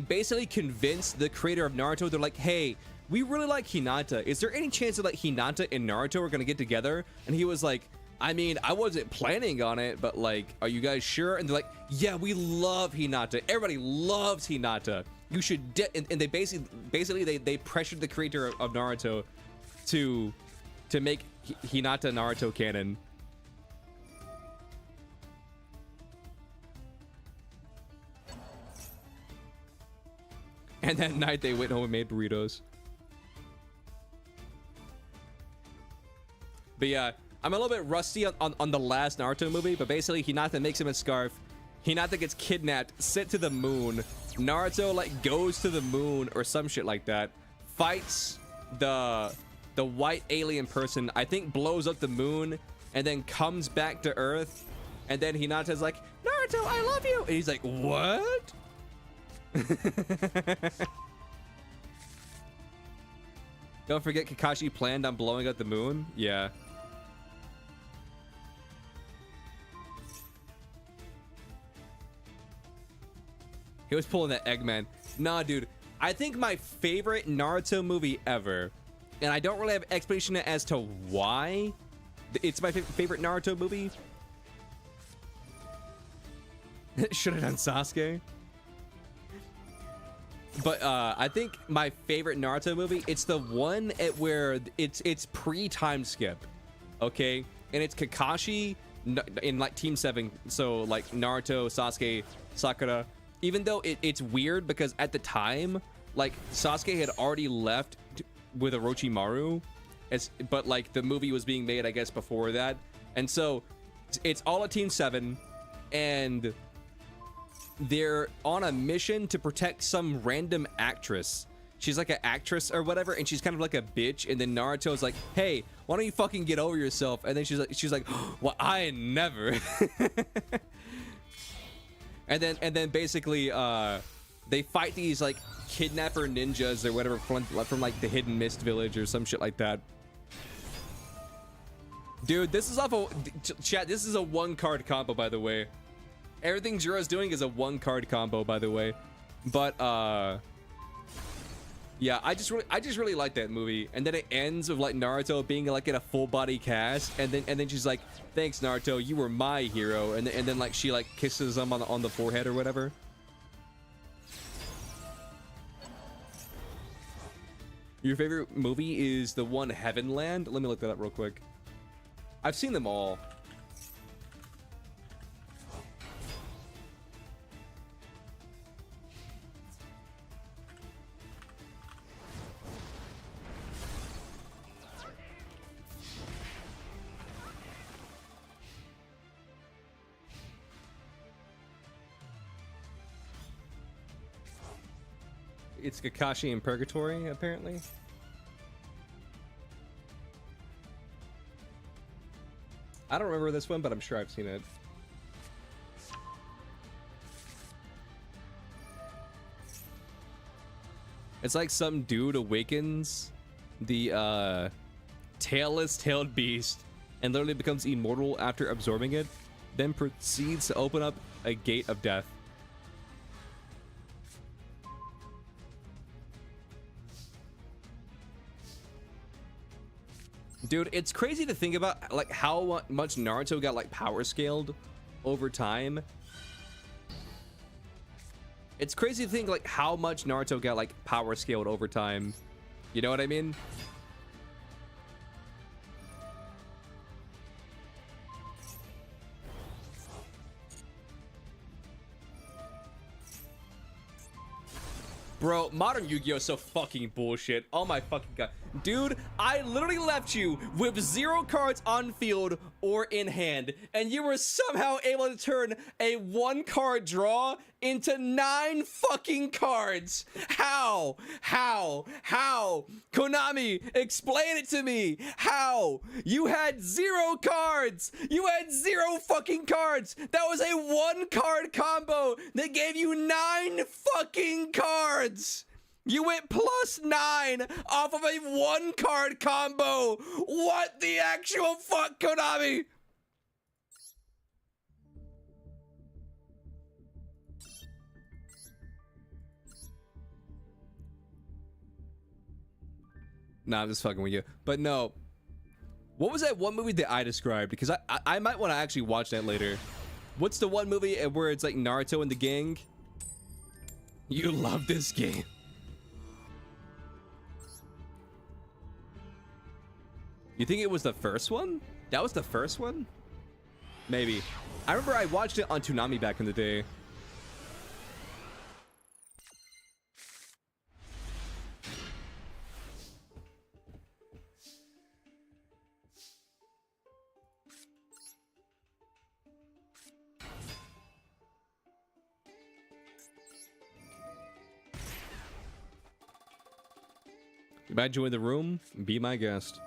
basically convinced the creator of Naruto. They're like, hey, we really like Hinata. Is there any chance that like Hinata and Naruto are gonna get together? And he was like, I mean, I wasn't planning on it, but like, are you guys sure? And they're like, yeah, we love Hinata. Everybody loves Hinata. You should. And they basically they pressured the creator of Naruto to make Hinata Naruto canon. And that night they went home and made burritos. But yeah, I'm a little bit rusty on the last Naruto movie, but basically Hinata makes him a scarf. Hinata gets kidnapped, sent to the moon. Naruto like goes to the moon or some shit like that. Fights the white alien person, I think blows up the moon, and then comes back to Earth. And then Hinata's like, Naruto, I love you. And he's like, what? Don't forget Kakashi planned on blowing up the moon. Yeah. He was pulling that Eggman. Nah, dude. I think my favorite Naruto movie ever, and I don't really have explanation as to why it's my favorite Naruto movie. Should have done Sasuke. But I think my favorite Naruto movie, it's the one at where it's pre-time skip, okay? And it's Kakashi in like Team 7, so like Naruto, Sasuke, Sakura. Even though it's weird because at the time, like Sasuke had already left with Orochimaru, but like the movie was being made, I guess, before that. And so it's all a Team 7, and they're on a mission to protect some random actress. She's like an actress or whatever, and she's kind of like a bitch. And then Naruto's like, hey, why don't you fucking get over yourself? And then she's like, well, I never. And then basically they fight these like kidnapper ninjas or whatever from like the Hidden Mist village or some shit like that. Dude, this is off a chat. This is a 1-card combo, by the way. Everything Juro's doing is a 1-card combo, by the way. But yeah, I just really like that movie. And then it ends with like Naruto being like in a full body cast, and then she's like, thanks Naruto, you were my hero. And then like she like kisses him on the forehead or whatever. Your favorite movie is the one Heavenland? Let me look that up real quick. I've seen them all. It's Kakashi in Purgatory, apparently. I don't remember this one, but I'm sure I've seen it. It's like some dude awakens the tailless tailed beast and literally becomes immortal after absorbing it, then proceeds to open up a gate of death. Dude, it's crazy to think about like how much Naruto got like power scaled over time. It's crazy to think like how much Naruto got like power scaled over time. You know what I mean? Bro, modern Yu-Gi-Oh! So fucking bullshit. Oh my fucking god. Dude, I literally left you with 0 cards on field or in hand, and you were somehow able to turn a 1-card draw into 9 fucking cards. How? Konami, explain it to me. How? You had 0 cards. You had 0 fucking cards. That was a 1-card combo that gave you 9 fucking cards. You went +9 off of a 1-card combo. What the actual fuck, Konami? Nah, I'm just fucking with you. But no. What was that one movie that I described? Because I might want to actually watch that later. What's the one movie where it's like Naruto and the gang? You love this game. You think it was the first one? That was the first one? Maybe. I remember I watched it on Toonami back in the day. You might join the room? Be my guest.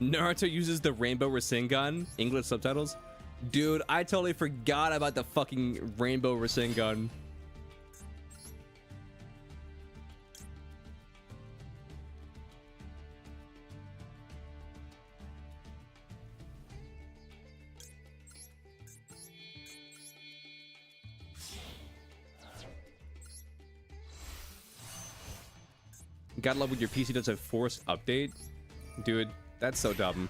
Naruto uses the Rainbow Rasengan, English subtitles. Dude, I totally forgot about the fucking Rainbow Rasengan. Gotta love when your PC does a forced update. Dude, that's so dumb.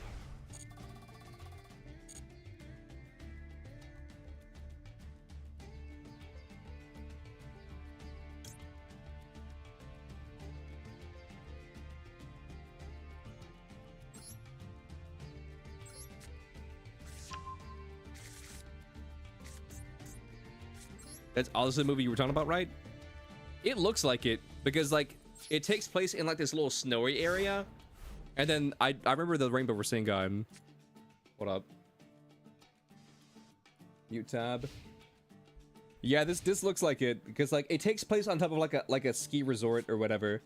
That's also the movie you were talking about, right? It looks like it, because like it takes place in like this little snowy area. And then I remember the Rainbow Rasengan. What up? Mute tab. Yeah, this looks like it, because like it takes place on top of like a ski resort or whatever.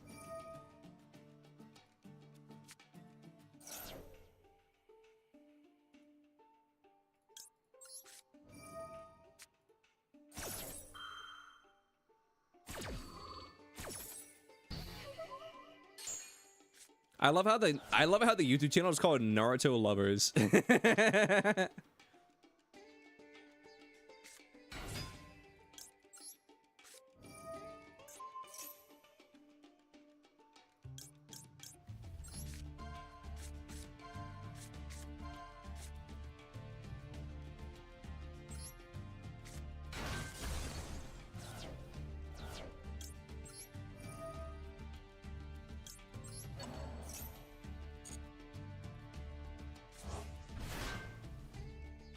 I love how the YouTube channel is called Naruto Lovers.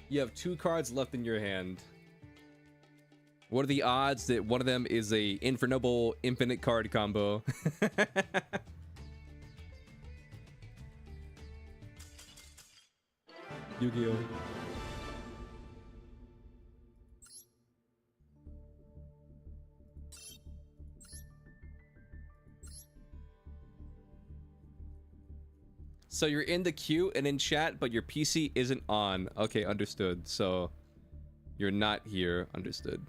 You have 2 cards left in your hand. What are the odds that one of them is a Infernoble infinite card combo? Yu-Gi-Oh! So you're in the queue and in chat, but your PC isn't on. Okay, understood. So you're not here. Understood.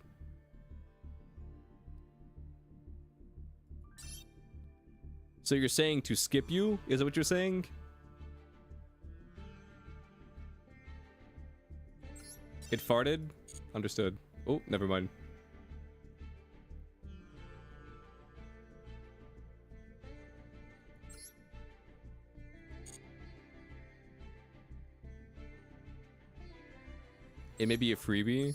So you're saying to skip you? Is that what you're saying? It farted? Understood. Oh, never mind. It may be a freebie.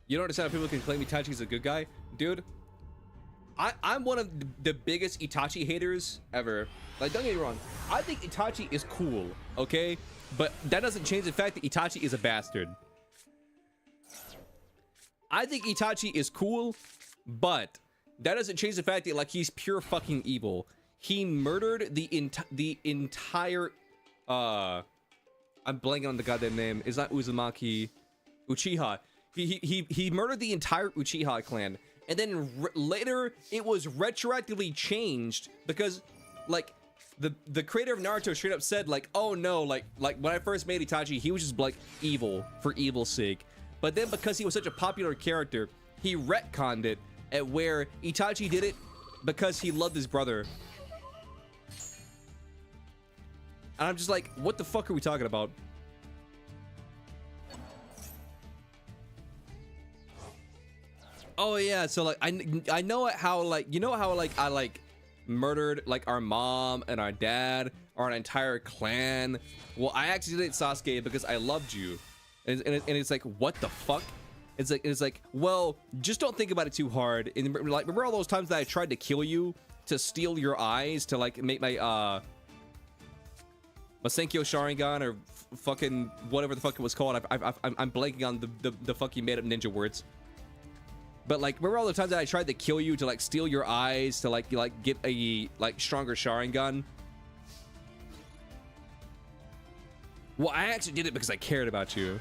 You don't understand how people can claim Itachi's a good guy? Dude, I'm one of the biggest Itachi haters ever. Like, don't get me wrong. I think Itachi is cool, okay? But that doesn't change the fact that Itachi is a bastard. I think Itachi is cool, but that doesn't change the fact that like he's pure fucking evil. He murdered the entire I'm blanking on the goddamn name. It's not Uzumaki. Uchiha. He murdered the entire Uchiha clan, and then later it was retroactively changed because, like, the creator of Naruto straight up said, like, oh no, like when I first made Itachi, he was just like evil for evil's sake. But then because he was such a popular character, he retconned it at where Itachi did it because he loved his brother. And I'm just like, what the fuck are we talking about? Oh yeah, so like I know how, like, you know how like I like murdered like our mom and our dad, our entire clan. Well, I actually did it, Sasuke, because I loved you, and it's like, what the fuck? It's like, well, just don't think about it too hard. And like, remember all those times that I tried to kill you, to steal your eyes, to like make my Senkyo Sharingan, or fucking whatever the fuck it was called. I'm blanking on the fucking made up ninja words. But like, remember all the times that I tried to kill you, to like steal your eyes, to like get a like stronger Sharingan? Well, I actually did it because I cared about you.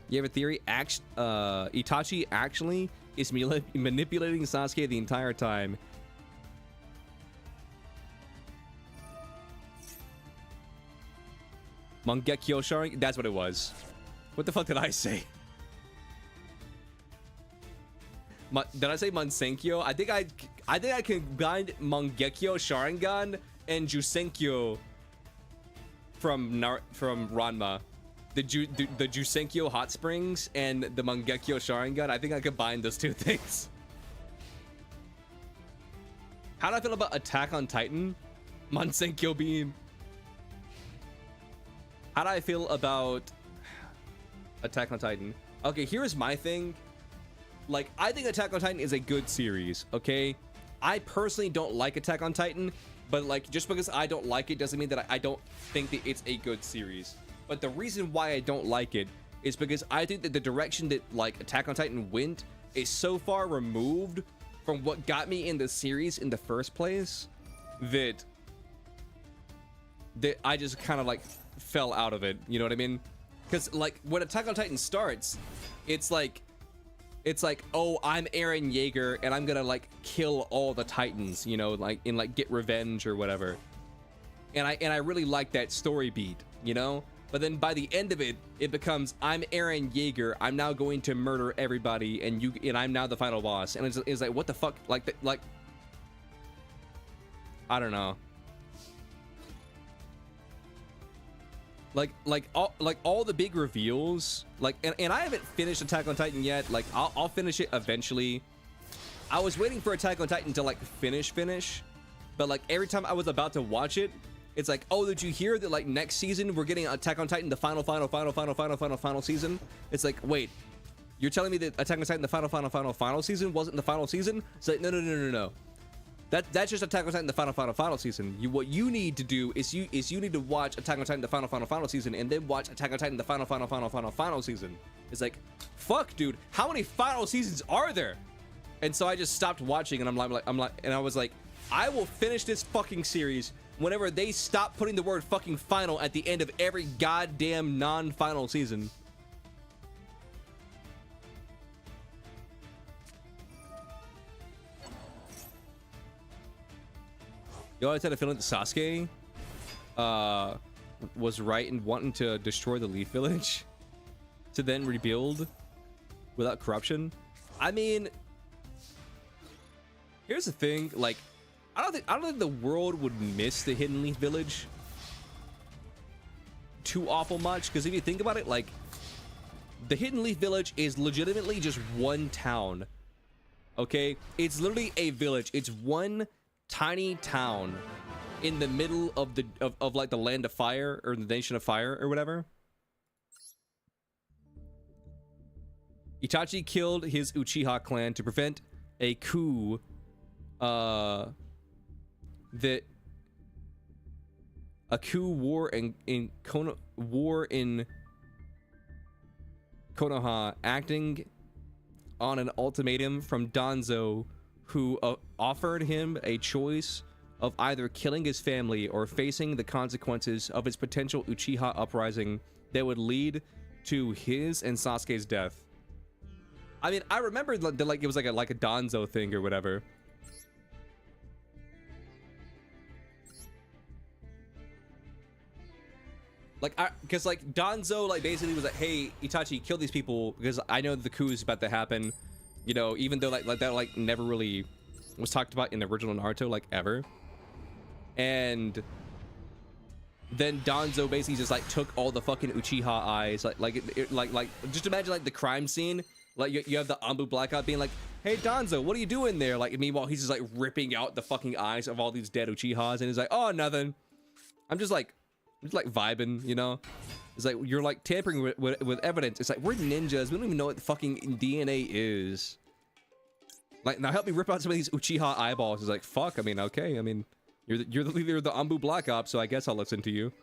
You have a theory? Itachi actually is manipulating Sasuke the entire time. Mangekyo Sharingan? That's what it was. What the fuck did I say? Did I say Mansenkyo? I think I combined Mangekyo Sharingan and Jusenkyo from Ranma. The Jusenkyo Hot Springs and the Mangekyo Sharingan. I think I combined those two things. How do I feel about Attack on Titan? Mansenkyo Beam. How do I feel about Attack on Titan? Okay, here's my thing. Like, I think Attack on Titan is a good series, okay? I personally don't like Attack on Titan, but like, just because I don't like it doesn't mean that I don't think that it's a good series. But the reason why I don't like it is because I think that the direction that like Attack on Titan went is so far removed from what got me in the series in the first place that I just kind of like fell out of it, you know what I mean? Because like when Attack on Titan starts, it's like, oh, I'm Eren Yeager and I'm gonna like kill all the Titans, you know, like, and like get revenge or whatever. And I really like that story beat, you know? But then by the end of it, it becomes, I'm Eren Yeager, I'm now going to murder everybody, and I'm now the final boss. And it's like, what the fuck? Like I don't know. Like all the big reveals, like, and I haven't finished Attack on Titan yet. Like, I'll finish it eventually. I was waiting for Attack on Titan to like finish, but like every time I was about to watch it, it's like, oh, did you hear that like next season we're getting Attack on Titan the final season? It's like, wait, you're telling me that Attack on Titan the final season wasn't the final season? It's like, no. That's just Attack on Titan the final season. What you need to do is you need to watch Attack on Titan the final season, and then watch Attack on Titan the final season. It's like, fuck, dude, how many final seasons are there? And so I just stopped watching, and I was like, I will finish this fucking series whenever they stop putting the word fucking final at the end of every goddamn non-final season. You always had a feeling that Sasuke was right in wanting to destroy the Leaf Village to then rebuild without corruption. I mean, here's the thing, like, I don't think the world would miss the Hidden Leaf Village too awful much, because if you think about it, like, the Hidden Leaf Village is legitimately just one town. Okay? It's literally a village. It's one tiny town in the middle of the like the land of fire, or the nation of fire, or whatever. Itachi killed his Uchiha clan to prevent a coup war in Konoha, acting on an ultimatum from Danzo, who offered him a choice of either killing his family or facing the consequences of his potential Uchiha uprising that would lead to his and Sasuke's death. I mean, I remember that like it was like a Danzo thing or whatever. Like, because like Danzo like basically was like, hey Itachi, kill these people because I know the coup is about to happen. You know, even though like that like never really was talked about in the original Naruto like ever. And then Danzo basically just like took all the fucking Uchiha eyes, like just imagine like the crime scene, like you have the Anbu Blackout being like, hey Danzo, what are you doing there? Like meanwhile he's just like ripping out the fucking eyes of all these dead Uchihas, and he's like, oh nothing, I'm just like vibing, you know. It's like you're like tampering with evidence. It's like we're ninjas, we don't even know what the fucking DNA is. Like now help me rip out some of these Uchiha eyeballs. It's like fuck, I mean okay, I mean you're the leader of the Anbu Black Ops, so I guess I'll listen to you.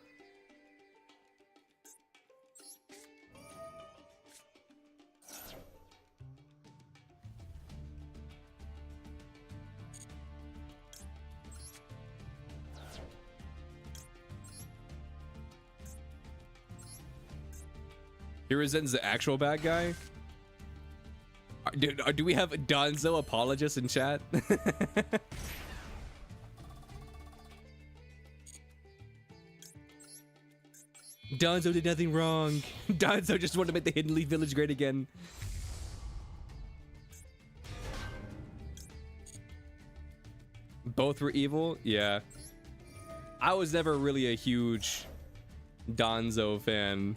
Hiruzen's the actual bad guy? Do we have Danzo apologists in chat? Danzo did nothing wrong. Danzo just wanted to make the Hidden Leaf Village great again. Both were evil? Yeah. I was never really a huge Danzo fan.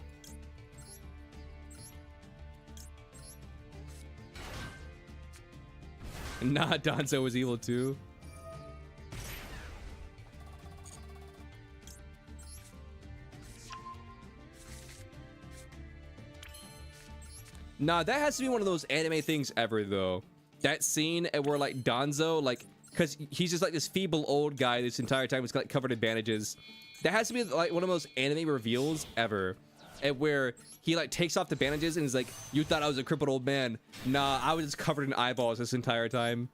Nah, Danzo was evil too. Nah, that has to be one of those anime things ever though. That scene where like Danzo, like, cause he's just like this feeble old guy this entire time, he's like covered in bandages. That has to be like one of those anime reveals ever. And where he like takes off the bandages and is like, you thought I was a crippled old man. Nah, I was just covered in eyeballs this entire time.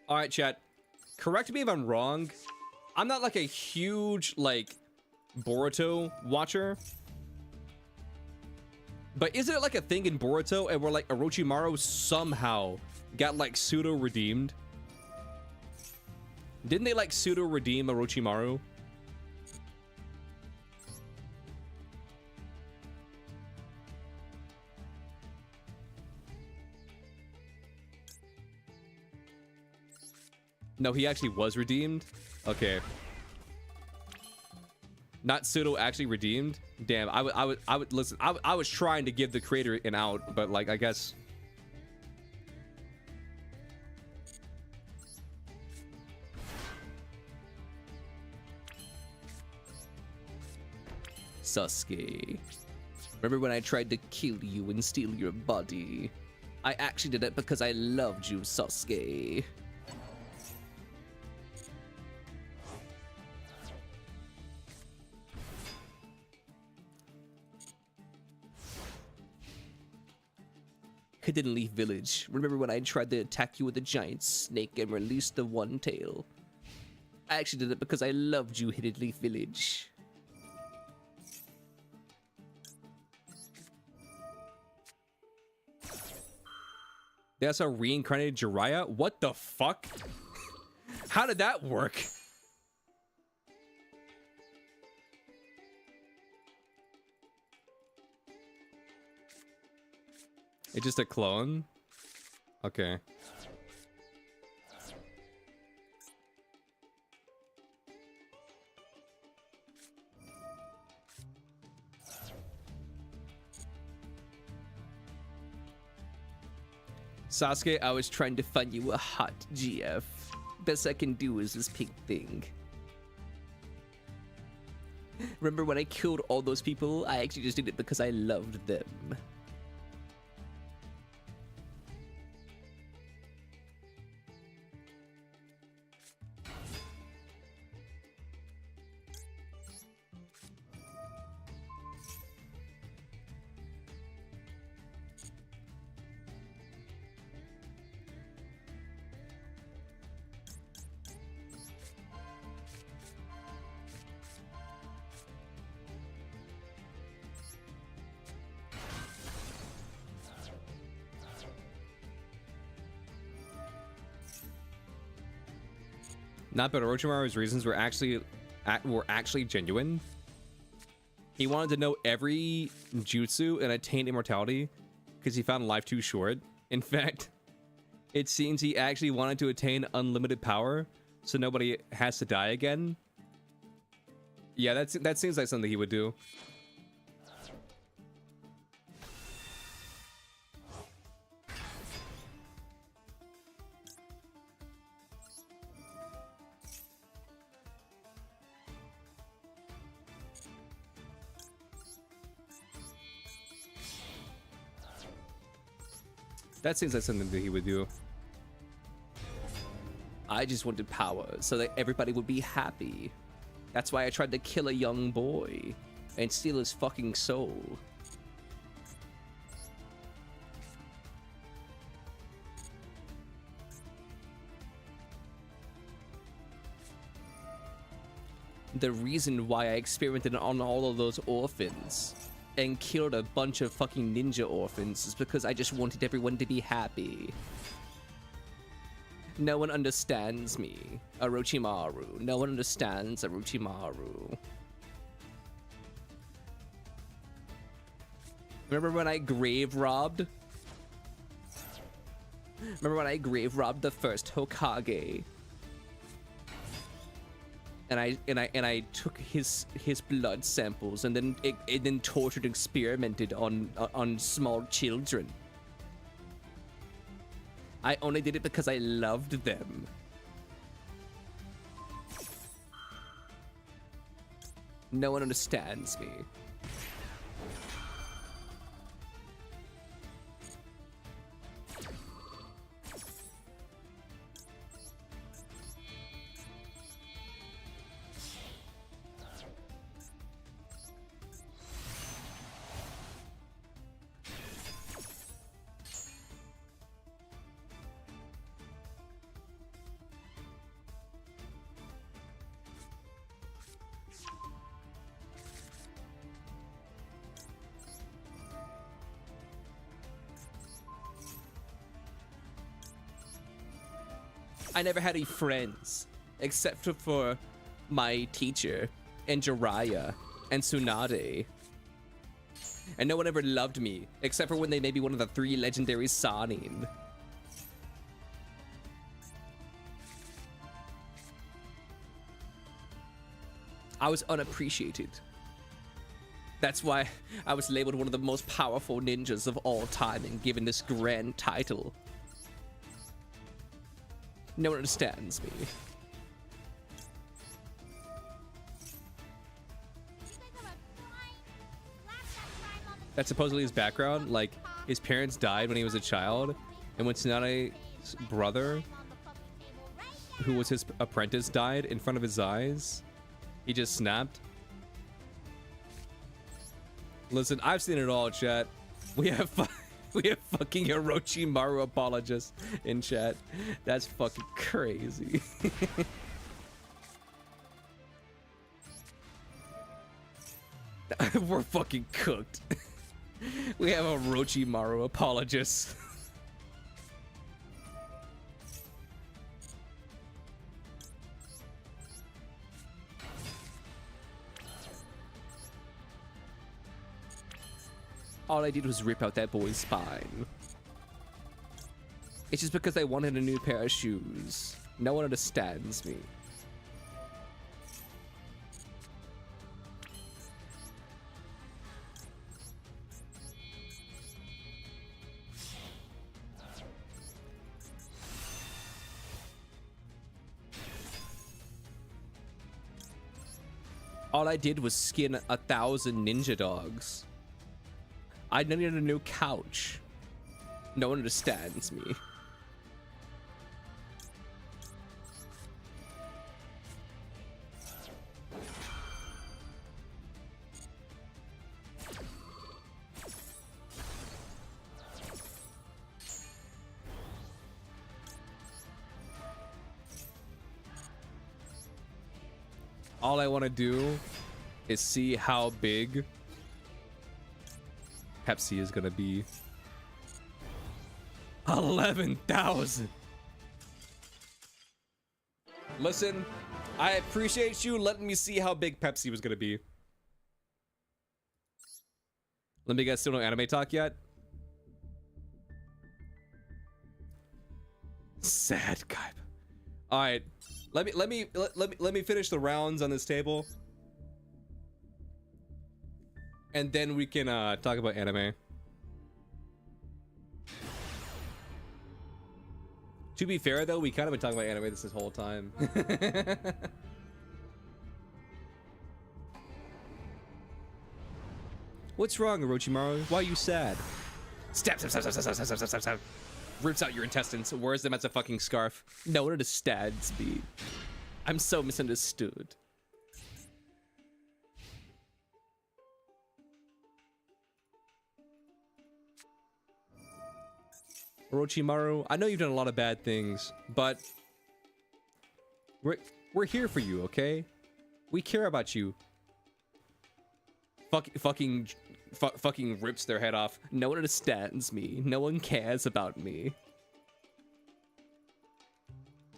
All right, chat. Correct me if I'm wrong. I'm not like a huge like Boruto watcher. But isn't it like a thing in Boruto and where like Orochimaru somehow got like pseudo redeemed? Didn't they like pseudo redeem Orochimaru? No, he actually was redeemed? Okay. Not pseudo actually redeemed? Damn, I would listen, I was trying to give the creator an out, but like, I guess. Sasuke. Remember when I tried to kill you and steal your body? I actually did it because I loved you, Sasuke. Hidden Leaf Village. Remember when I tried to attack you with a giant snake and released the one tail? I actually did it because I loved you, Hidden Leaf Village. That's a reincarnated Jiraiya? What the fuck? How did that work? It's just a clone? Okay. Sasuke, I was trying to find you a hot GF. Best I can do is this pink thing. Remember when I killed all those people? I actually just did it because I loved them. Not but Orochimaru's reasons were actually genuine. He wanted to know every jutsu and attain immortality because he found life too short. In fact, it seems he actually wanted to attain unlimited power so nobody has to die again. Yeah, that seems like something he would do. That seems like something that he would do. I just wanted power so that everybody would be happy. That's why I tried to kill a young boy and steal his fucking soul. The reason why I experimented on all of those orphans and killed a bunch of fucking ninja orphans is because I just wanted everyone to be happy. No one understands me, Orochimaru. No one understands Orochimaru. Remember when I grave robbed? Remember when I grave robbed the first Hokage? And I took his blood samples and then it then tortured and experimented on small children. I only did it because I loved them. No one understands me. I never had any friends except for my teacher and Jiraiya and Tsunade. And no one ever loved me except for when they made me one of the 3 legendary Sannin. I was unappreciated. That's why I was labeled one of the most powerful ninjas of all time and given this grand title. No one understands me. That's supposedly his background. Like, his parents died when he was a child, and when Tsunade's brother, who was his apprentice, died in front of his eyes, he just snapped. Listen, I've seen it all, chat. We have fucking Orochimaru apologists in chat. That's fucking crazy. We're fucking cooked. We have Orochimaru apologists. All I did was rip out that boy's spine. It's just because I wanted a new pair of shoes. No one understands me. All I did was skin 1,000 ninja dogs. I needed a new couch. No one understands me. All I want to do is see how big Pepsi is gonna be. 11,000. Listen, I appreciate you letting me see how big Pepsi was gonna be. Let me guess, still no anime talk yet? Sad guy. All right, let me finish the rounds on this table, and then we can talk about anime. To be fair, though, we kind of been talking about anime this whole time. What's wrong, Orochimaru? Why are you sad? Stab, stab, stab, stab, stab, stab, stab, stab, stab, stab. Rips out your intestines, wears them as a fucking scarf. No one understands me. I'm so misunderstood. Orochimaru, I know you've done a lot of bad things, but we're here for you, okay? We care about you. Fucking rips their head off. No one understands me. No one cares about me.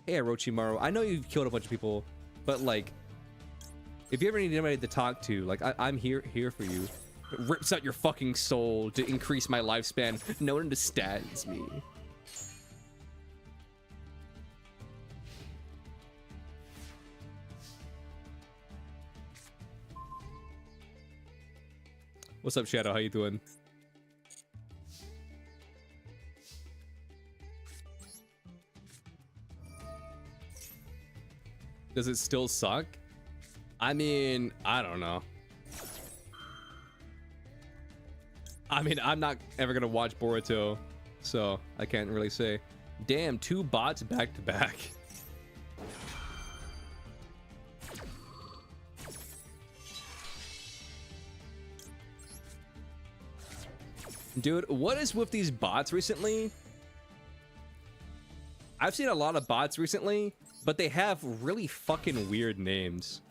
Hey, Orochimaru, I know you've killed a bunch of people, but like, if you ever need anybody to talk to, like, I'm here for you. It rips out your fucking soul to increase my lifespan. No one understands me. What's up, Shadow? How you doing? Does it still suck? I mean, I don't know. I mean, I'm not ever gonna watch Boruto, so I can't really say. Damn, 2 bots back to back. Dude, what is with these bots recently? I've seen a lot of bots recently, but they have really fucking weird names.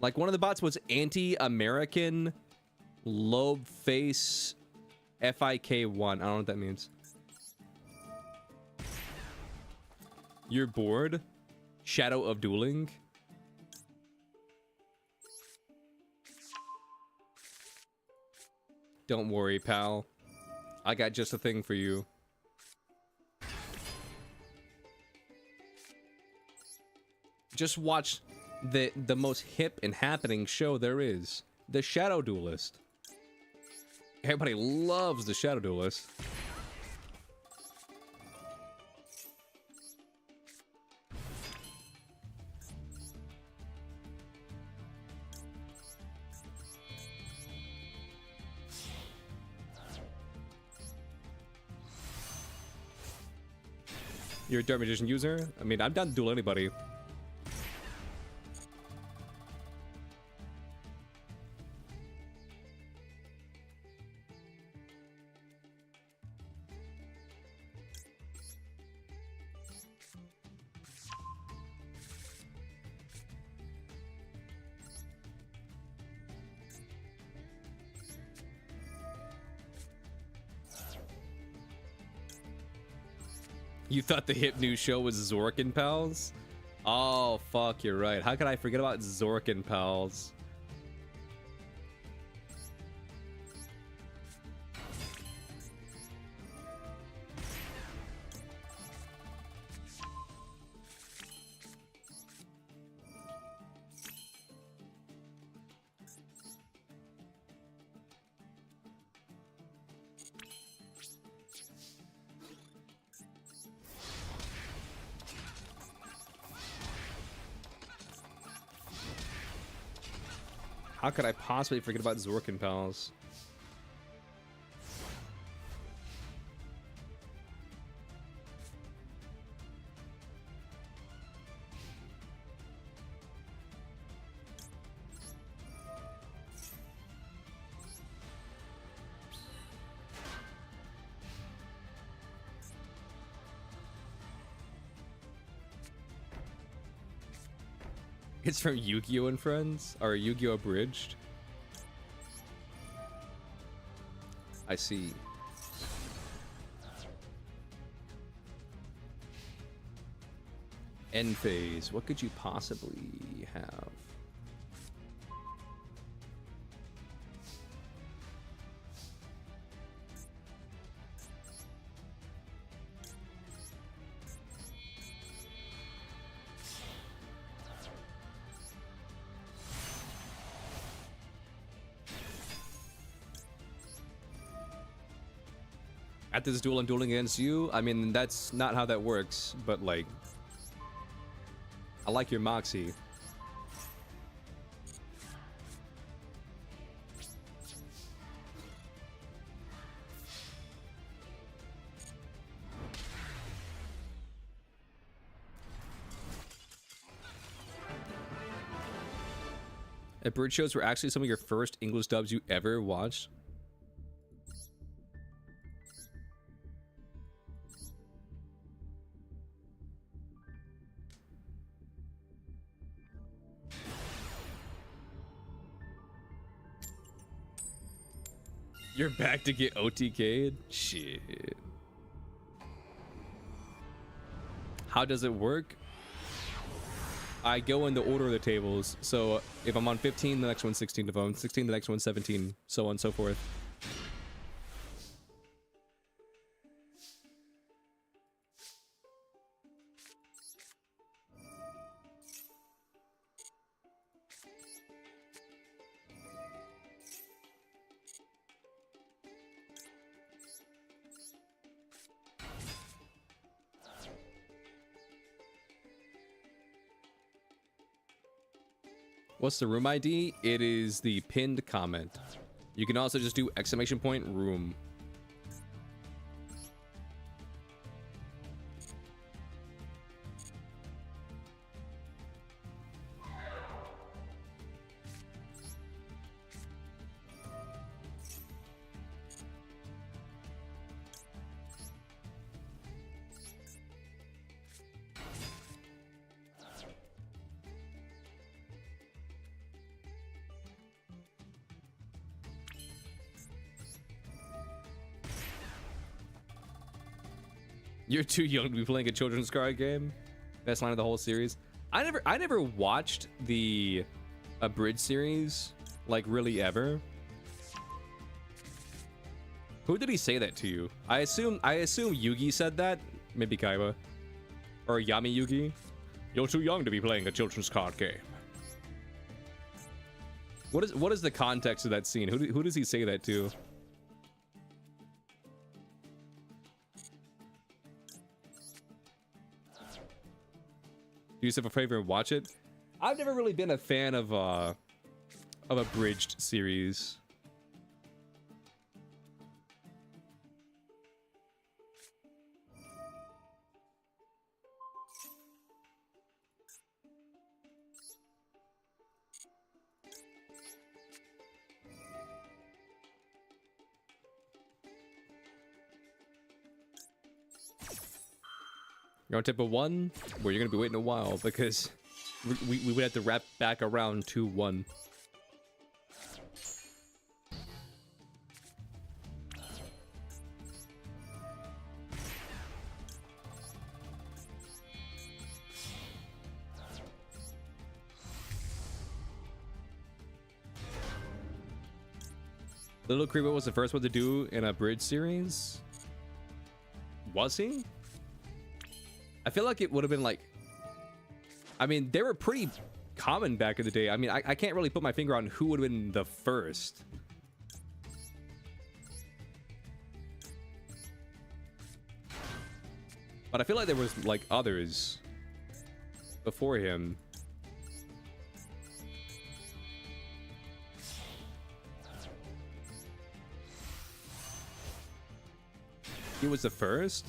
Like, one of the bots was Anti-American Lobe Face FIK1. I don't know what that means. You're bored? Shadow of Dueling? Don't worry, pal. I got just a thing for you. Just watch the most hip and happening show there is. The Shadow Duelist. Everybody loves the Shadow Duelist. You're a Dark Magician user? I mean, I'm down to duel anybody. You thought the hip new show was Zorkin Pals? Oh, fuck, you're right. How could I forget about Zorkin Pals? How could I possibly forget about Zorkin Pals? It's from Yu-Gi-Oh! And Friends? Or Yu-Gi-Oh! Abridged? I see. End phase. What could you possibly have? At this duel, I'm dueling against you. I mean, that's not how that works, but like, I like your moxie. If bird shows were actually some of your first English dubs you ever watched. You're back to get OTK'd? Shit. How does it work? I go in the order of the tables. So if I'm on 15, the next one's 16. If I'm on 16, the next one's 17. So on and so forth. What's the room ID? It is the pinned comment. You can also just do exclamation point room. You're too young to be playing a children's card game. Best line of the whole series. I never watched the abridged series, like really ever. Who did he say that to you? I assume Yugi said that. Maybe Kaiba. Or Yami Yugi. You're too young to be playing a children's card game. What is the context of that scene? Who does he say that to? Do yourself a favor and watch it. I've never really been a fan of abridged series. You're on tip of 1, where you're gonna be waiting a while because we would have to wrap back around to 1. Little Creeper was the first one to do in a bridge series. Was he? I feel like it would have been like, I mean, they were pretty common back in the day. I mean, I can't really put my finger on who would have been the first. But I feel like there was like others before him. He was the first?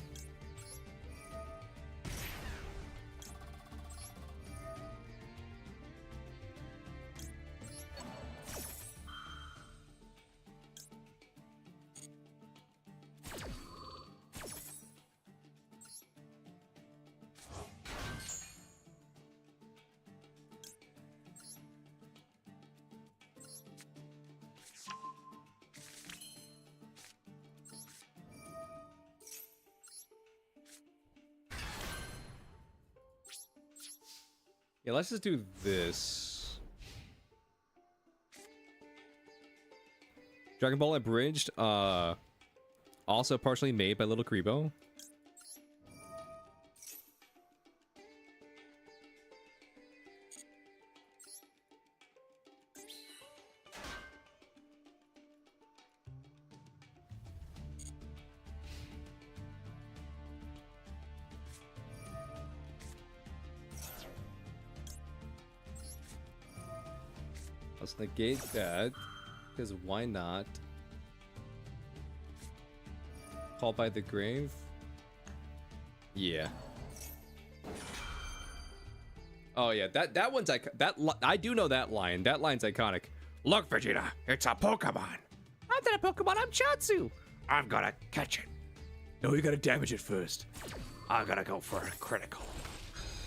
Yeah, let's just do this. Dragon Ball Abridged, also partially made by Little Kribo. Let's negate that, because why not? Call by the grave? Yeah. Oh yeah, that one's I do know that line. That line's iconic. Look, Vegeta, it's a Pokemon. I'm not a Pokemon, I'm Chatsu. I'm gonna catch it. No, you gotta damage it first. I gotta go for a critical.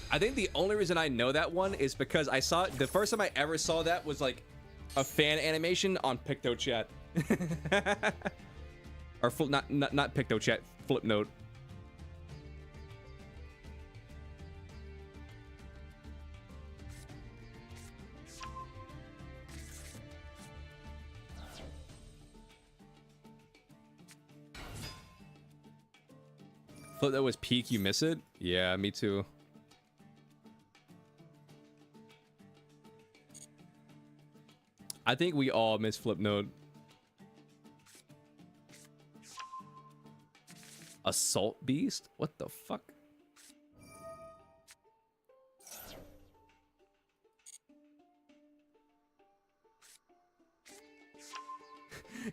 I think the only reason I know that one is because I saw the first time I ever saw that was like a fan animation on PictoChat. Or not PictoChat, Flipnote. Thought that was peak, you miss it? Yeah, me too. I think we all miss Flipnote. Assault Beast? What the fuck?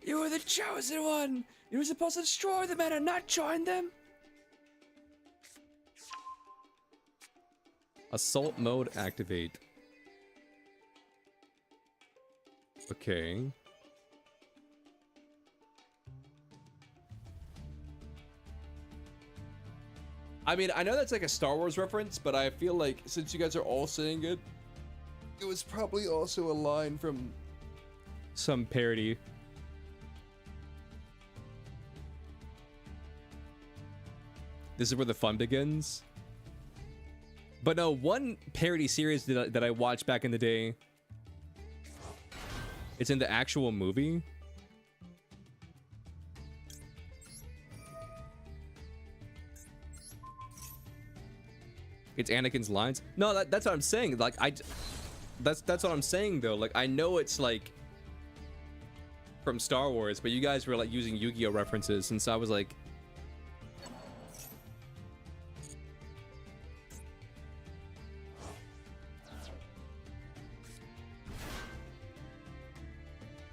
You were the chosen one! You were supposed to destroy them and not join them! Assault mode activate. Okay. I mean, I know that's like a Star Wars reference, but I feel like since you guys are all saying it, it was probably also a line from some parody. This is where the fun begins. But no, one parody series that I watched back in the day, it's in the actual movie. It's Anakin's lines. No, that's what I'm saying. Like that's what I'm saying though. Like I know it's like from Star Wars, but you guys were like using Yu-Gi-Oh references, and so I was like,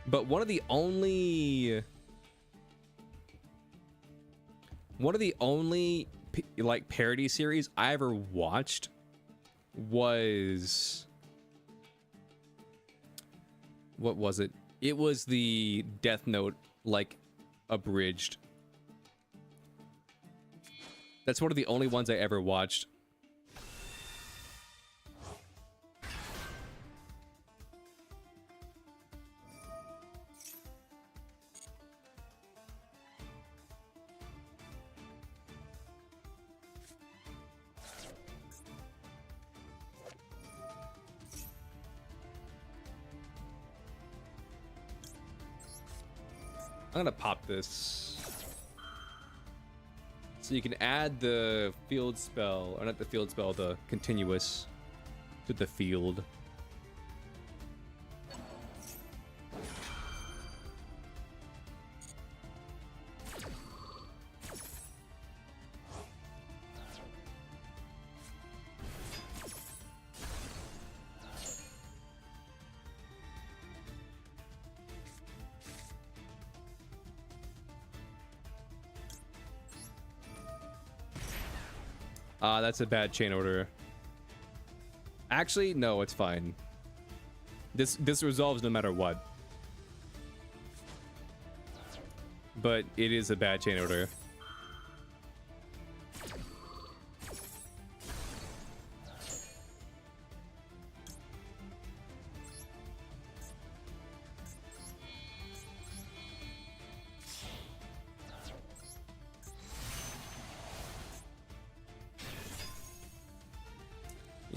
but one of the only like parody series I ever watched was, what was it? It was the Death Note, like, abridged. That's one of the only ones I ever watched. I'm gonna pop this. So you can add the field spell, or not the field spell, the continuous to the field. That's a bad chain order. Actually, no, it's fine. This resolves no matter what. But it is a bad chain order.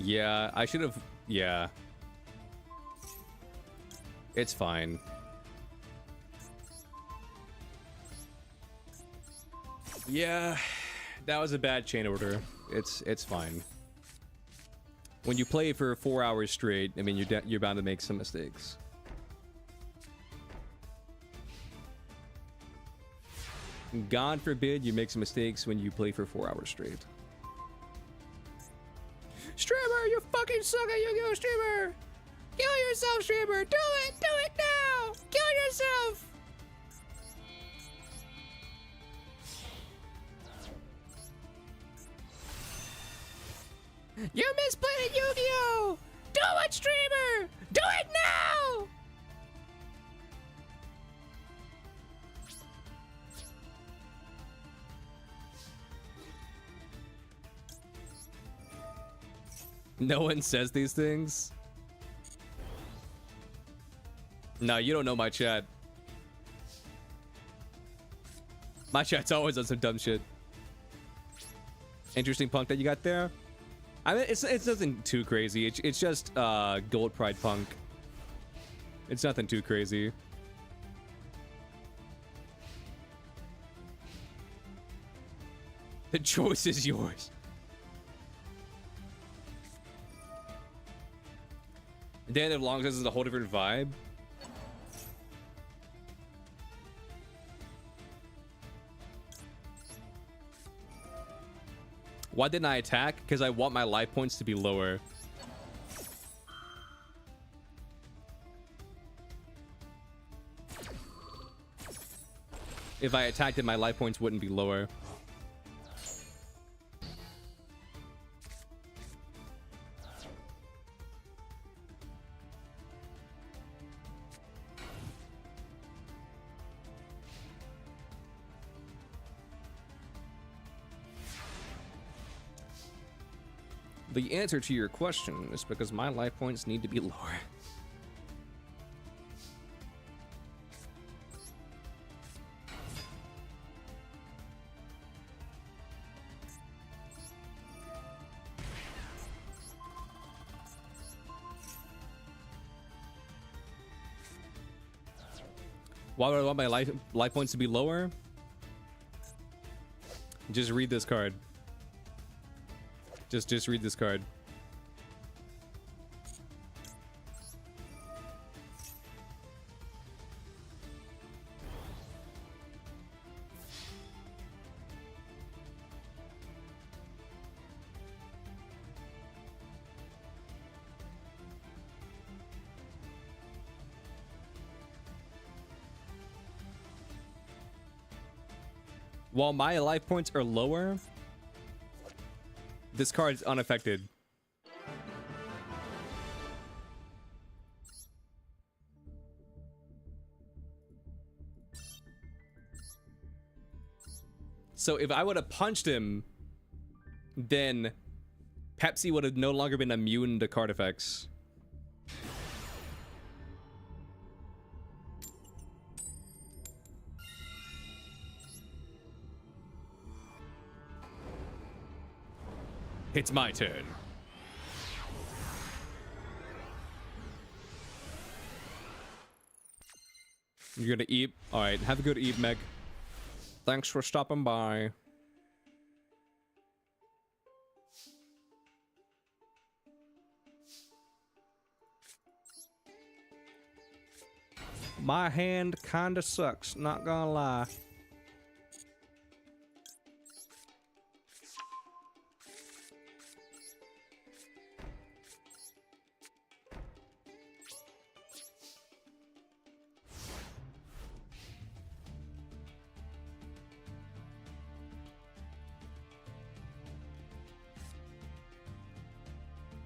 Yeah, I should have... Yeah. It's fine. Yeah, that was a bad chain order. It's fine. When you play for 4 hours straight, I mean, you're bound to make some mistakes. God forbid you make some mistakes when you play for 4 hours straight. Streamer, you fucking suck at Yu-Gi-Oh! Streamer! Kill yourself, streamer! Do it! Do it now! Kill yourself! You misplayed Yu-Gi-Oh! Do it, streamer! Do it now! No one says these things. No, you don't know my chat. My chat's always on some dumb shit. Interesting punk that you got there. I mean, it's nothing too crazy. It's just Gold Pride punk. It's nothing too crazy. The choice is yours. Day of Long is a whole different vibe. Why didn't I attack? Because I want my life points to be lower. If I attacked it, my life points wouldn't be lower. The answer to your question is because my life points need to be lower. Why would I want my life points to be lower? Just read this card. Just read this card. While my life points are lower, this card is unaffected. So if I would have punched him, then Pepsi would have no longer been immune to card effects. It's my turn. You're gonna eat? Alright, have a good eat, Meg. Thanks for stopping by. My hand kinda sucks, not gonna lie.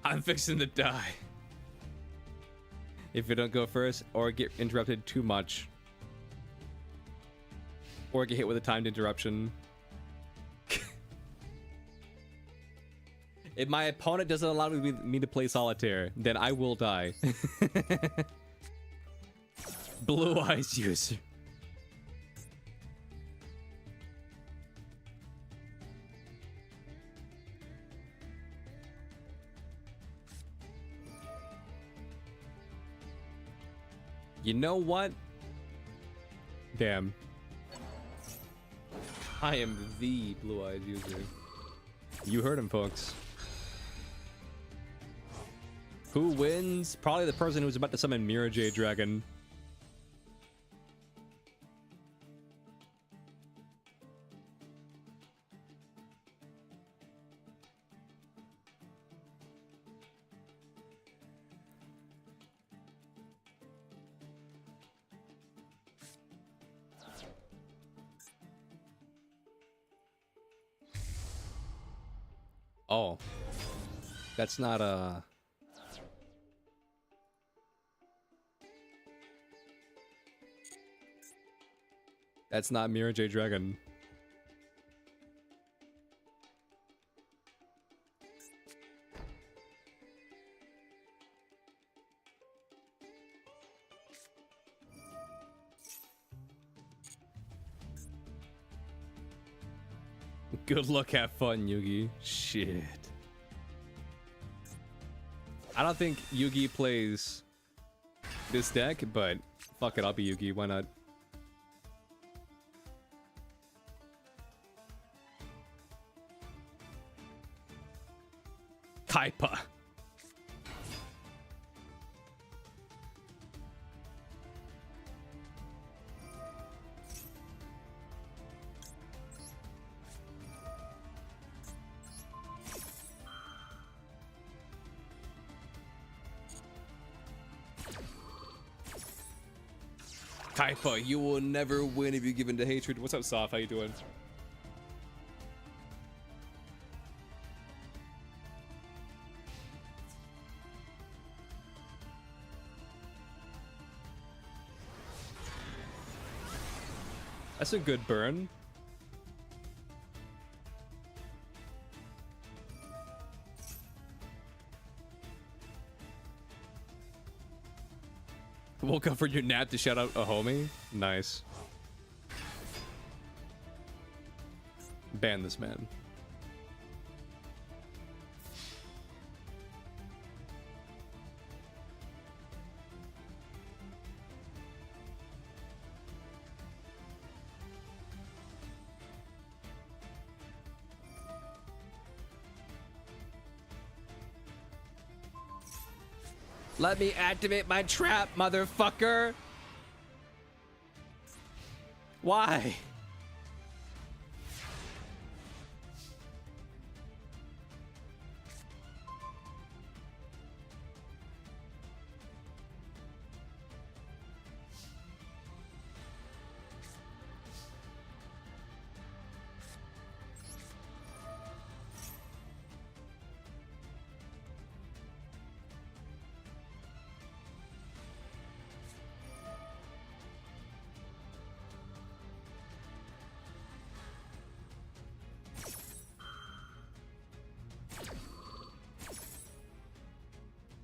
I'm fixing to die. If you don't go first, or get interrupted too much. Or get hit with a timed interruption. If my opponent doesn't allow me to play solitaire, then I will die. Blue Eyes user. You know what? Damn. I am the blue-eyed user. You heard him, folks. Who wins? Probably the person who's about to summon Mirror J Dragon. Oh. That's not a... That's not Mirror J Dragon. Good luck, have fun, Yugi. Shit. I don't think Yugi plays this deck, but fuck it, I'll be Yugi. Why not? Kaipa. Kaipa, you will never win if you're given to hatred. What's up, Soph? How you doing? That's a good burn. Woke up for your nap to shout out a homie. Nice. Ban this man. Let me activate my trap, motherfucker. Why?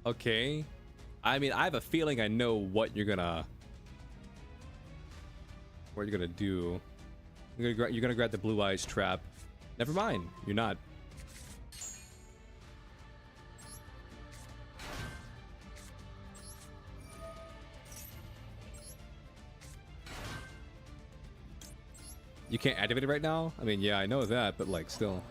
Okay. I mean, I have a feeling I know what you're gonna do. You're gonna grab the blue eyes trap. Never mind. You're not. You can't activate it right now? I mean, yeah, I know that, but like still.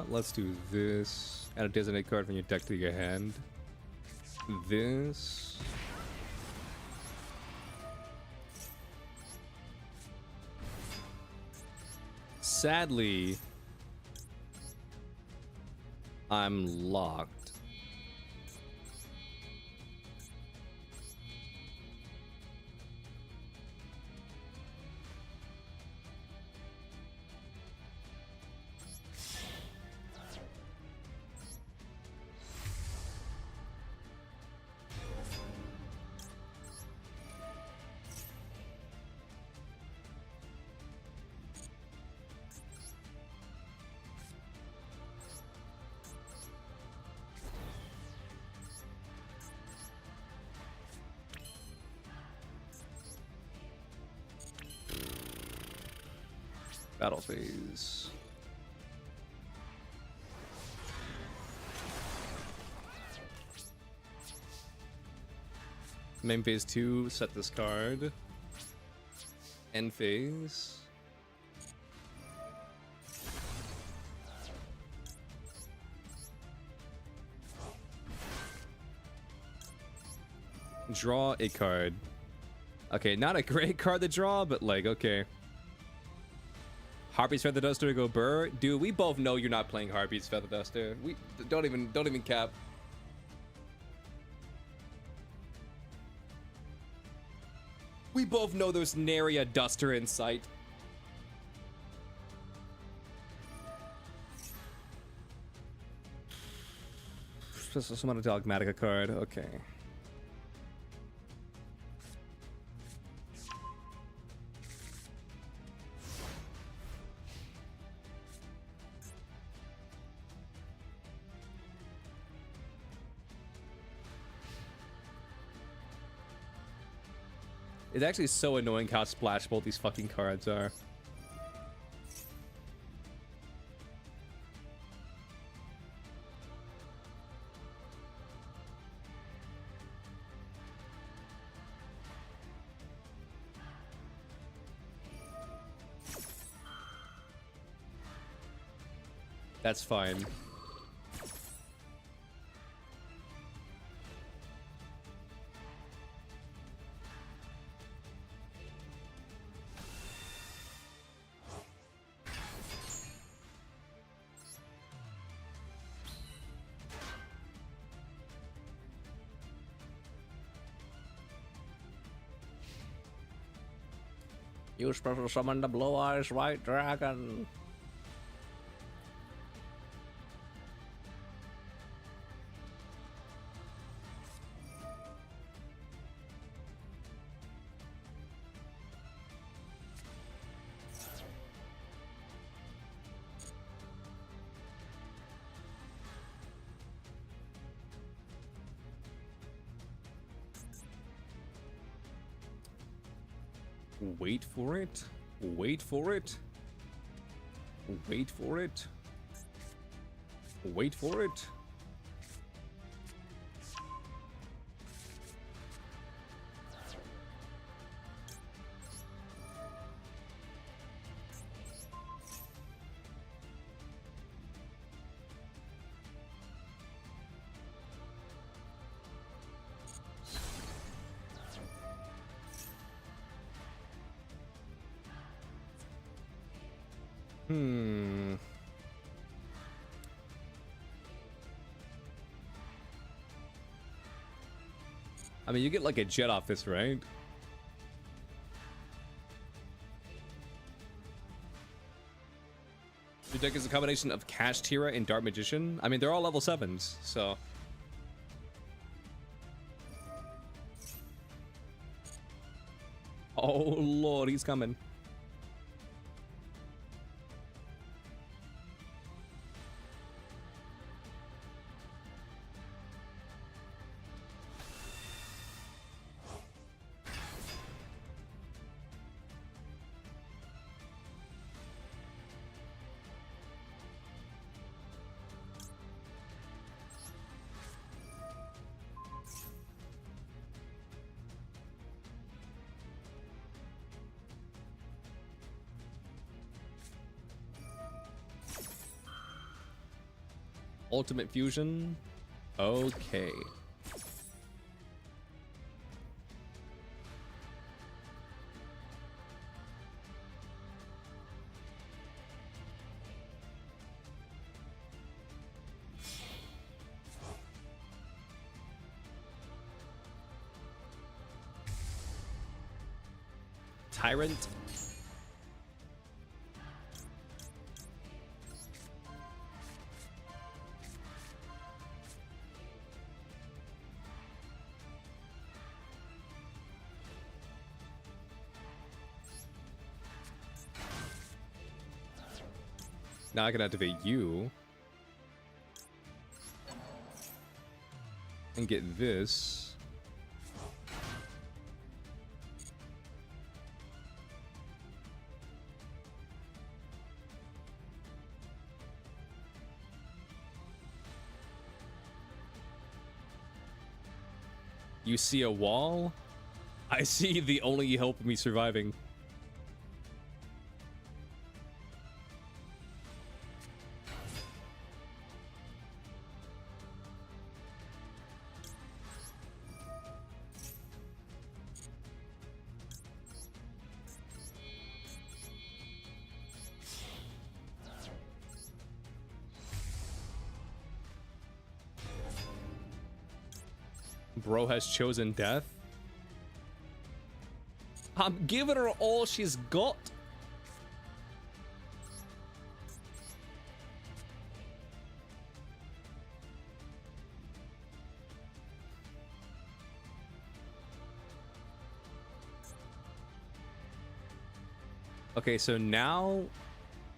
Let's do this. Add a designate card from your deck to your hand. This. Sadly, I'm locked. Battle phase. Main phase 2, set this card. End phase. Draw a card. Okay, not a great card to draw, but like, okay. Harpy's Feather Duster, go Burr. Dude, we both know you're not playing Harpy's Feather Duster. We don't even cap. We both know there's nary a Duster in sight. Some other Dogmatica card, okay. It's actually so annoying how splashable these fucking cards are. That's fine. You special summon the Blue Eyes White Dragon. Wait for it. Wait for it. Wait for it. Wait for it. I mean, you get like a jet off this, right? Your deck is a combination of Cash Tira and Dark Magician. I mean, they're all level 7s, so. Oh, Lord, he's coming. Ultimate Fusion. Okay. Tyrant. Now I can activate you. And get this. You see a wall? I see the only hope of me surviving. Bro has chosen death. I'm giving her all she's got. Okay, so now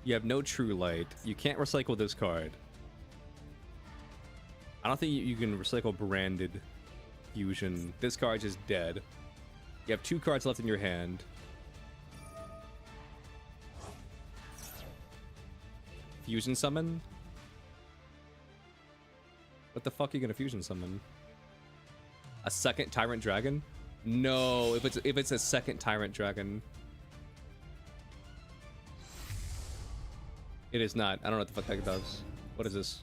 you have no true light. You can't recycle this card. I don't think you can recycle branded fusion. This card's just dead. You have 2 cards left in your hand. Fusion summon? What the fuck are you gonna fusion summon? A second Tyrant Dragon? No, if it's a second Tyrant Dragon. It is not. I don't know what the fuck that does. What is this?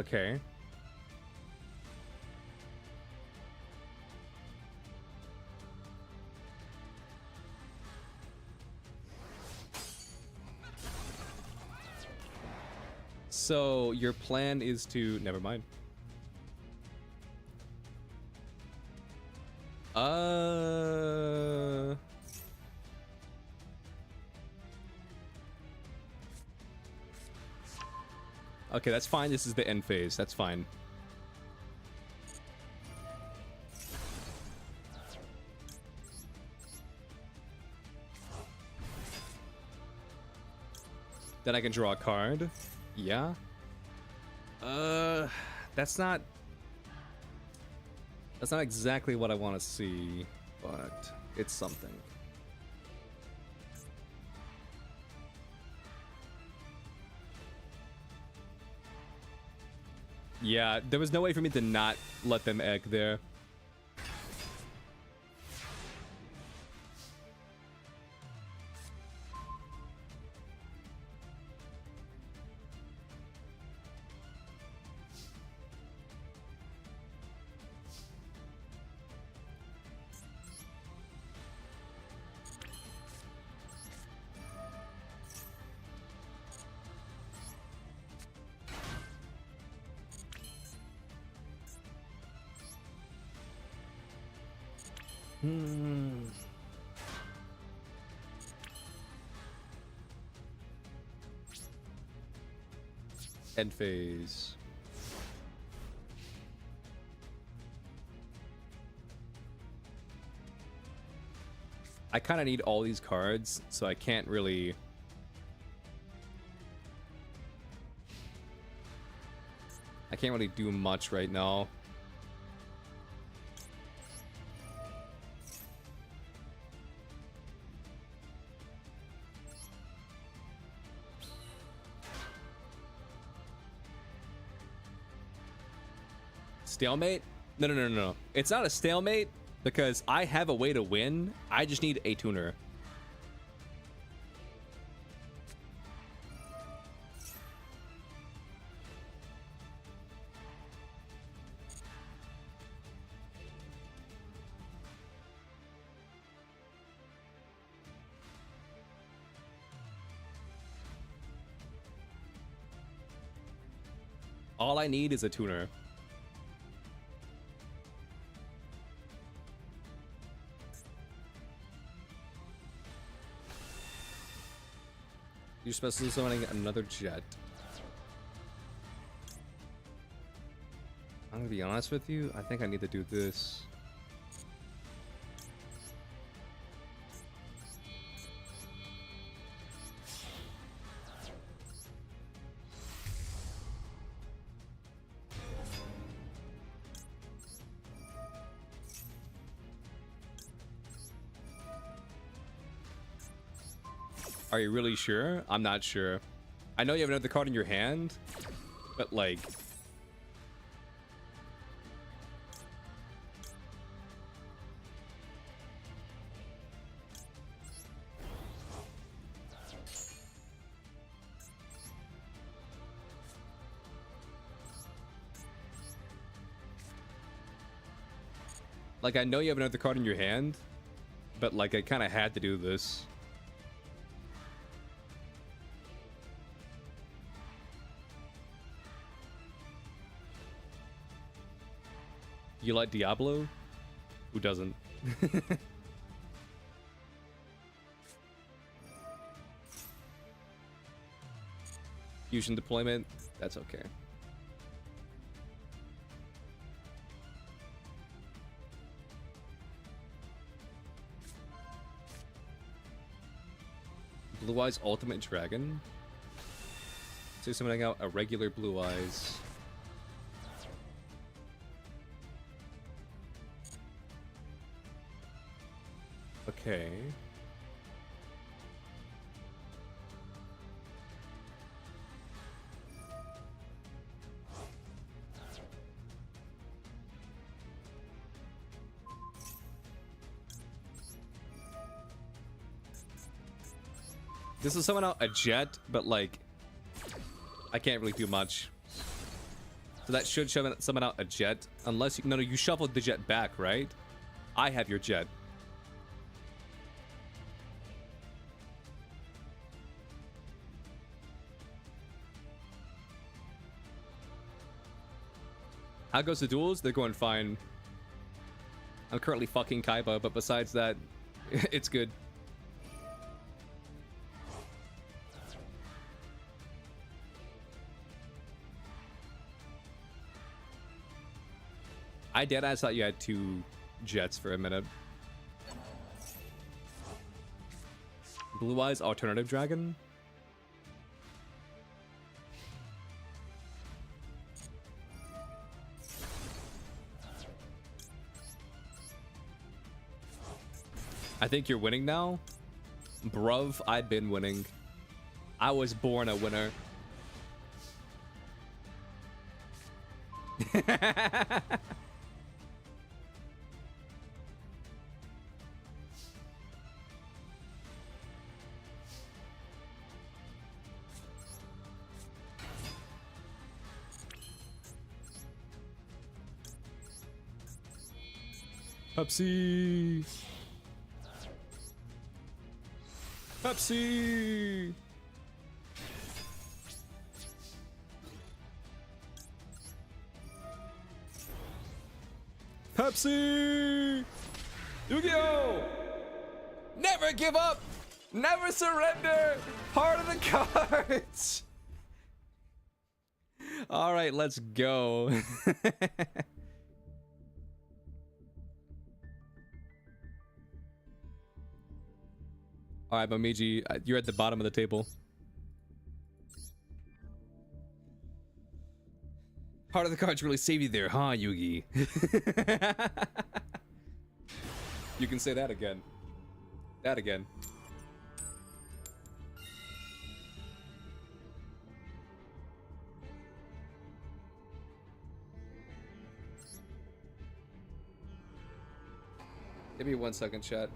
Okay. So your plan is to never mind. Okay, that's fine. This is the end phase. That's fine. Then I can draw a card. Yeah. That's not exactly what I want to see, but it's something. Yeah, there was no way for me to not let them egg there. End phase. I kind of need all these cards, so I can't really... I can't really do much right now. Stalemate? No. It's not a stalemate because I have a way to win. I just need a tuner. All I need is a tuner. You're supposed to be summoning another jet. I'm gonna be honest with you, I think I need to do this. Are you really sure? I'm not sure. I know you have another card in your hand, but like... Like, I know you have another card in your hand, but like, I kind of had to do this. You like Diablo? Who doesn't? Fusion deployment? That's okay. Blue Eyes Ultimate Dragon? So summoning out a regular Blue Eyes. Okay. This is summon out a jet, but like, I can't really do much. So that should summon out a jet, unless you, no, you shuffled the jet back, right? I have your jet. How goes the duels? They're going fine. I'm currently fucking Kaiba, but besides that, it's good. I deadass thought you had 2 jets for a minute. Blue Eyes Alternative Dragon? I think you're winning now? Bruv, I've been winning. I was born a winner. Pepsi! Pepsi! Pepsi! Yu-Gi-Oh! Never give up! Never surrender! Heart of the cards! Alright, let's go. Alright, Momiji, you're at the bottom of the table. Heart of the cards really saved you there, huh, Yugi? You can say that again. That again. Give me 1 second, chat.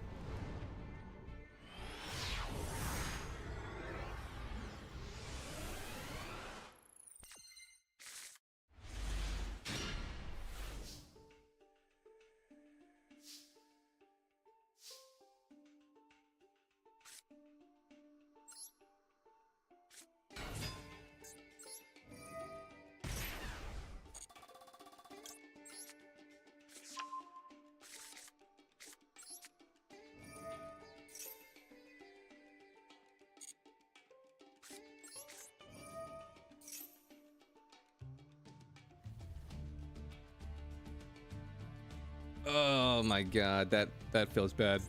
Oh my god, that feels bad.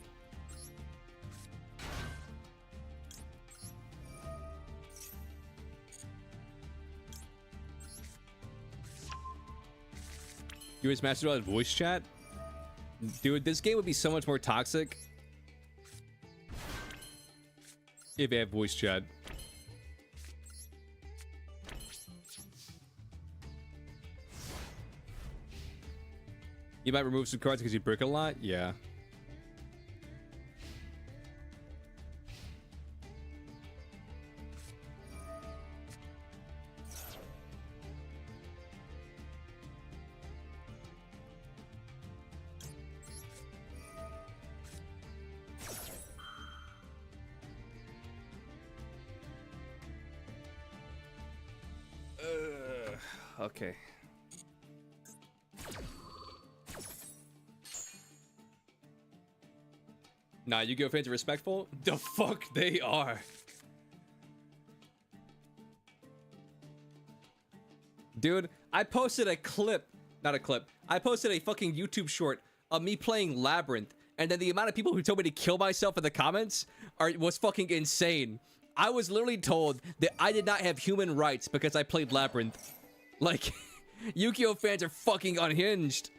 US Master Duel voice chat? Dude, this game would be so much more toxic If you have voice chat. You might remove some cards because you brick a lot? Yeah. Okay. Nah, Yu-Gi-Oh fans are respectful? The fuck they are. Dude, I posted a clip, not a clip. I posted a fucking YouTube short of me playing Labyrinth, and then the amount of people who told me to kill myself in the comments was fucking insane. I was literally told that I did not have human rights because I played Labyrinth. Like, Yu-Gi-Oh fans are fucking unhinged.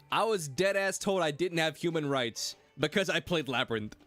I was dead ass told I didn't have human rights because I played Labyrinth.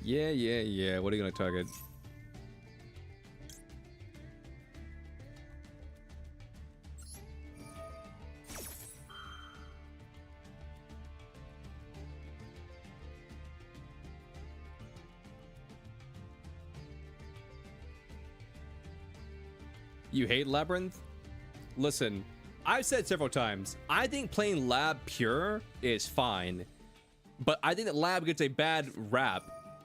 Yeah. What are you gonna target? You hate Labyrinth? Listen, I've said several times, I think playing Lab pure is fine. But I think that Lab gets a bad rap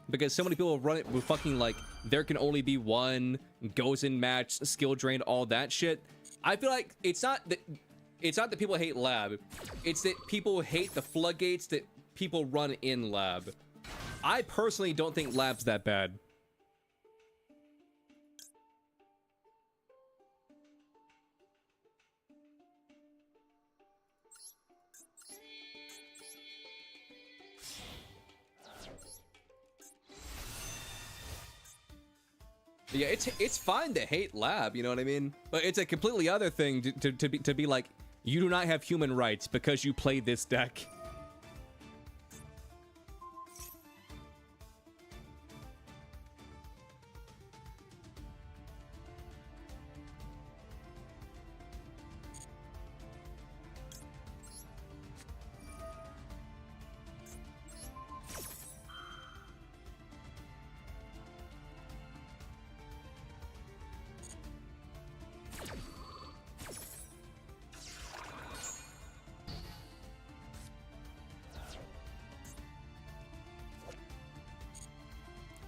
because so many people run it with fucking like there can only be one, goes in match, skill drain, all that shit. I feel like it's not that people hate Lab, it's that people hate the floodgates that people run in Lab. I personally don't think Lab's that bad. Yeah, it's fine to hate Lab, you know what I mean? But it's a completely other thing to be like, you do not have human rights because you play this deck.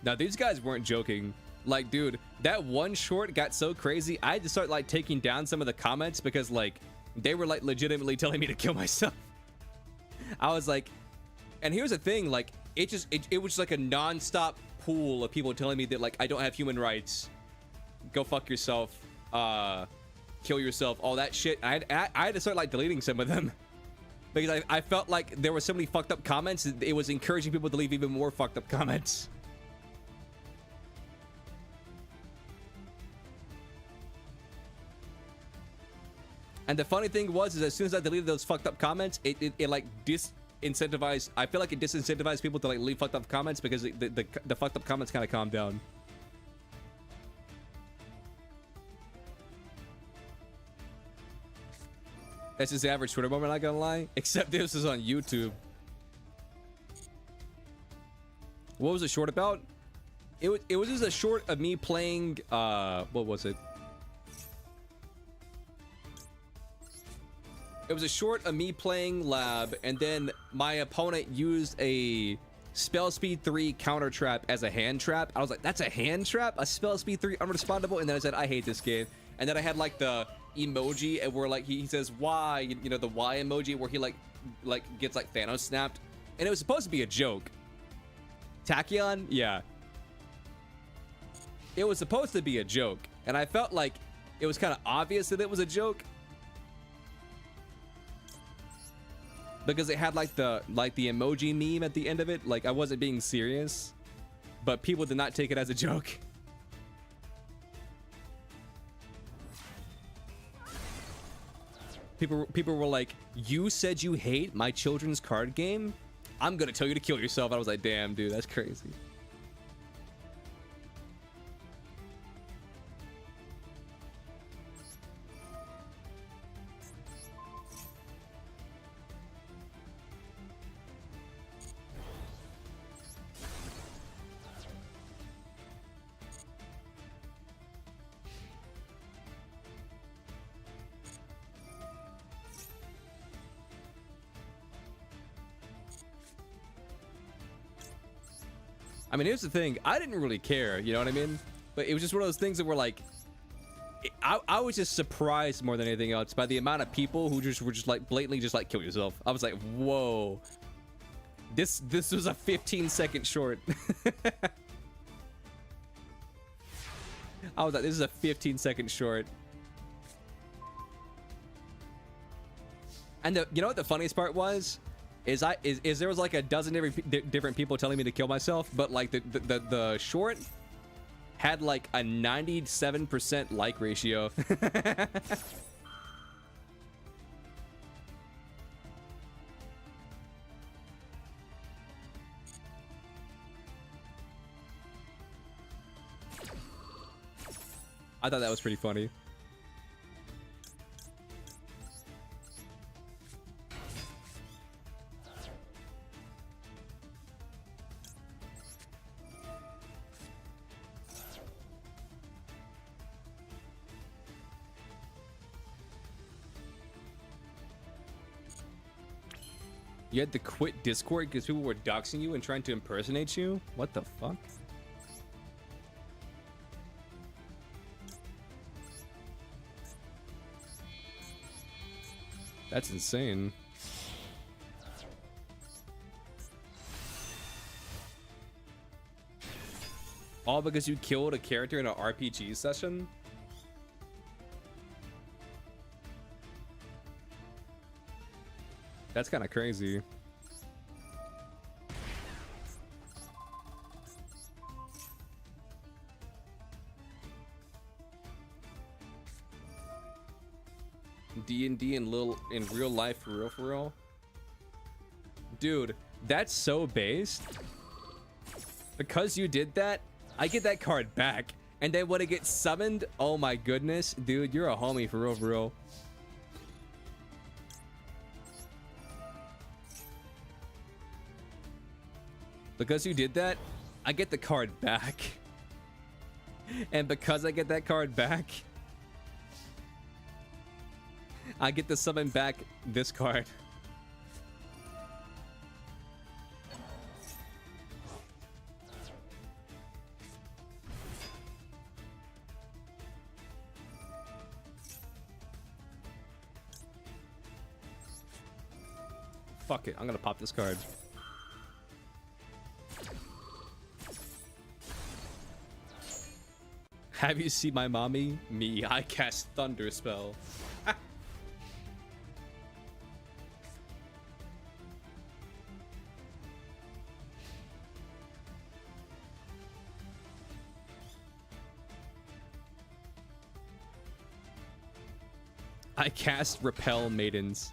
Now, these guys weren't joking. Like, dude, that one short got so crazy, I had to start, like, taking down some of the comments because, like, they were, like, legitimately telling me to kill myself. I was like, and here's the thing, like, it was just, like, a non-stop pool of people telling me that, like, I don't have human rights. Go fuck yourself. Kill yourself. All that shit. I had to start, like, deleting some of them. Because I felt like there were so many fucked up comments, it was encouraging people to leave even more fucked up comments. And the funny thing was, is as soon as I deleted those fucked up comments, it like disincentivized. I feel like it disincentivized people to like leave fucked up comments because the fucked up comments kind of calmed down. That's just the average Twitter moment, not gonna lie. Except this is on YouTube. What was the short about? It was just a short of me playing. What was it? It was a short of me playing Lab, and then my opponent used a spell speed 3 counter trap as a hand trap. I was like, that's a hand trap? A spell speed 3 unrespondable? And then I said, I hate this game. And then I had like the emoji and where like he says why, you know, the why emoji where he like gets like Thanos snapped, and it was supposed to be a joke. Tachyon, yeah, it was supposed to be a joke, and I felt like it was kind of obvious that it was a joke because it had like the emoji meme at the end of it. Like I wasn't being serious, but people did not take it as a joke. People were like, "You said you hate my children's card game? I'm gonna tell you to kill yourself." I was like, "Damn, dude, that's crazy." I mean, here's the thing. I didn't really care, you know what I mean? But it was just one of those things that were like, I was just surprised more than anything else by the amount of people who were just like blatantly just like kill yourself. I was like, whoa, this was a 15-second short. I was like, this is a 15-second short. And you know what the funniest part was? Is there was like a dozen different people telling me to kill myself, but like the short had like a 97% like ratio. I thought that was pretty funny. You had to quit Discord because people were doxing you and trying to impersonate you? What the fuck? That's insane. All because you killed a character in an RPG session? That's kind of crazy. D&D in real life, for real. Dude, that's so based. Because you did that, I get that card back. And then when it gets summoned, oh my goodness, dude, you're a homie for real. Because you did that, I get the card back. And because I get that card back, I get to summon back this card. Fuck it, I'm gonna pop this card. Have you seen my mommy? Me, I cast Thunder Spell. I cast Repel Maidens.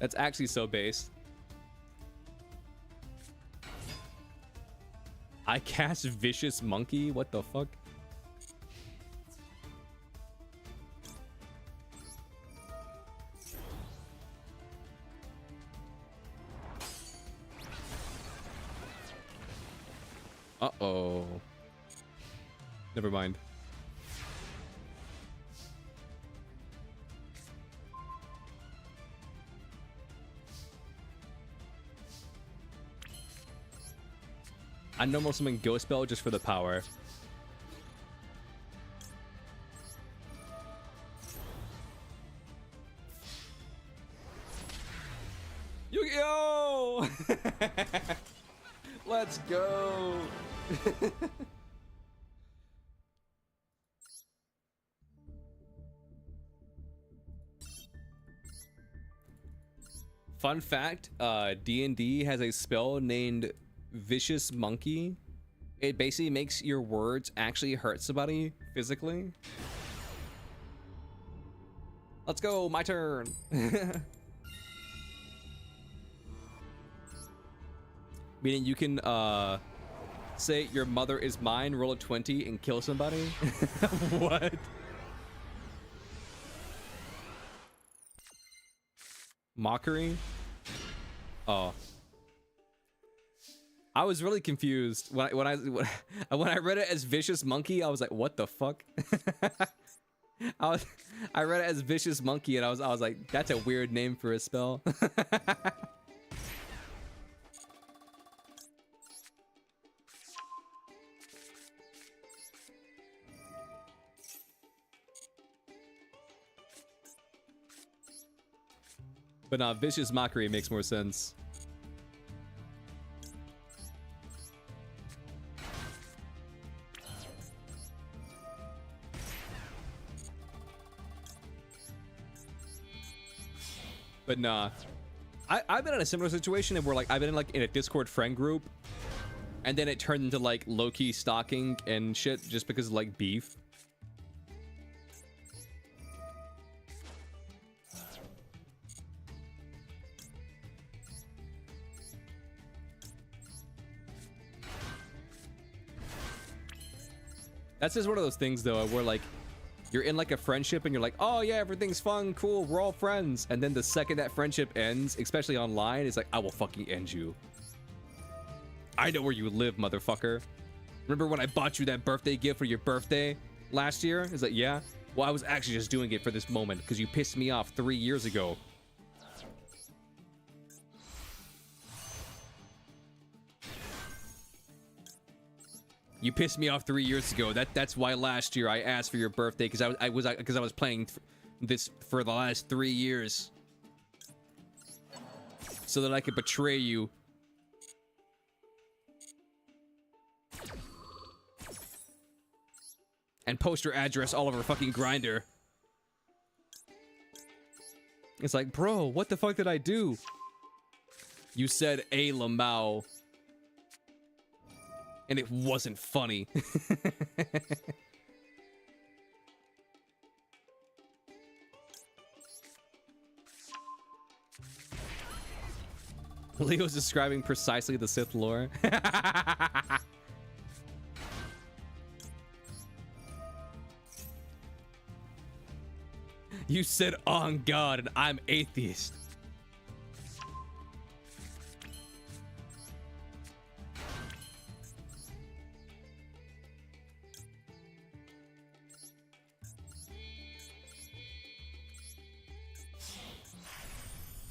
That's actually so based. I cast Vicious Monkey? What the fuck? Uh-oh. Never mind. I normal summon Ghost Spell just for the power. Yu-Gi-Oh! Let's go! Fun fact, D&D has a spell named Vicious Monkey. It basically makes your words actually hurt somebody physically. Let's go, my turn. Meaning you can say your mother is mine, roll a 20 and kill somebody. What? Mockery? Oh. I was really confused when I read it as Vicious Monkey. I was like, what the fuck? I read it as Vicious Monkey and I was like, that's a weird name for a spell. But nah, Vicious Mockery makes more sense. But nah, I've been in a similar situation where like I've been in a Discord friend group, and then it turned into like low-key stalking and shit just because of like beef. That's just one of those things though, where like you're in like a friendship and you're like, oh yeah, everything's fun, cool, we're all friends. And then the second that friendship ends, especially online, it's like, I will fucking end you. I know where you live, motherfucker. Remember when I bought you that birthday gift for your birthday last year? It's like, yeah. Well, I was actually just doing it for this moment because you pissed me off 3 years ago. You pissed me off 3 years ago. That's why last year I asked for your birthday because I was playing this for the last 3 years, so that I could betray you. And post your address all over fucking Grinder. It's like, bro, what the fuck did I do? You said a Lamau. And it wasn't funny. Leo's describing precisely the Sith lore. You said on God and I'm atheist.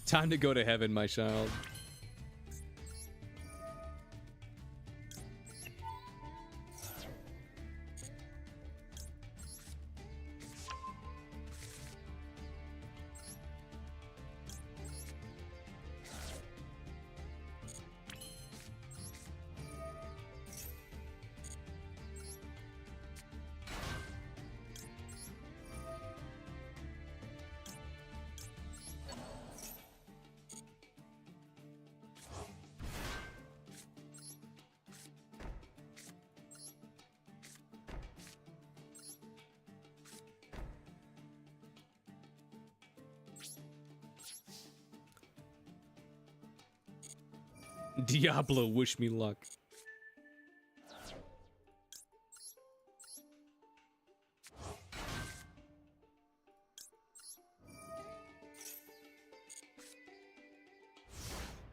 Time to go to heaven, my child. Diablo, wish me luck.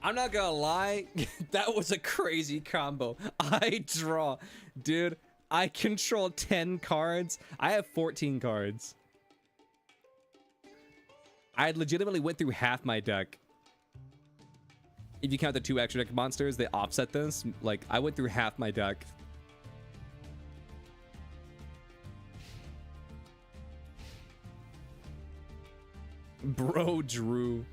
I'm not gonna lie, that was a crazy combo. I draw. Dude, I control 10 cards. I have 14 cards. I legitimately went through half my deck. if you count the 2 extra deck monsters, they offset this. Like, I went through half my deck. Bro, Drew.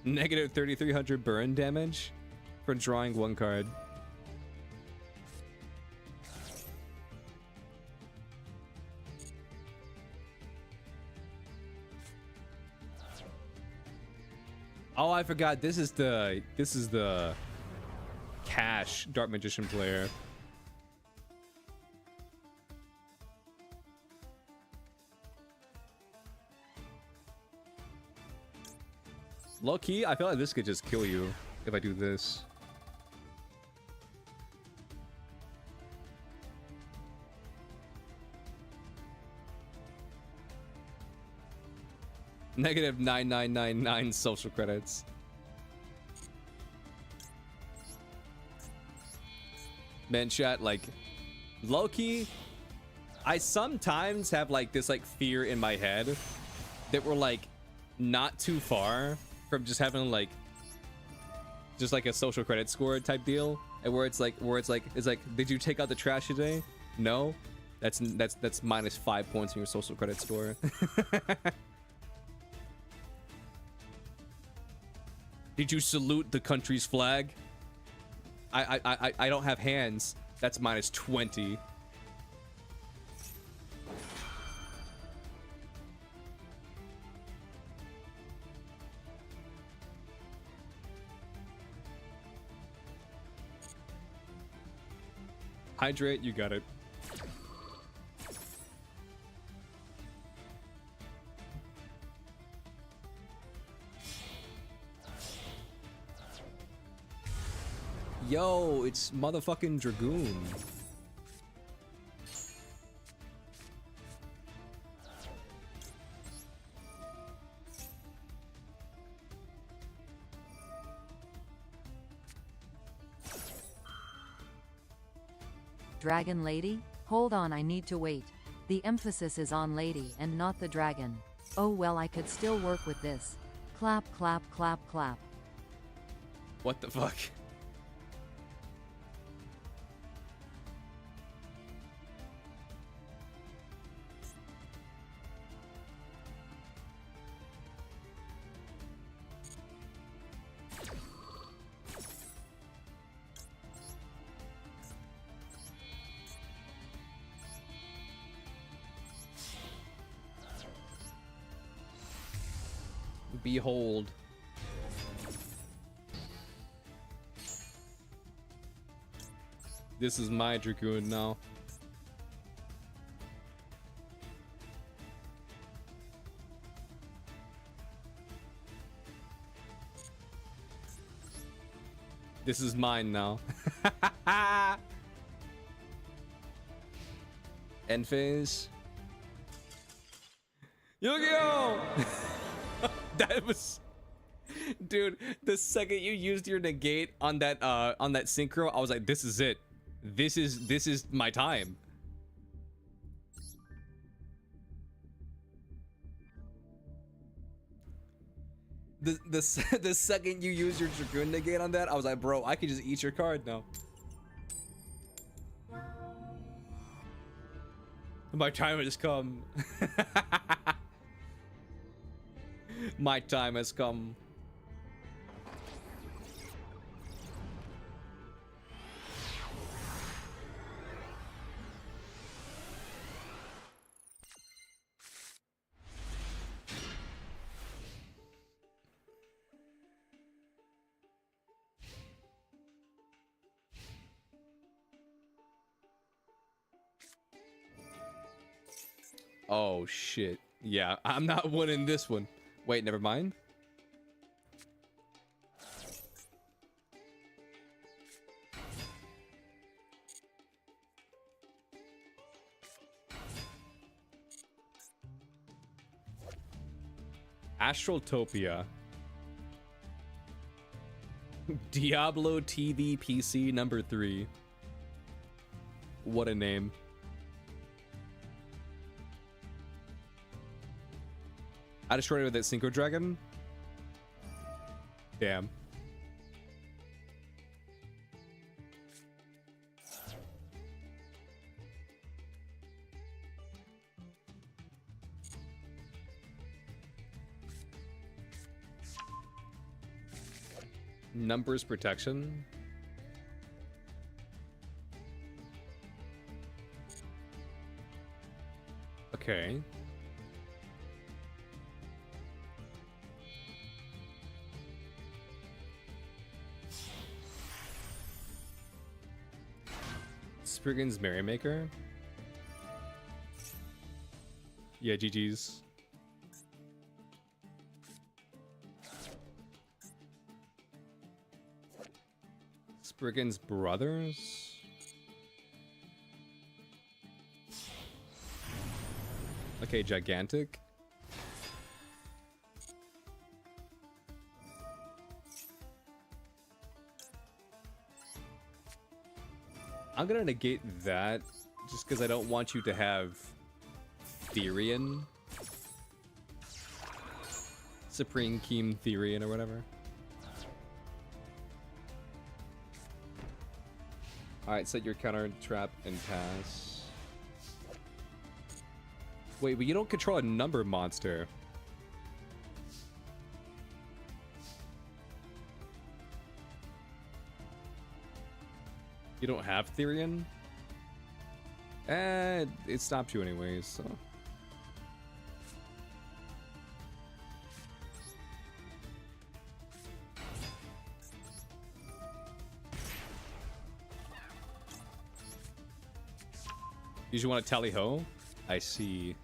Negative 3,300 burn damage for drawing 1 card. Oh, I forgot. This is the Cash Dark Magician player. Low key, I feel like this could just kill you if I do this. Negative 9999 social credits. Man, chat, like, low key, I sometimes have like this like fear in my head that we're like not too far from just having like just like a social credit score type deal, and where it's like did you take out the trash today? No, that's minus 5 points in your social credit score. Did you salute the country's flag? I don't have hands. That's minus 20. Hydrate, you got it. Yo, it's motherfucking Dragoon. Dragon lady? Hold on, I need to wait. The emphasis is on lady and not the dragon. Oh well, I could still work with this. Clap, clap, clap, clap. What the fuck? Behold. This is my Dragoon now. This is mine now. End phase. Yu-Gi-Oh! That was, dude, the second you used your negate on that synchro, I was like, this is it. This is my time. The second you used your Dragoon negate on that, I was like, bro, I can just eat your card now. My time has come. My time has come. Oh shit. Yeah, I'm not winning this one. Wait, never mind. Astraltopia. Diablo TV PC number 3. What a name. I destroyed it with that Synchro Dragon. Damn. Numbers protection. Okay. Spriggan's Merrymaker. Yeah, GG's. Spriggan's Brothers. Okay, Gigantic. I'm gonna negate that just because I don't want you to have Therian. Supreme Keem Therian or whatever. Alright, set your counter, trap, and pass. Wait, but you don't control a number monster. You don't have Therian? It stops you anyways, so. You just want to tally ho? I see.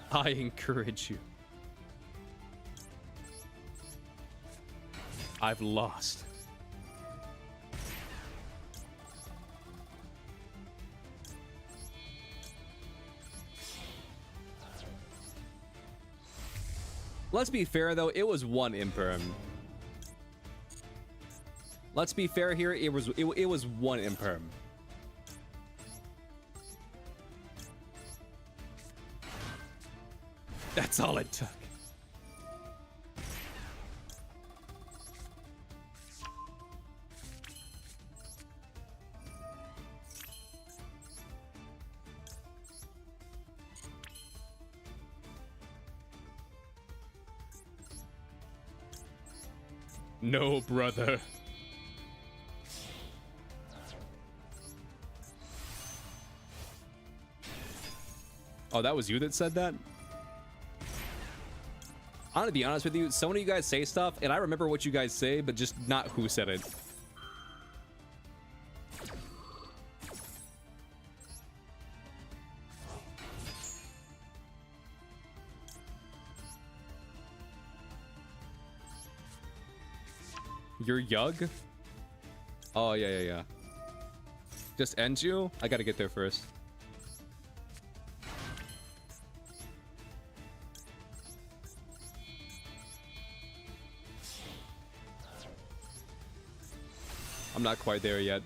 I encourage you. I've lost. Let's be fair though, it was one imperm. Let's be fair here, it was one imperm. That's all it took. No, brother. Oh, that was you that said that? I'm gonna be honest with you, so many of you guys say stuff, and I remember what you guys say, but just not who said it. You're Yug? Oh, yeah. Just end you? I gotta get there first. I'm not quite there yet.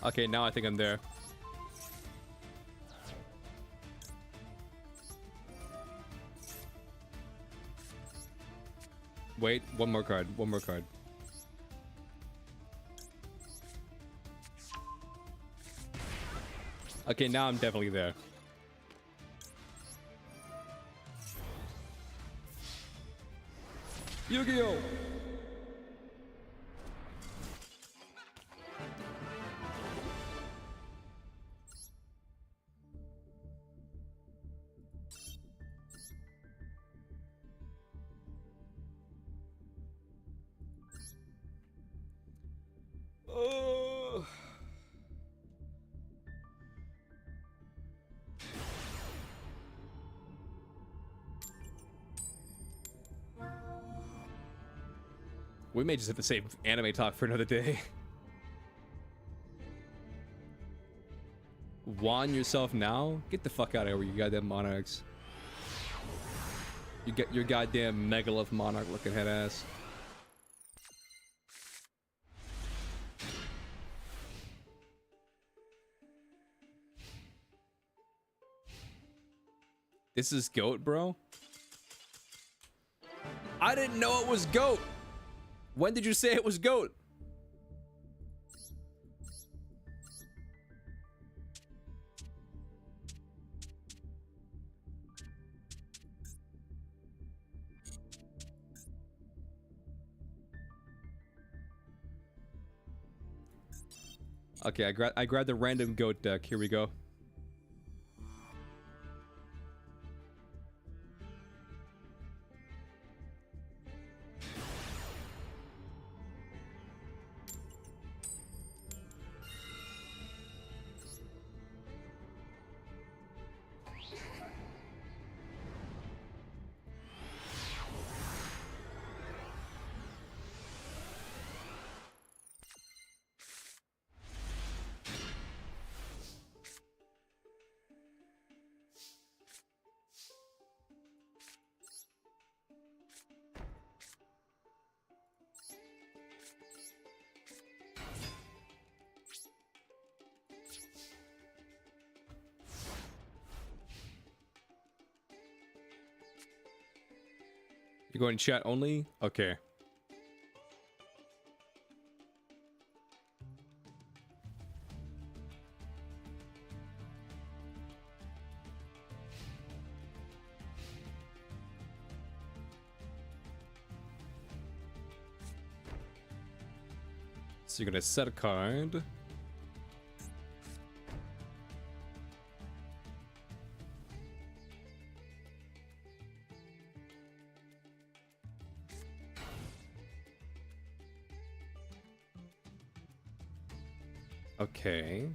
Okay, now I think I'm there. Wait, one more card. Okay, now I'm definitely there. Yu-Gi-Oh! We may just have to save anime talk for another day. Wand yourself now? Get the fuck out of here, you goddamn monarchs. You get your goddamn megalith monarch looking head ass. This is goat, bro? I didn't know it was goat. When did you say it was goat? Okay, I grabbed the random goat deck. Here we go. You're going chat only? Okay. So you're gonna set a card. Okay.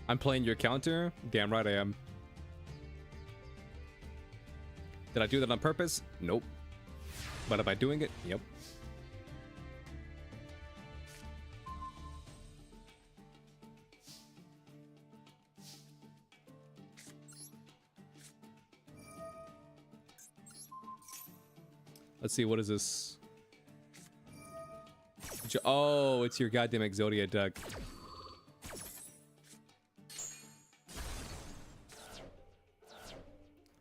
I'm playing your counter? Damn right I am. Did I do that on purpose? Nope. But am I doing it? Yep. Let's see, what is this? Oh, it's your goddamn Exodia deck.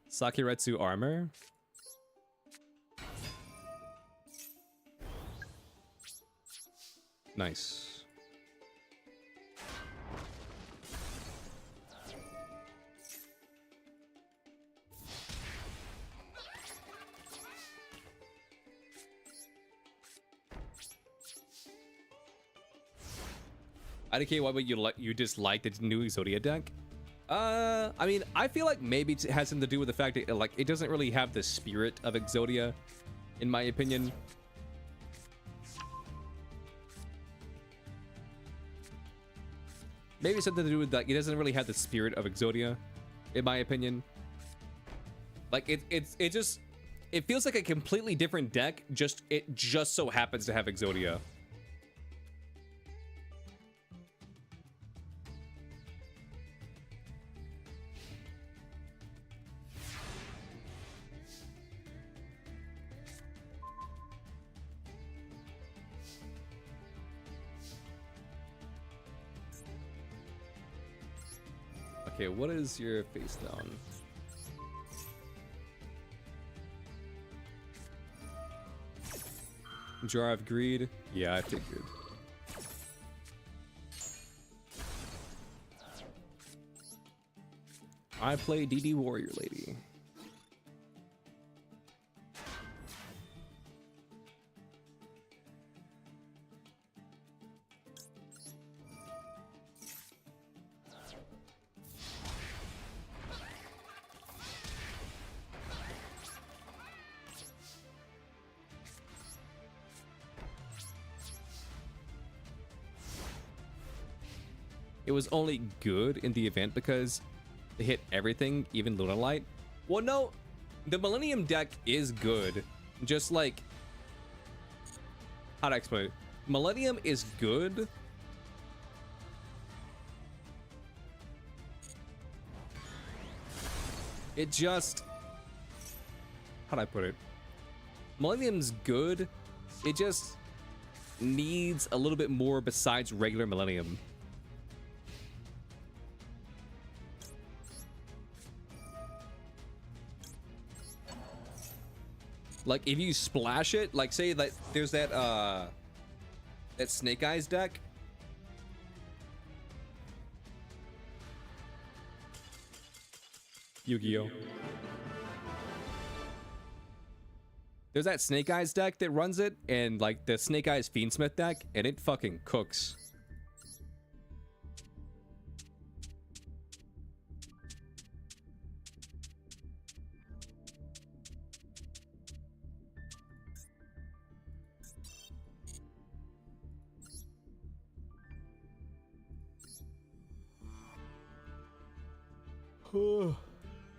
Sakuretsu armor? Nice. IDK, why would you dislike the new Exodia deck? I mean, I feel like maybe it has something to do with the fact that like it doesn't really have the spirit of Exodia, in my opinion. Maybe something to do with that. It doesn't really have the spirit of Exodia, in my opinion. Like it just feels like a completely different deck. It just so happens to have Exodia. Okay, what is your face down? Jar of Greed? Yeah, I figured. I play DD Warrior Lady. it was only good in the event because it hit everything, even Lunalight. Well, no, the Millennium deck is good. Just like, how to explain it? Millennium is good. It just, how do I put it? Millennium's good. It just needs a little bit more besides regular Millennium. Like if you splash it, like say like there's that Snake Eyes deck. Yu-Gi-Oh! There's that Snake Eyes deck that runs it, and like the Snake Eyes Fiendsmith deck, and it fucking cooks.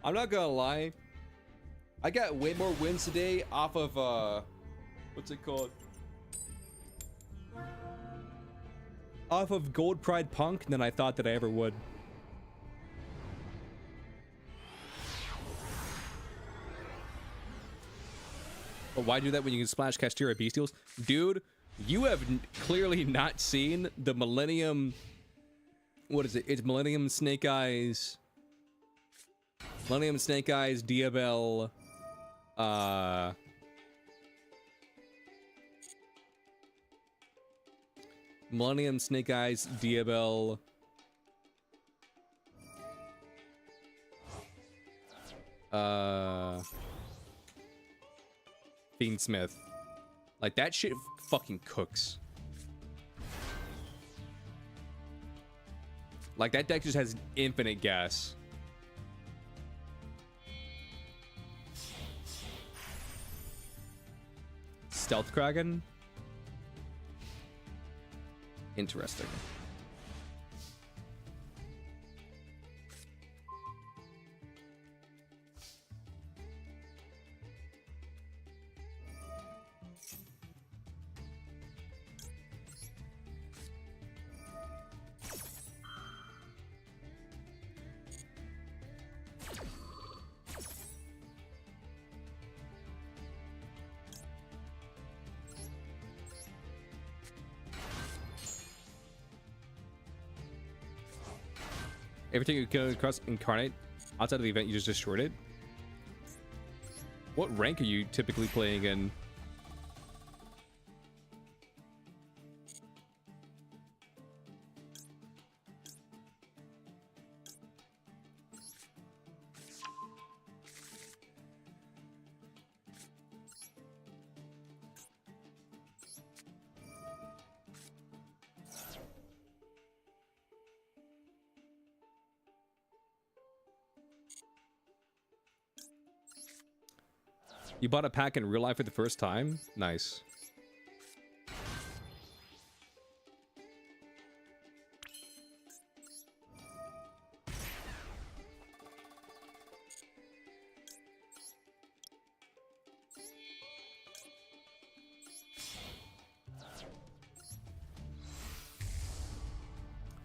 I'm not gonna lie, I got way more wins today off of what's it called? Off of Gold Pride Punk than I thought that I ever would. But why do that when you can splash Castira Bestials? Dude, you have clearly not seen the Millennium. What is it? It's Millennium Snake Eyes. Millennium Snake Eyes, Diabell, Millennium Snake Eyes, Diabell, Fiendsmith. Like that shit fucking cooks. Like that deck just has infinite gas. Stealth Kraken? Interesting. Everything you kill across Incarnate outside of the event, you just destroyed it. What rank are you typically playing in? You bought a pack in real life for the first time? Nice.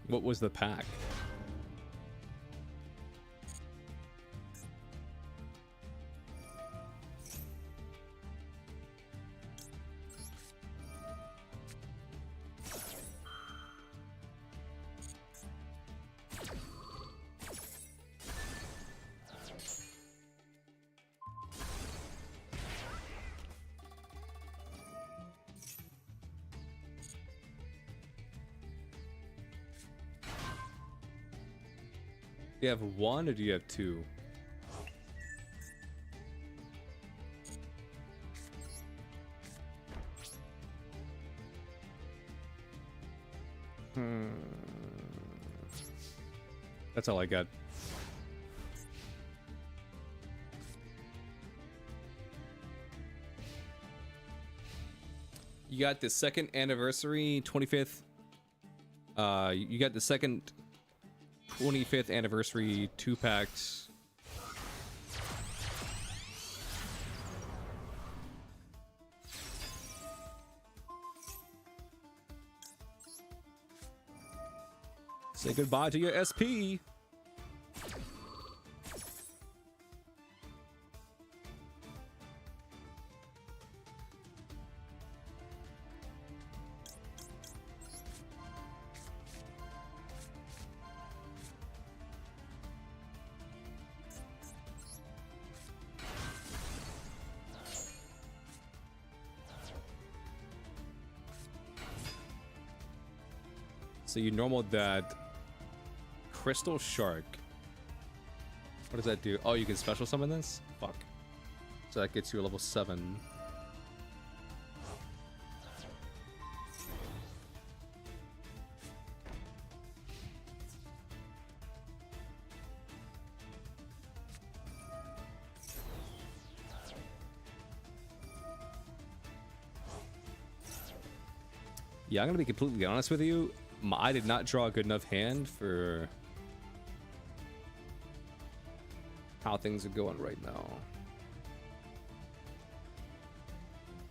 What was the pack? Do you have one or do you have two? That's all I got. You got the second anniversary 25th. You got the second 25th anniversary 2-packs. Say goodbye to your SP. So you normal that Crystal Shark. What does that do? Oh, you can special summon this? Fuck. So that gets you a level 7. Yeah, I'm gonna be completely honest with you. I did not draw a good enough hand for how things are going right now.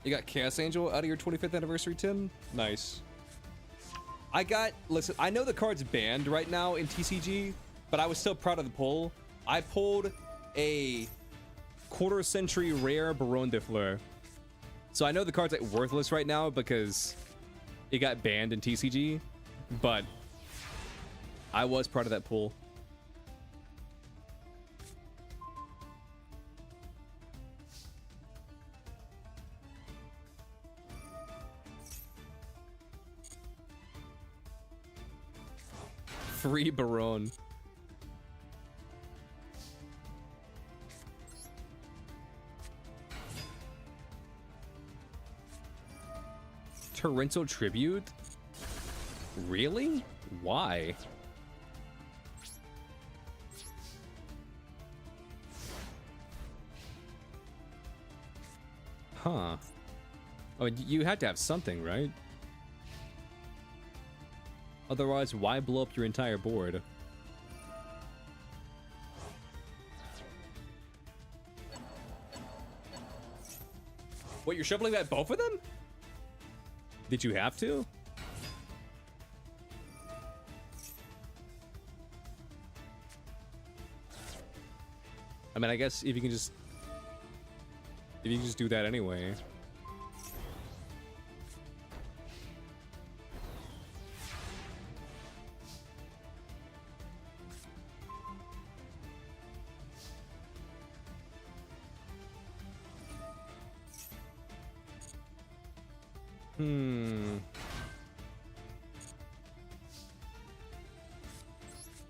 You got Chaos Angel out of your 25th anniversary, Tim? Nice. Listen, I know the card's banned right now in TCG, but I was still proud of the pull. I pulled a quarter century rare Baron de Fleur. So I know the card's like worthless right now because it got banned in TCG, but I was proud of that pull. Free Baron. Torrential Tribute? Really? Why? Huh. Oh, you had to have something, right? Otherwise, why blow up your entire board? What, you're shuffling at both of them? Did you have to? I mean, I guess if you can just do that anyway.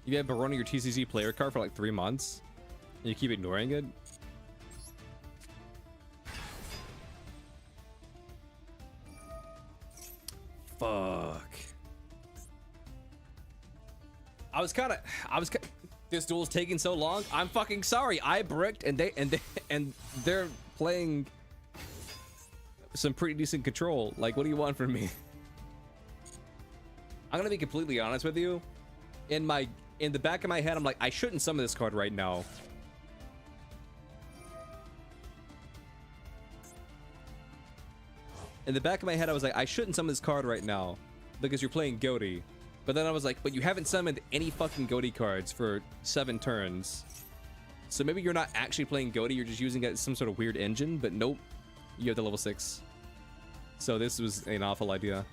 You have Baron on your TCG player card for like 3 months, and you keep ignoring it? Fuck. This duel's taking so long. I'm fucking sorry. I bricked, and they're playing some pretty decent control. Like, what do you want from me? I'm gonna be completely honest with you. In the back of my head, I'm like, I shouldn't summon this card right now. In the back of my head, I was like, I shouldn't summon this card right now because you're playing Goaty. But then I was like, but you haven't summoned any fucking Goaty cards for 7 turns. So maybe you're not actually playing Goaty, you're just using it as some sort of weird engine, but nope. You have the level 6. So this was an awful idea.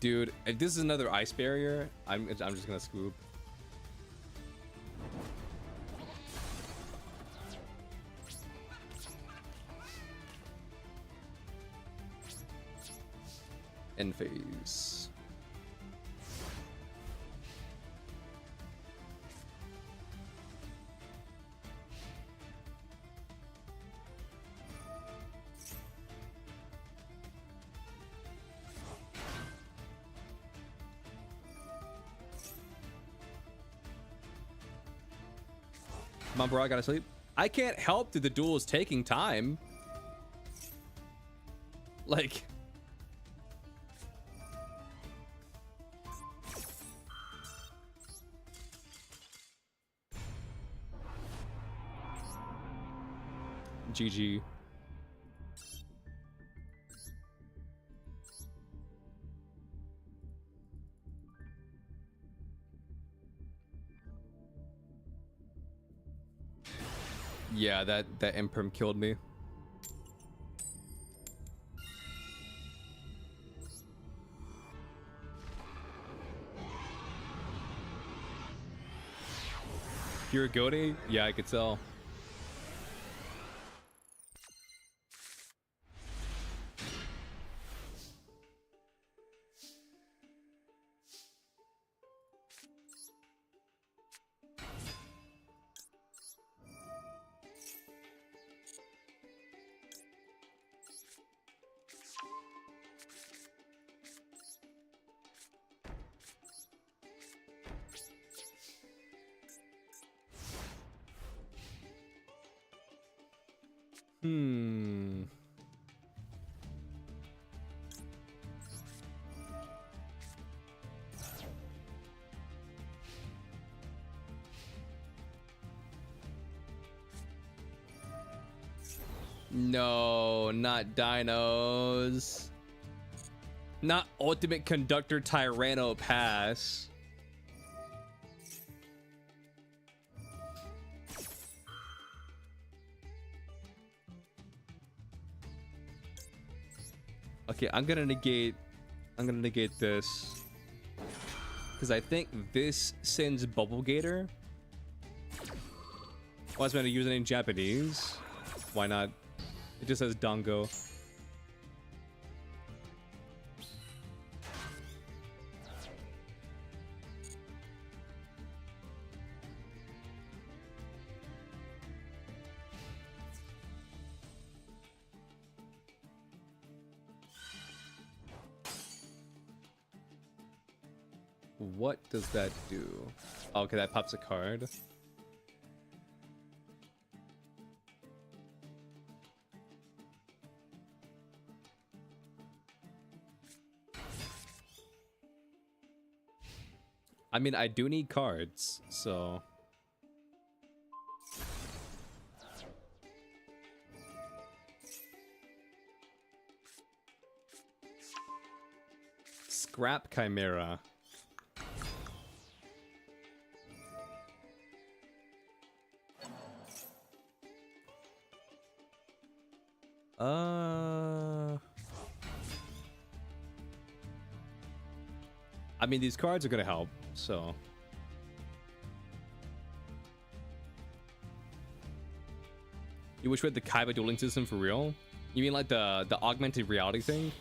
Dude, if this is another ice barrier, I'm just gonna scoop. End phase. Come on, bro, I gotta sleep. I can't help that the duel is taking time. Like, GG. Yeah, that imperm killed me. You're a goatee? Yeah, I could tell. No, not dinos. Not Ultimate Conductor Tyranno Pass. Okay, I'm gonna negate this. Because I think this sends Bubble Gator. Oh, I was meant to use it in Japanese. Why not? It just says Dongo. What does that do? Oh, okay, that pops a card. I mean, I do need cards, so... Scrap Chimera. I mean, these cards are gonna help, so... You wish we had the Kaiba dueling system for real? You mean like the augmented reality thing?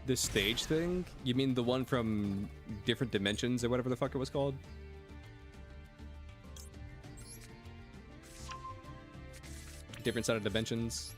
The stage thing? You mean the one from Different Dimensions or whatever the fuck it was called? Different side of dimensions.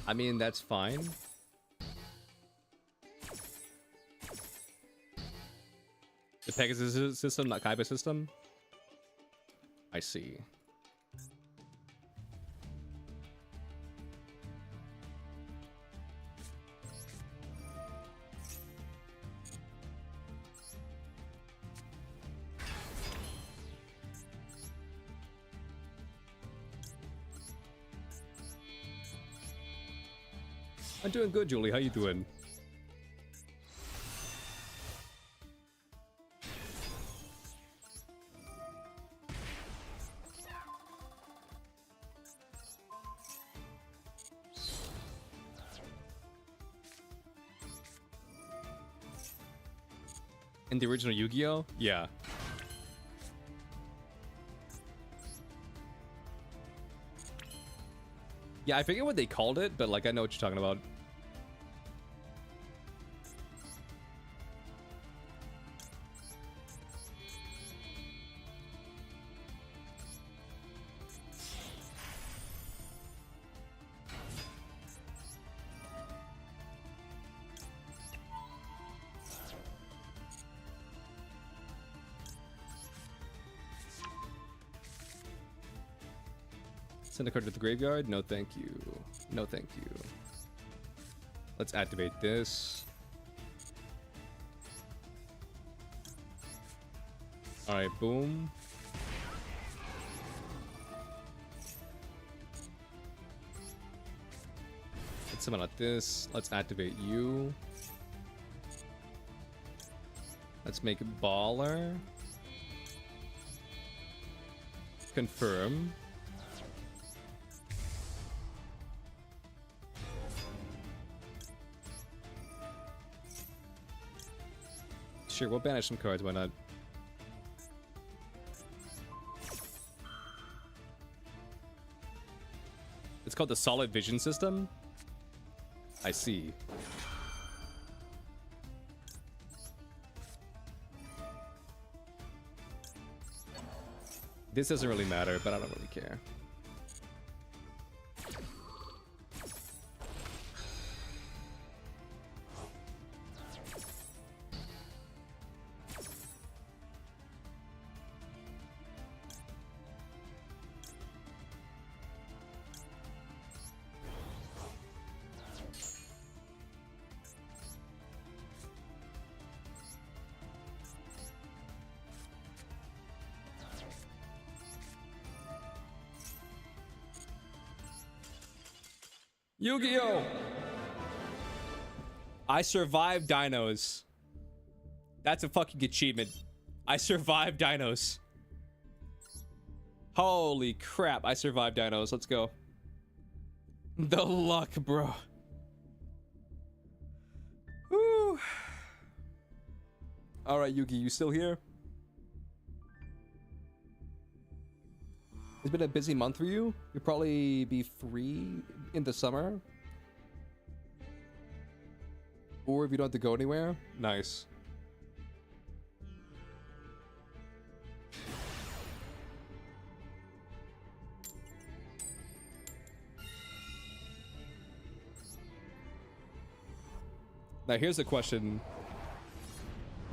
I mean, that's fine. The Pegasus system, not Kaiba system? I see. I'm doing good, Julie. How you doing? In the original Yu-Gi-Oh? Yeah. Yeah, I forget what they called it, but like I know what you're talking about. Send a card to the graveyard? No, thank you. No, thank you. Let's activate this. Alright, boom. Let's summon out this. Let's activate you. Let's make a baller. Confirm. Sure, we'll banish some cards, why not? It's called the Solid Vision System? I see. This doesn't really matter, but I don't really care. Yu-Gi-Oh! I survived dinos. That's a fucking achievement. I survived dinos. Holy crap, I survived dinos. Let's go. The luck, bro. Woo. Alright, Yugi, you still here? It's been a busy month for you. You'll probably be free in the summer. Or if you don't have to go anywhere. Nice. Now here's the question.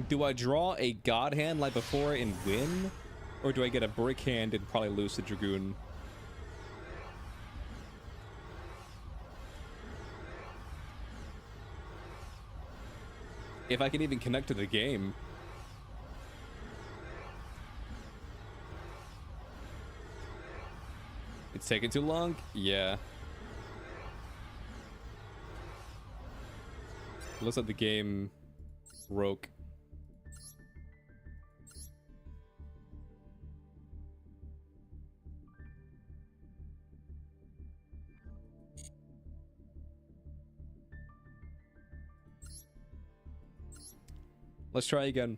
Do I draw a god hand like before and win? Or do I get a brick hand and probably lose to Dragoon? If I can even connect to the game. It's taking too long? Yeah. Looks like the game broke. Let's try again.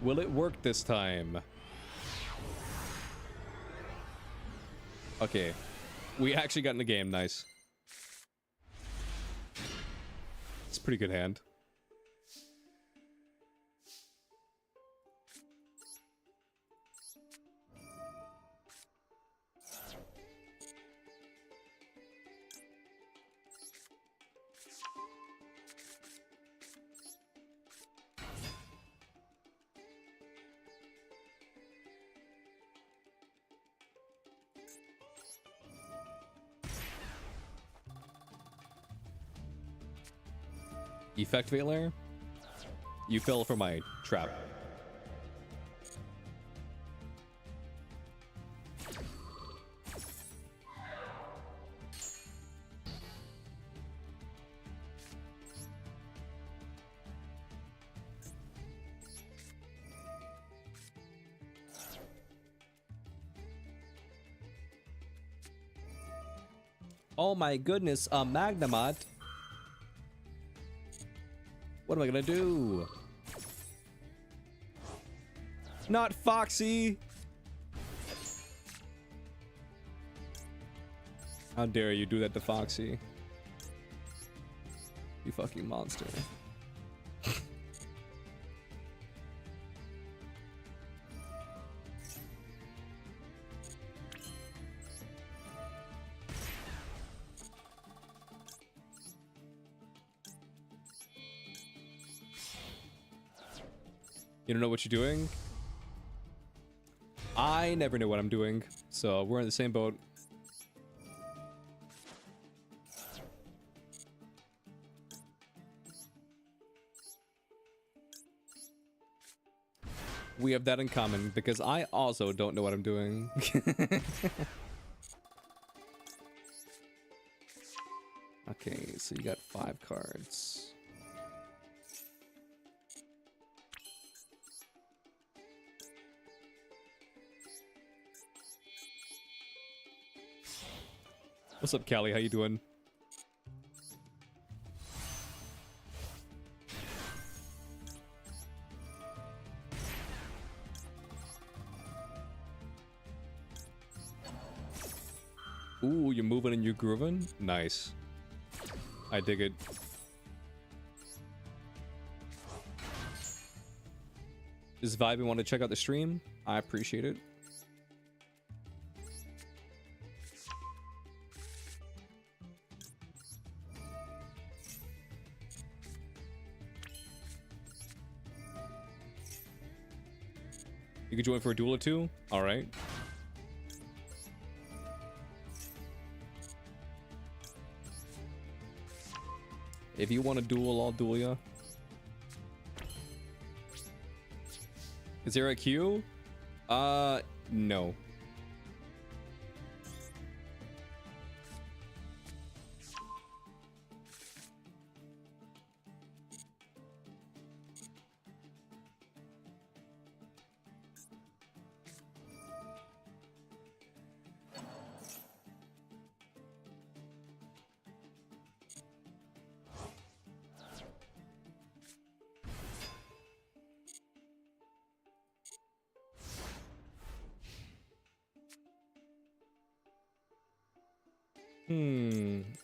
Will it work this time? Okay. We actually got in the game. Nice. It's a pretty good hand. Effect Veiler? You fell for my trap. Oh my goodness, a Magnemite. What am I gonna do? Not Foxy! How dare you do that to Foxy? You fucking monster. You don't know what you're doing? I never know what I'm doing, so we're in the same boat. We have that in common, because I also don't know what I'm doing. Okay, so you got 5 cards. What's up, Callie? How you doing? Ooh, you're moving and you're grooving? Nice. I dig it. Is vibing? Want to check out the stream? I appreciate it. You could join for a duel or two? Alright. If you want a duel, I'll duel ya. Is there a queue? No.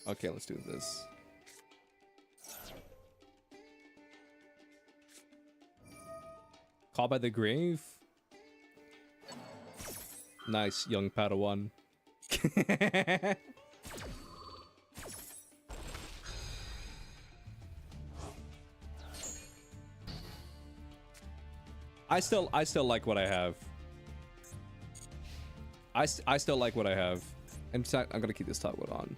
Okay, let's do this. Call by the Grave? Nice, young Padawan. I still like what I have. I still like what I have. In fact, I'm gonna keep this toggle on.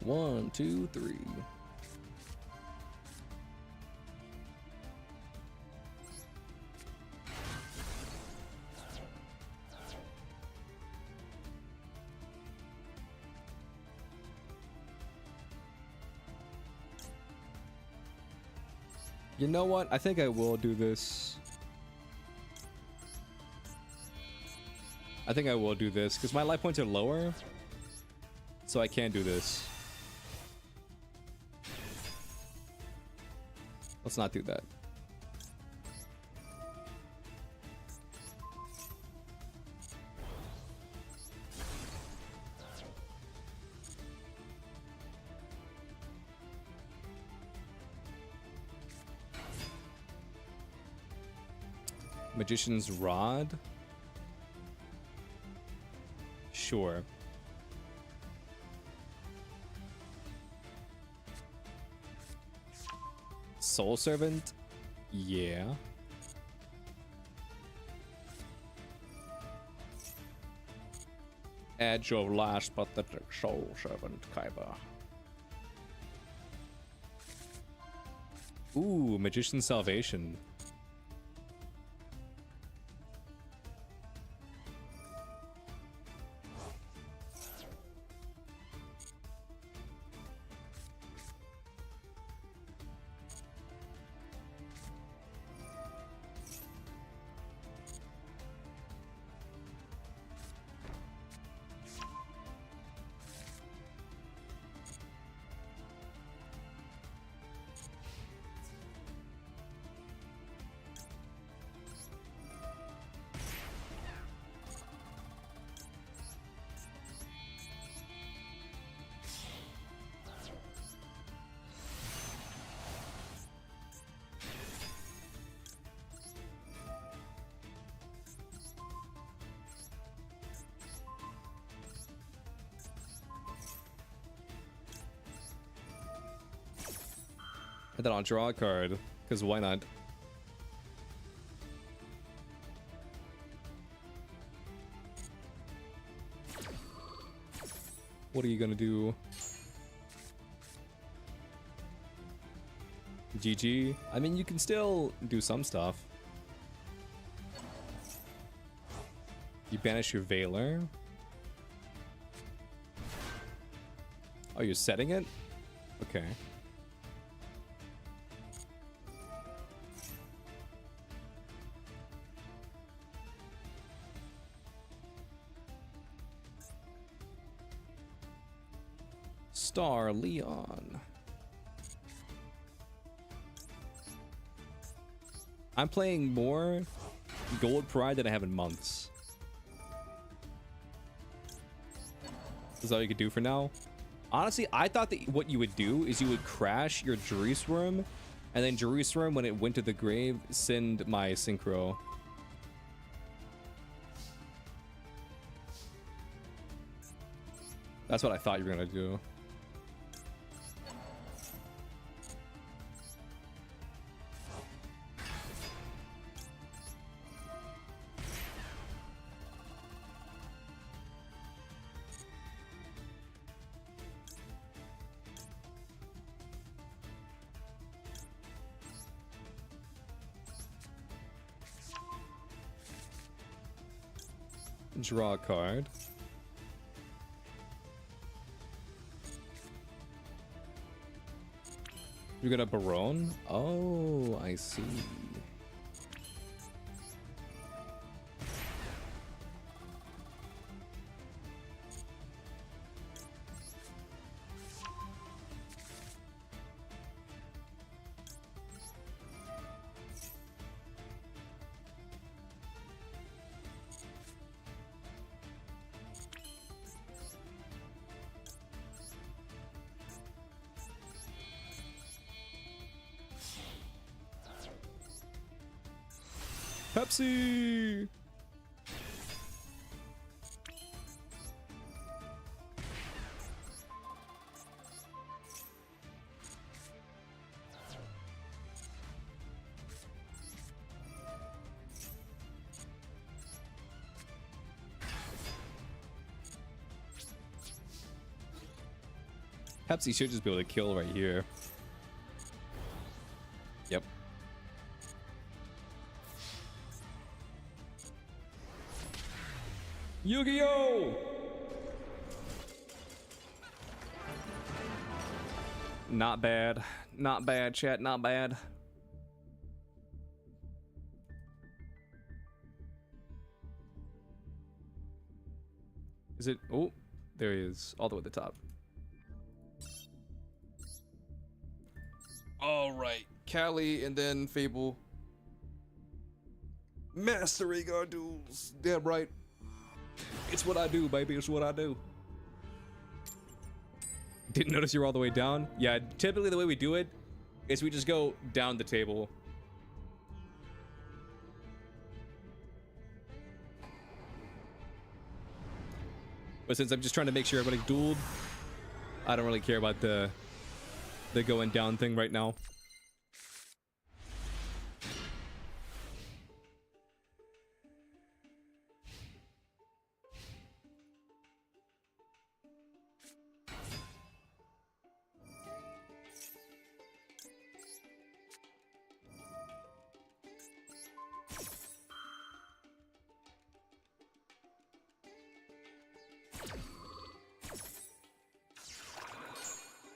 One, two, three. You know what? I think I will do this. I think I will do this because my life points are lower, so I can do this. Let's not do that. Magician's Rod. Sure. Soul Servant? Yeah. Edge of Last Pathetic Soul Servant, Kaiba. Ooh, Magician's Salvation. And then I'll draw a card, because why not? What are you gonna do? GG? I mean, you can still do some stuff. You banish your Veiler. Oh, you're setting it? Okay. Star Leon. I'm playing more Gold Pride than I have in months. Is that all you could do for now? Honestly, I thought that what you would do is you would crash your Jerusalem, and then Jerusalem, when it went to the grave, send my synchro. That's what I thought you were gonna do. Draw a card. You're gonna Baron? Oh, I see. Pepsi! Pepsi should just be able to kill right here. Yep. Yu-Gi-Oh! Not bad. Not bad, chat. Not bad. Is it? Oh, there he is. All the way at the top. All right. Callie and then Fable. Mastering our duels. Damn right. It's what I do, baby. It's what I do. Didn't notice you're all the way down? Yeah, typically the way we do it is we just go down the table. But since I'm just trying to make sure everybody dueled, I don't really care about the going down thing right now.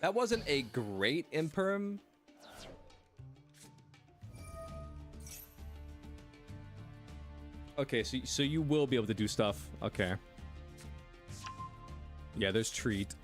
That wasn't a great imperm. Okay, so you will be able to do stuff. Okay. Yeah, there's treat.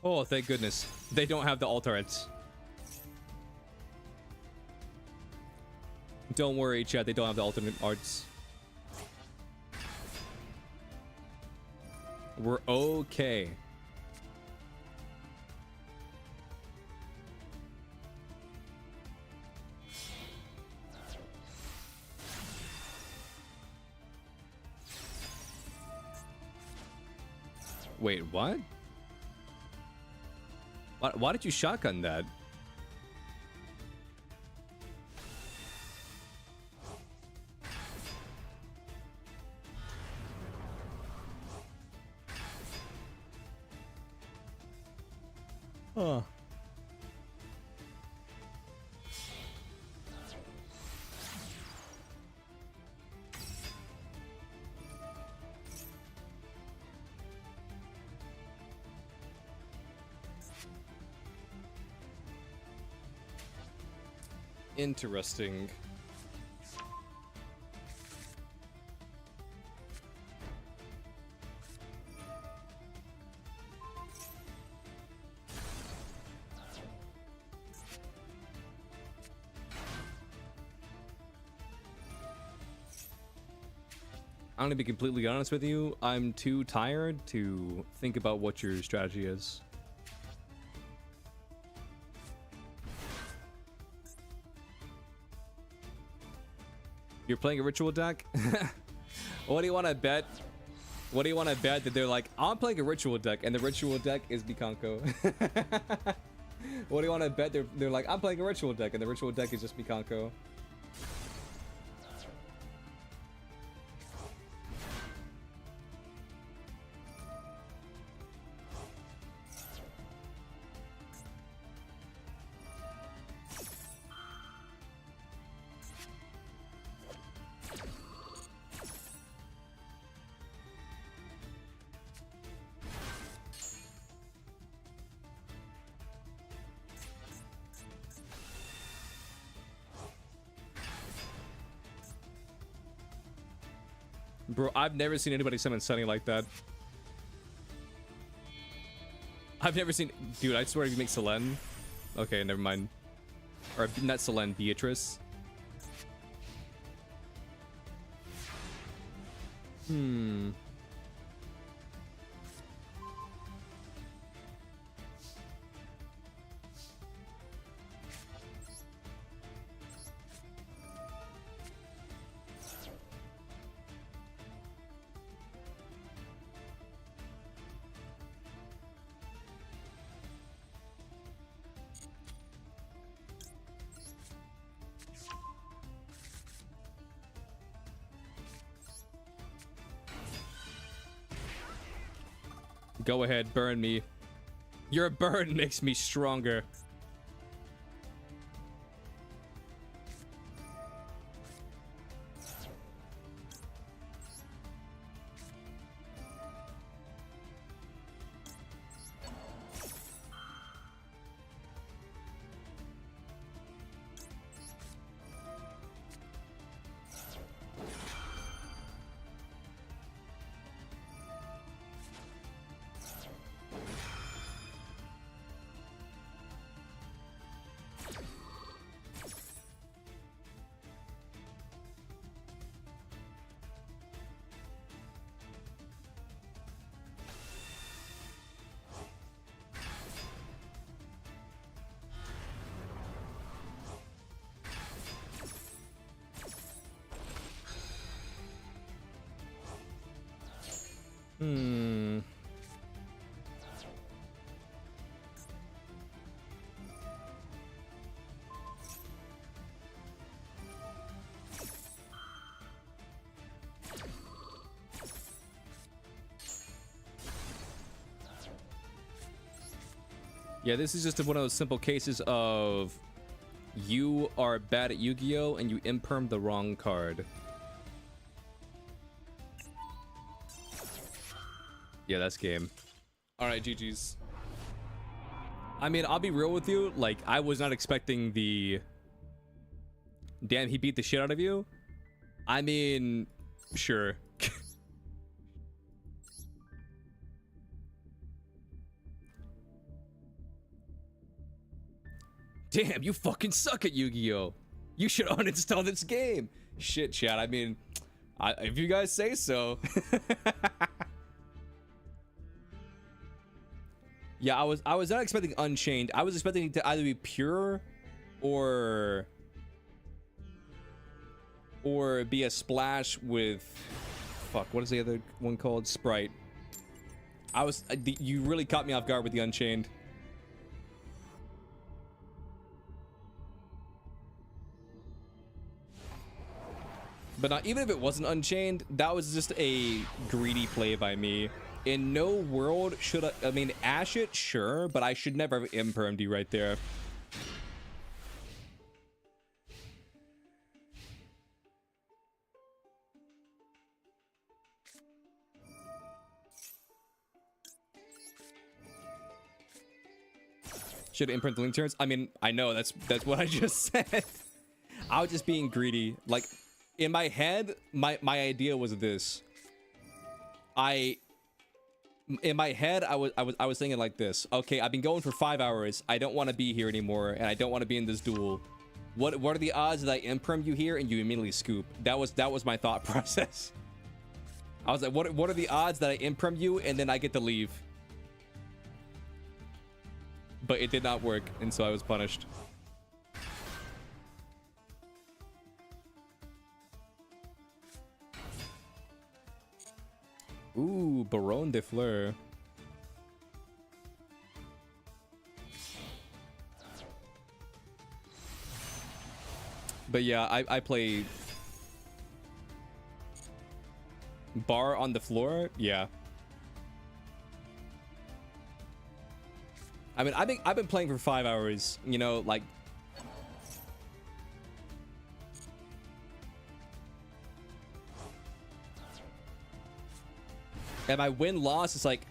Oh, thank goodness. They don't have the alt arts. Don't worry, chat. They don't have the alternate arts. We're okay. Wait, what? Why did you shotgun that? Huh. Interesting. I'm gonna be completely honest with you. I'm too tired to think about what your strategy is. You're playing a ritual deck? What do you want to bet? What do you want to bet that they're like, I'm playing a ritual deck and the ritual deck is Bikanko? What do you want to bet? They're like, I'm playing a ritual deck and the ritual deck is just Bikanko. Bro, I've never seen anybody summon Sunny like that. I've never seen... Dude, I swear if you make Selene... Okay, never mind. Or not Selene, Beatrice. Hmm... Go ahead, burn me. Your burn makes me stronger. Hmm. Yeah, this is just one of those simple cases of you are bad at Yu-Gi-Oh! And you imperm the wrong card. Yeah, that's game. Alright, GG's. I mean, I'll be real with you. Like, I was not expecting the... Damn, he beat the shit out of you? I mean, sure. Damn, you fucking suck at Yu-Gi-Oh! You should uninstall this game. Shit, chat. I mean, if you guys say so. Yeah, I was not expecting Unchained. I was expecting it to either be pure or be a splash with fuck, what is the other one called? Sprite. You really caught me off guard with the Unchained. But even if it wasn't Unchained, that was just a greedy play by me. In no world should I mean, Ash it, sure, but I should never have impermed you right there. Should have imprinted link turns. I mean, I know that's what I just said. I was just being greedy. Like, in my head, my idea was this. In my head, I was thinking like this. Okay, I've been going for 5 hours. I don't want to be here anymore, and I don't want to be in this duel. What are the odds that I imperm you here and you immediately scoop? That was my thought process. I was like, what are the odds that I imperm you and then I get to leave? But it did not work, and so I was punished. Ooh, Baron de Fleur. But yeah, I play bar on the floor. Yeah. I mean, I've been playing for 5 hours. You know, like. And my win-loss is like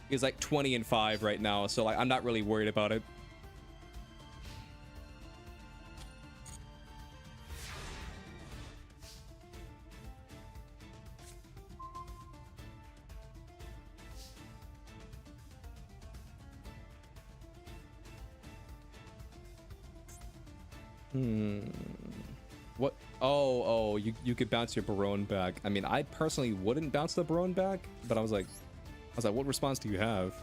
20-5 right now, so like I'm not really worried about it. What? Oh, you could bounce your Baron back. I mean, I personally wouldn't bounce the Baron back, but I was like, what response do you have?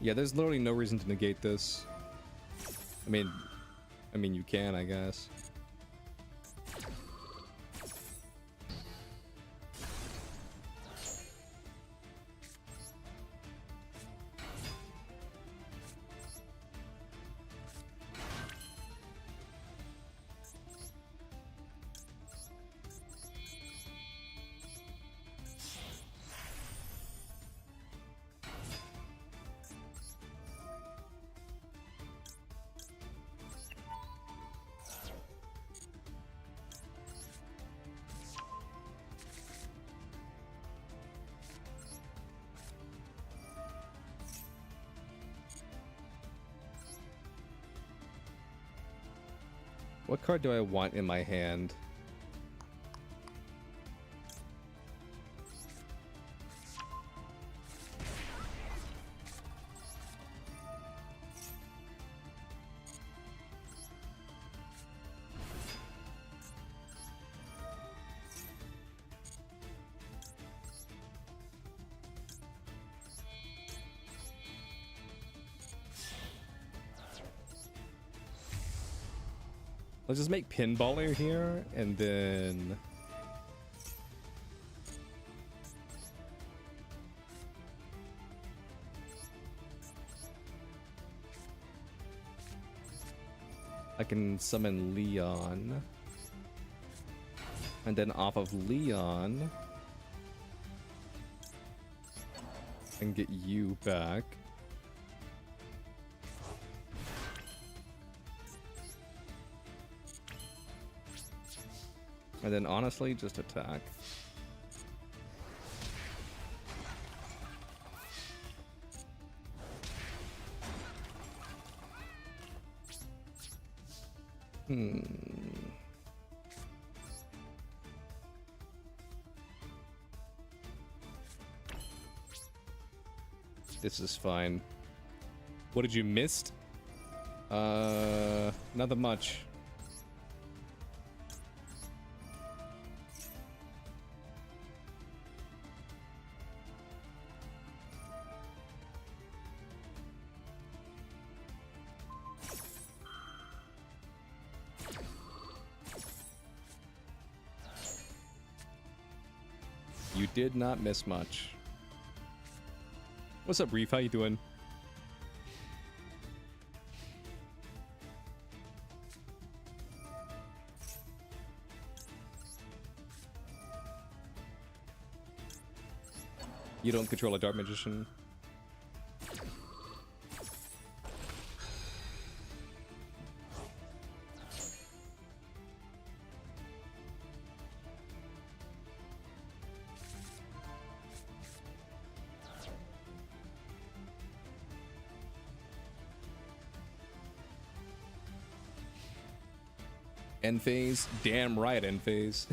Yeah, there's literally no reason to negate this. I mean, you can, I guess. What card do I want in my hand? Let's just make Pinballer here, and then... I can summon Leon. And then off of Leon... and get you back. And then honestly, just attack. This is fine. What did you miss? Nothing much. You did not miss much. What's up, Reef? How you doing? You don't control a Dark Magician. End phase? Damn right, end phase. You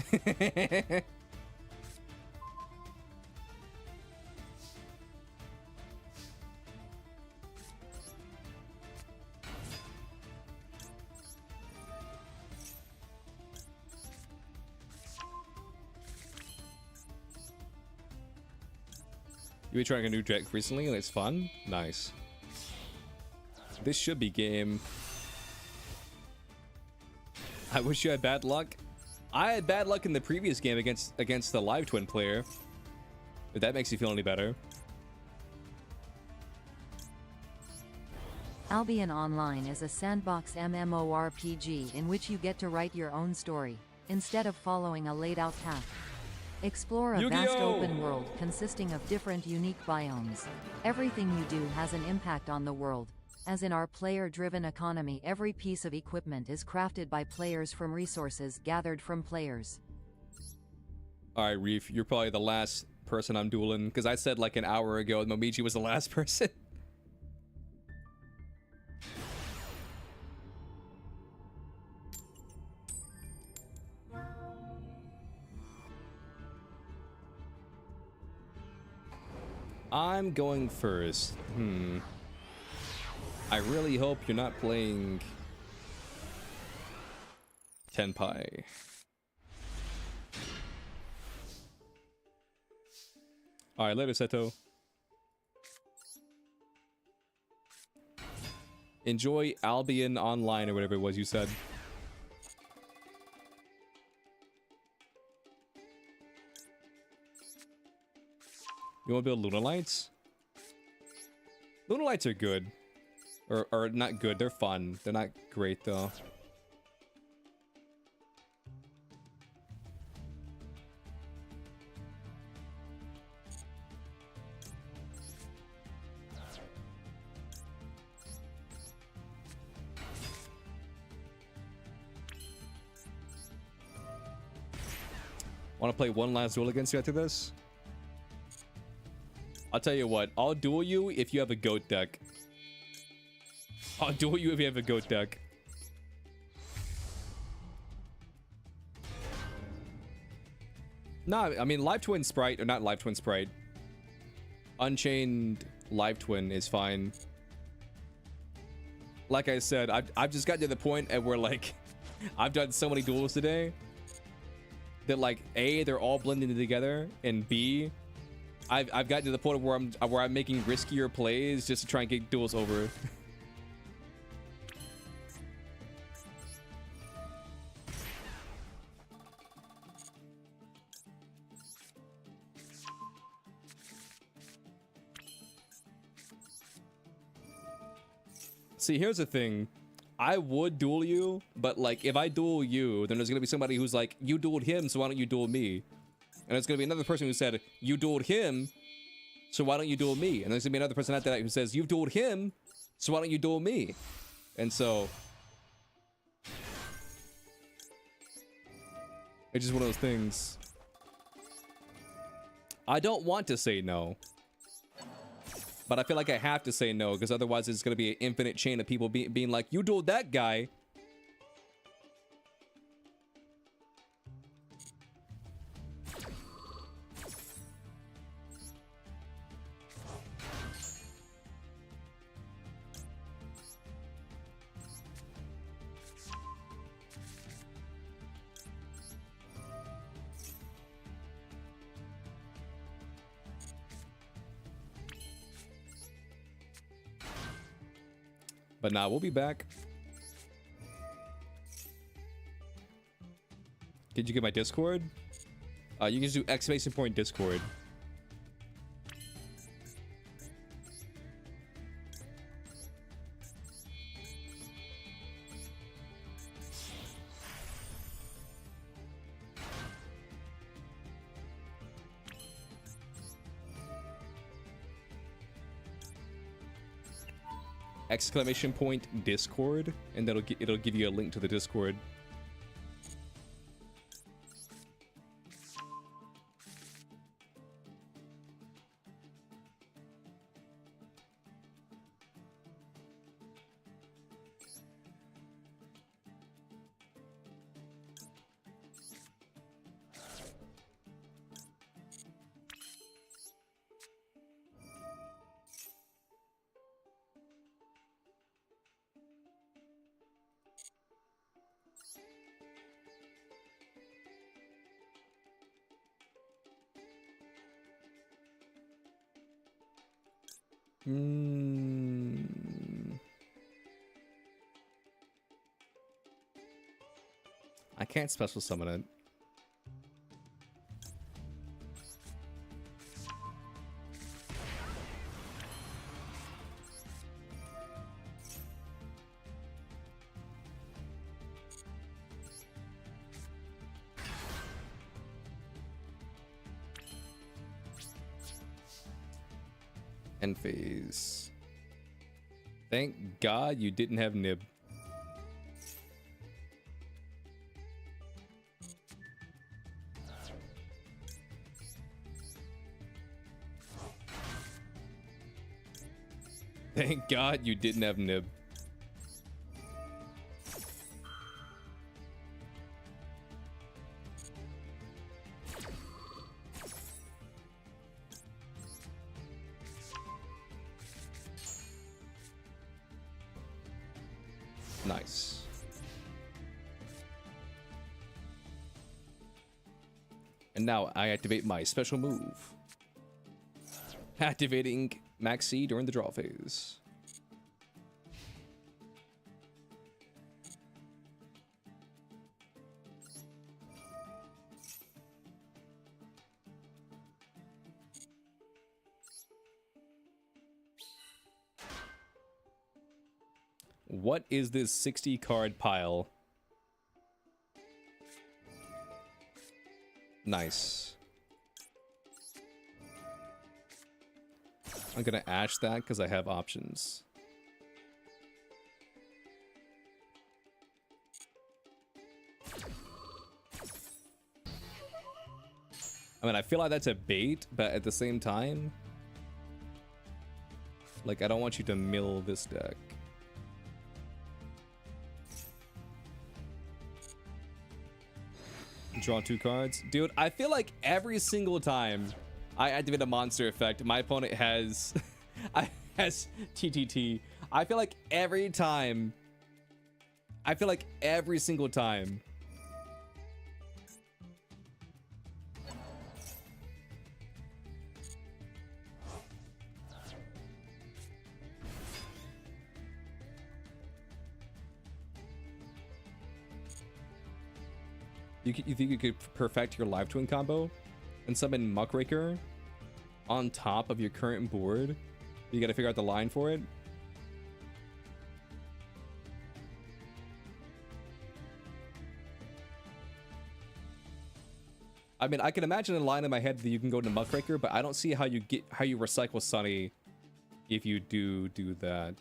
been trying a new deck recently and it's fun? Nice. This should be game. I wish you had bad luck. I had bad luck in the previous game against the live twin player. If that makes you feel any better. Albion Online is a sandbox MMORPG in which you get to write your own story, instead of following a laid-out path. Explore a vast open world consisting of different unique biomes. Everything you do has an impact on the world. As in our player-driven economy, every piece of equipment is crafted by players from resources gathered from players. Alright, Reef, you're probably the last person I'm dueling, because I said like an hour ago Momiji was the last person. I'm going first. I really hope you're not playing Tenpai. Alright, later, Seto. Enjoy Albion Online or whatever it was you said. You want to build Luna Lights? Luna Lights are good. Or not good, they're fun. They're not great though. Want to play one last duel against you after this? I'll tell you what, I'll duel you if you have a goat deck. I'll duel you if you have a goat deck. Nah, I mean, Live Twin Sprite, or not Live Twin Sprite. Unchained Live Twin is fine. Like I said, I've just gotten to the point at where, like, I've done so many duels today that, like, A, they're all blending together, and B, I've gotten to the point where I'm making riskier plays just to try and get duels over. See, here's the thing. I would duel you, but like if I duel you, then there's gonna be somebody who's like, you dueled him, so why don't you duel me? And there's gonna be another person who said, you dueled him, so why don't you duel me? And there's gonna be another person after that who says, you've dueled him, so why don't you duel me? And so it's just one of those things. I don't want to say no, but I feel like I have to say no, because otherwise it's going to be an infinite chain of people being like, you dueled that guy. But nah, we'll be back. Did you get my Discord? You can just do !! Discord. ! Discord, and it'll give you a link to the Discord. I can't special summon it. End phase. Thank God you didn't have Nib. Thank God you didn't have Nib. Nice. And now I activate my special move. Activating Maxi during the draw phase. What is this 60 card pile? Nice. I'm gonna ash that because I have options. I mean, I feel like that's a bait, but at the same time, like, I don't want you to mill this deck. Draw 2 cards. Dude, I feel like every single time I activate a monster effect, my opponent has has TTT. I feel like every time. I feel like every single time. You think you could perfect your Live Twin combo and summon Muckraker on top of your current board? You gotta figure out the line for it. I mean, I can imagine a line in my head that you can go to Muckraker, but I don't see how you recycle Sunny if you do that.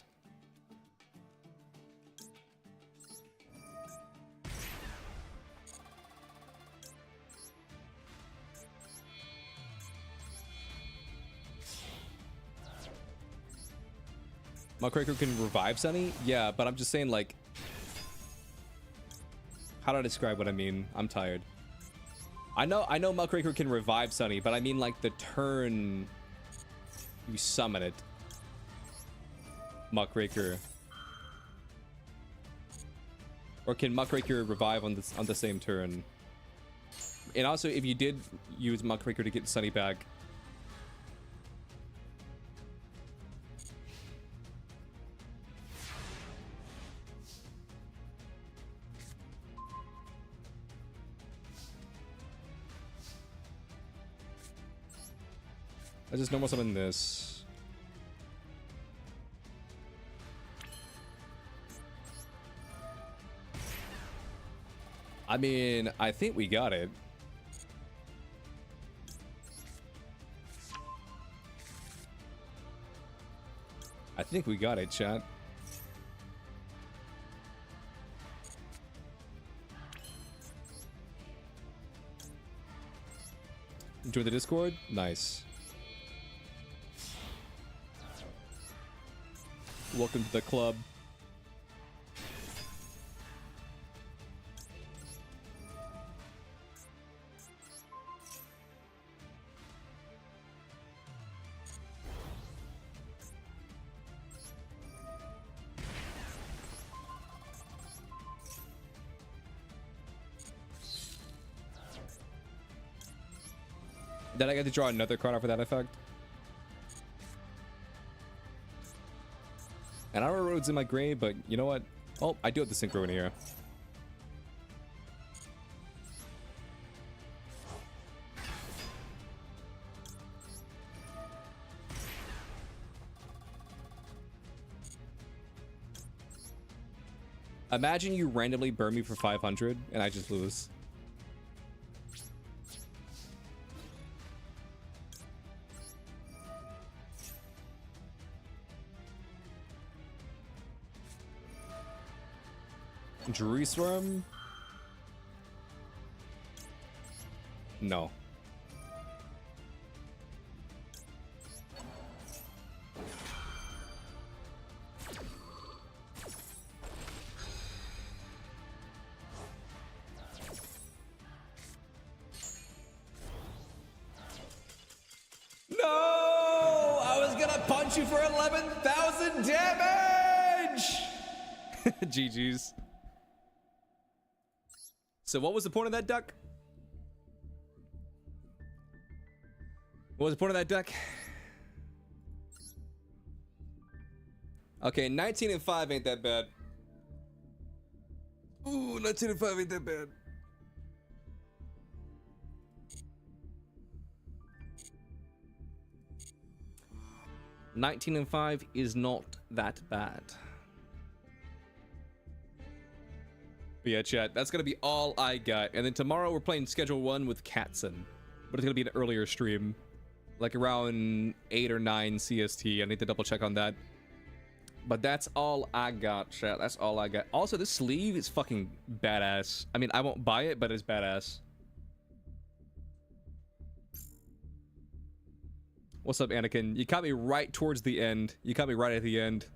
Muckraker can revive Sunny? Yeah, but I'm just saying, like... How do I describe what I mean? I'm tired. I know Muckraker can revive Sunny, but I mean, like, the turn... You summon it. Muckraker. Or can Muckraker revive on the same turn? And also, if you did use Muckraker to get Sunny back... I just normal summon this. I mean, I think we got it. I think we got it, chat. Enjoy the Discord? Nice. Welcome to the club. Then I get to draw another card out for that effect. And I don't know roads in my grave, but you know what? Oh, I do have the synchro in here. Imagine you randomly burn me for 500 and I just lose. Jerusalem? No. No! I was gonna punch you for 11,000 damage! GG's. So what was the point of that duck? What was the point of that duck? Okay, 19 and 5 ain't that bad. Ooh, 19 and 5 ain't that bad. $19 and 5 is not that bad. But yeah, chat, that's gonna be all I got. And then tomorrow we're playing Schedule 1 with Katzen. But it's gonna be an earlier stream. Like around 8 or 9 CST. I need to double check on that. But that's all I got, chat. That's all I got. Also, this sleeve is fucking badass. I mean, I won't buy it, but it's badass. What's up, Anakin? You caught me right towards the end. You caught me right at the end.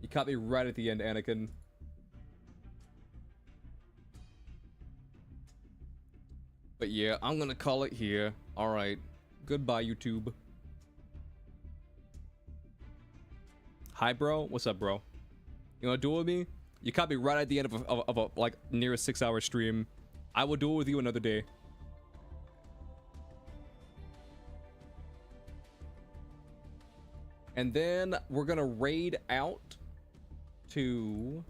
You caught me right at the end, Anakin. But yeah, I'm gonna call it here. Alright. Goodbye, YouTube. Hi, bro. What's up, bro? You wanna duel with me? You caught me right at the end of a like, near a 6-hour stream. I will duel with you another day. And then we're gonna raid out to...